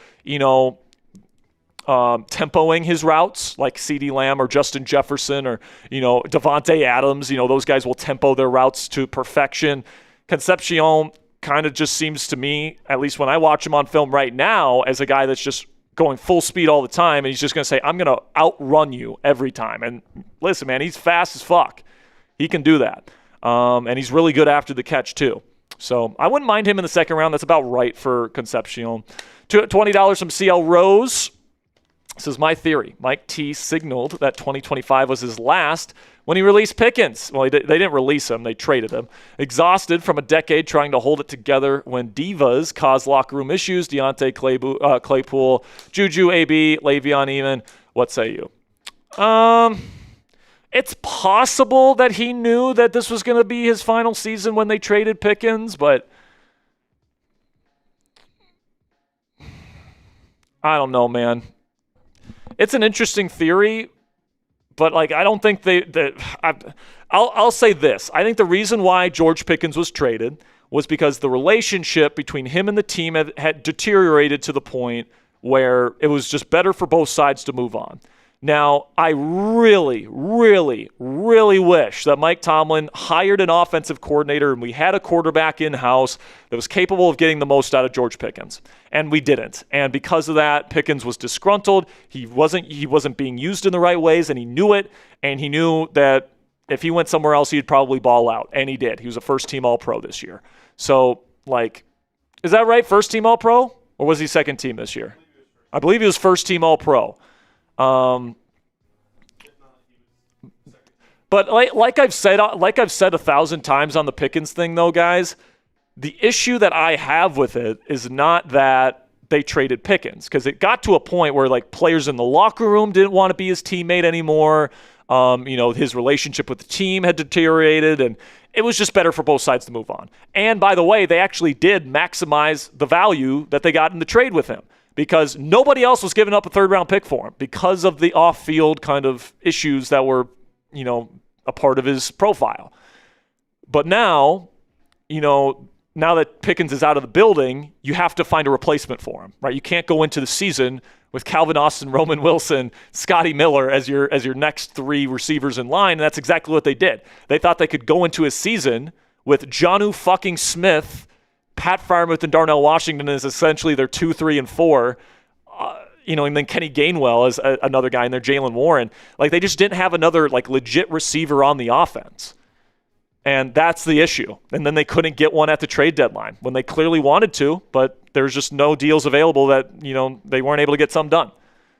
tempoing his routes like CeeDee Lamb or Justin Jefferson or, Devontae Adams. Those guys will tempo their routes to perfection. Concepcion kind of just seems to me, at least when I watch him on film right now, as a guy that's just going full speed all the time, and he's just going to say, I'm going to outrun you every time. And listen, man, he's fast as fuck. He can do that. And he's really good after the catch, too. So I wouldn't mind him in the second round. That's about right for Concepcion. $20 from CL Rose. This is my theory. Mike T signaled that 2025 was his last when he released Pickens. Well, they didn't release him. They traded him. Exhausted from a decade trying to hold it together when divas caused locker room issues. Deontay Claypool, Juju, AB, Le'Veon even. What say you? It's possible that he knew that this was going to be his final season when they traded Pickens, but I don't know, man. It's an interesting theory, But like, I don't think I'll say this. I think the reason why George Pickens was traded was because the relationship between him and the team had deteriorated to the point where it was just better for both sides to move on. Now, I really, really, really wish that Mike Tomlin hired an offensive coordinator and we had a quarterback in-house that was capable of getting the most out of George Pickens. And we didn't. And because of that, Pickens was disgruntled. He wasn't being used in the right ways, and he knew it. And he knew that if he went somewhere else, he'd probably ball out. And he did. He was a first-team All-Pro this year. So, like, is that right? First-team All-Pro? Or was he second-team this year? I believe he was first-team All-Pro. But like I've said 1,000 times on the Pickens thing, though, guys, the issue that I have with it is not that they traded Pickens, because it got to a point where like players in the locker room didn't want to be his teammate anymore. His relationship with the team had deteriorated, and it was just better for both sides to move on. And by the way, they actually did maximize the value that they got in the trade with him, because nobody else was giving up a third-round pick for him because of the off-field kind of issues that were, a part of his profile. But now, now that Pickens is out of the building, you have to find a replacement for him, right? You can't go into the season with Calvin Austin, Roman Wilson, Scotty Miller as your next three receivers in line, and that's exactly what they did. They thought they could go into a season with Jonnu fucking Smith, Pat Freiermuth, and Darnell Washington as essentially their 2, 3, and 4, and then Kenny Gainwell as another guy, and their Jalen Warren. Like, they just didn't have another like legit receiver on the offense. And that's the issue. And then they couldn't get one at the trade deadline when they clearly wanted to, but there's just no deals available that, they weren't able to get some done.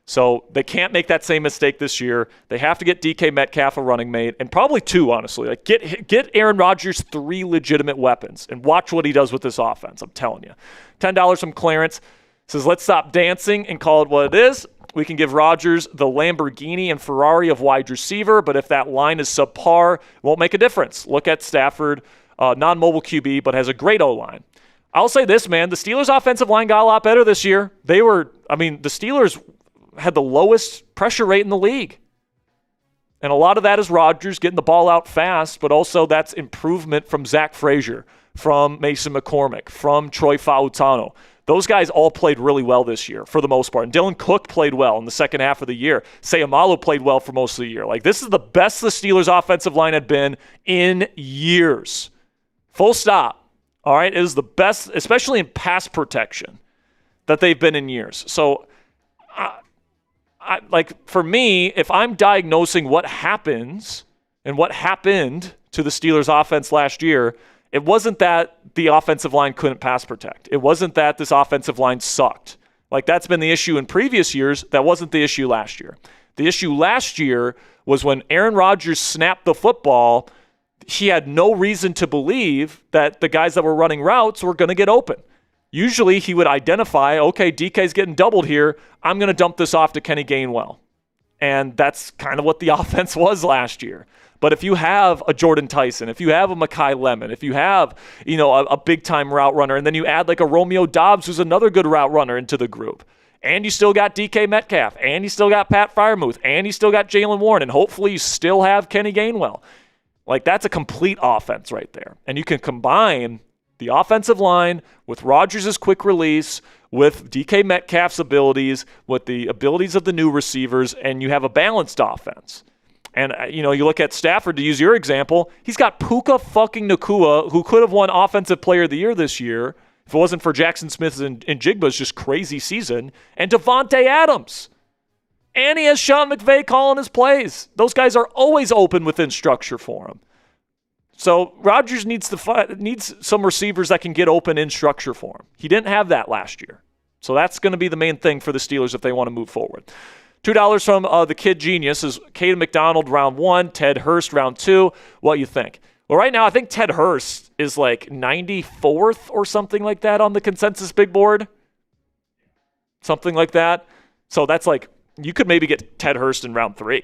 So they can't make that same mistake this year. They have to get DK Metcalf a running mate, and probably 2, honestly. Like, get Aaron Rodgers 3 legitimate weapons and watch what he does with this offense. I'm telling you. $10 from Clarence says, let's stop dancing and call it what it is. We can give Rodgers the Lamborghini and Ferrari of wide receiver, but if that line is subpar, it won't make a difference. Look at Stafford, non-mobile QB, but has a great O-line. I'll say this, man. The Steelers' offensive line got a lot better this year. The Steelers had the lowest pressure rate in the league. And a lot of that is Rodgers getting the ball out fast, but also that's improvement from Zach Frazier, from Mason McCormick, from Troy Fautano. Those guys all played really well this year for the most part. And Dylan Cook played well in the second half of the year. Sayamalu played well for most of the year. Like, this is the best the Steelers' offensive line had been in years. Full stop. All right? It is the best, especially in pass protection, that they've been in years. So, for me, if I'm diagnosing what happens and what happened to the Steelers' offense last year, it wasn't that the offensive line couldn't pass protect. It wasn't that this offensive line sucked. Like, that's been the issue in previous years. That wasn't the issue last year. The issue last year was when Aaron Rodgers snapped the football, he had no reason to believe that the guys that were running routes were going to get open. Usually he would identify, okay, DK's getting doubled here. I'm going to dump this off to Kenny Gainwell. And that's kind of what the offense was last year. But if you have a Jordan Tyson, if you have a Mekhi Lemon, if you have, a big-time route runner, and then you add like a Romeo Doubs, who's another good route runner, into the group, and you still got DK Metcalf, and you still got Pat Freiermuth, and you still got Jalen Warren, and hopefully you still have Kenny Gainwell. Like, that's a complete offense right there. And you can combine the offensive line with Rodgers' quick release, with DK Metcalf's abilities, with the abilities of the new receivers, and you have a balanced offense. And, you look at Stafford, to use your example, he's got Puka fucking Nacua, who could have won Offensive Player of the Year this year if it wasn't for Jackson Smith and Jigba's just crazy season, and Devontae Adams. And he has Sean McVay calling his plays. Those guys are always open within structure for him. So Rodgers needs some receivers that can get open in structure for him. He didn't have that last year. So that's going to be the main thing for the Steelers if they want to move forward. $2 from the Kid Genius is Caden McDonald round 1, Ted Hurst round 2. What you think? Well, right now I think Ted Hurst is like 94th or something like that on the consensus big board. Something like that. So that's like, you could maybe get Ted Hurst in round 3.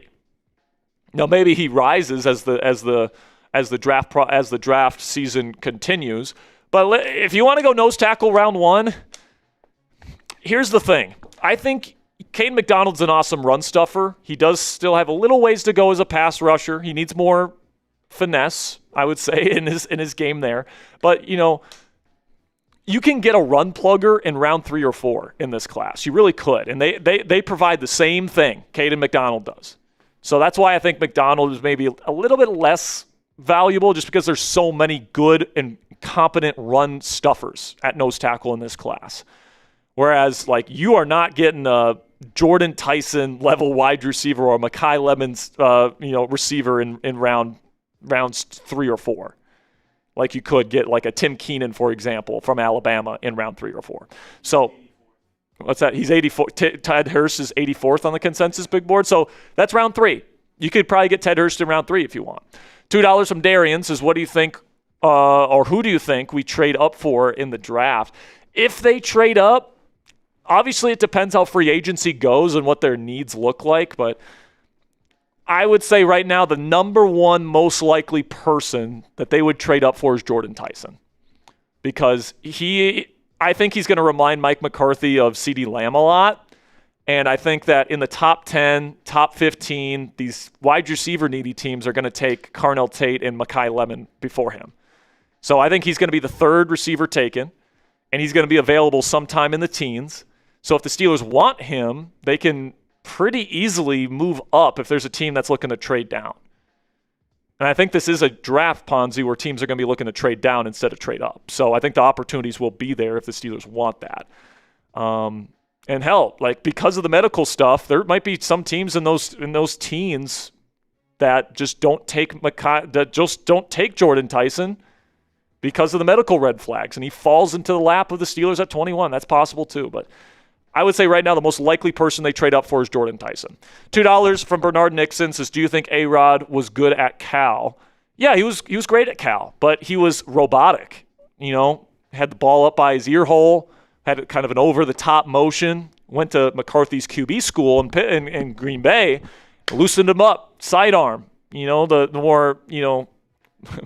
Now maybe he rises as the draft season continues. But if you want to go nose tackle round 1, here's the thing. I think Caden McDonald's an awesome run stuffer. He does still have a little ways to go as a pass rusher. He needs more finesse, I would say, in his game there. But, you can get a run plugger in round 3 or 4 in this class. You really could. And they provide the same thing Caden McDonald does. So that's why I think McDonald is maybe a little bit less valuable, just because there's so many good and competent run stuffers at nose tackle in this class. Whereas, you are not getting a Jordan Tyson level wide receiver or a Mekhi Lemons, receiver in rounds 3 or 4. Like you could get a Tim Keenan, for example, from Alabama in round 3 or 4. So what's that? He's 84. Ted Hurst is 84th on the consensus big board. So that's round 3. You could probably get Ted Hurst in round 3 if you want. $2 from Darian says, what do you think, or who do you think we trade up for in the draft? If they trade up, obviously it depends how free agency goes and what their needs look like, but I would say right now the number one most likely person that they would trade up for is Jordan Tyson, because I think he's going to remind Mike McCarthy of CeeDee Lamb a lot. And I think that in the top 10, top 15, these wide receiver needy teams are going to take Carnell Tate and Mekhi Lemon before him. So I think he's going to be the 3rd receiver taken, and he's going to be available sometime in the teens. So if the Steelers want him, they can pretty easily move up if there's a team that's looking to trade down. And I think this is a draft Ponzi where teams are going to be looking to trade down instead of trade up. So I think the opportunities will be there if the Steelers want that. And hell, because of the medical stuff, there might be some teams in those teens that just don't take Jordan Tyson because of the medical red flags, and he falls into the lap of the Steelers at 21. That's possible too, but I would say right now the most likely person they trade up for is Jordan Tyson. $2 from Bernard Nixon says, do you think A-Rod was good at Cal? Yeah, he was great at Cal, but he was robotic. Had the ball up by his ear hole, had kind of an over-the-top motion, went to McCarthy's QB school in Green Bay, loosened him up, sidearm, the more,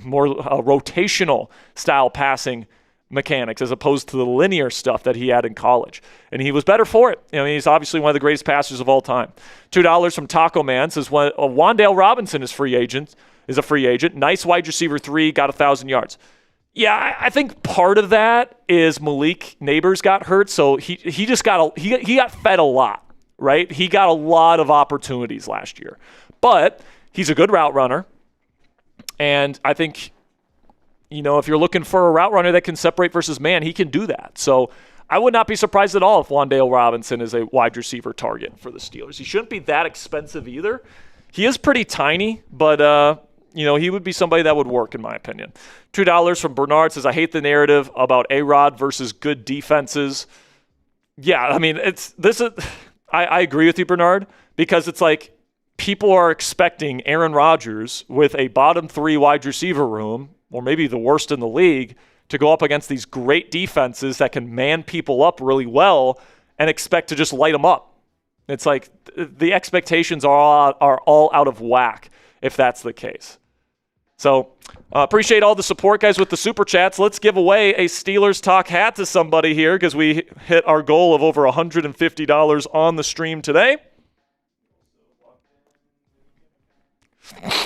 more rotational style passing mechanics as opposed to the linear stuff that he had in college. And he was better for it. He's obviously one of the greatest passers of all time. $2 from Taco Man says, Wan'Dale Robinson is a free agent. Nice wide receiver 3, got 1,000 yards. Yeah, I think part of that is Malik Neighbors got hurt, so he just got he got fed a lot, right? He got a lot of opportunities last year. But he's a good route runner, and I think, if you're looking for a route runner that can separate versus man, he can do that. So I would not be surprised at all if Wan'Dale Robinson is a wide receiver target for the Steelers. He shouldn't be that expensive either. He is pretty tiny, but he would be somebody that would work, in my opinion. $2 from Bernard says, I hate the narrative about A-Rod versus good defenses. Yeah, I agree with you, Bernard, because it's people are expecting Aaron Rodgers with a bottom 3 wide receiver room, or maybe the worst in the league, to go up against these great defenses that can man people up really well and expect to just light them up. It's the expectations are all out of whack if that's the case. So appreciate all the support, guys, with the Super Chats. Let's give away a Steelers Talk hat to somebody here because we hit our goal of over $150 on the stream today.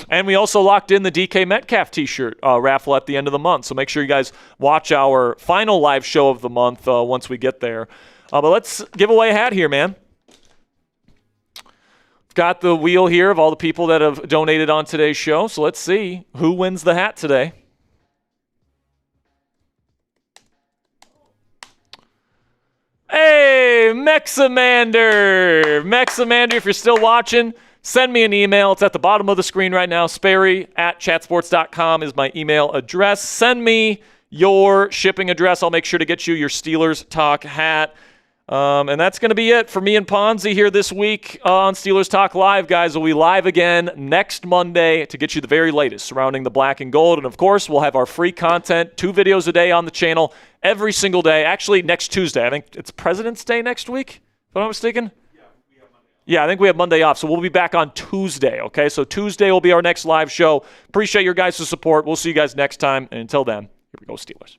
And we also locked in the DK Metcalf t-shirt raffle at the end of the month. So make sure you guys watch our final live show of the month once we get there. But let's give away a hat here, man. Got the wheel here of all the people that have donated on today's show. So let's see who wins the hat today. Hey, Mexamander. Mexamander, if you're still watching, send me an email. It's at the bottom of the screen right now. Sperry@chatsports.com is my email address. Send me your shipping address. I'll make sure to get you your Steelers Talk hat. And that's going to be it for me and Ponzi here this week on Steelers Talk Live, guys. We'll be live again next Monday to get you the very latest surrounding the black and gold. And, of course, we'll have our free content, 2 videos a day on the channel every single day. Actually, next Tuesday. I think it's President's Day next week, if I'm not mistaken. Yeah, I think we have Monday off, so we'll be back on Tuesday, okay? So Tuesday will be our next live show. Appreciate your guys' support. We'll see you guys next time. And until then, here we go, Steelers.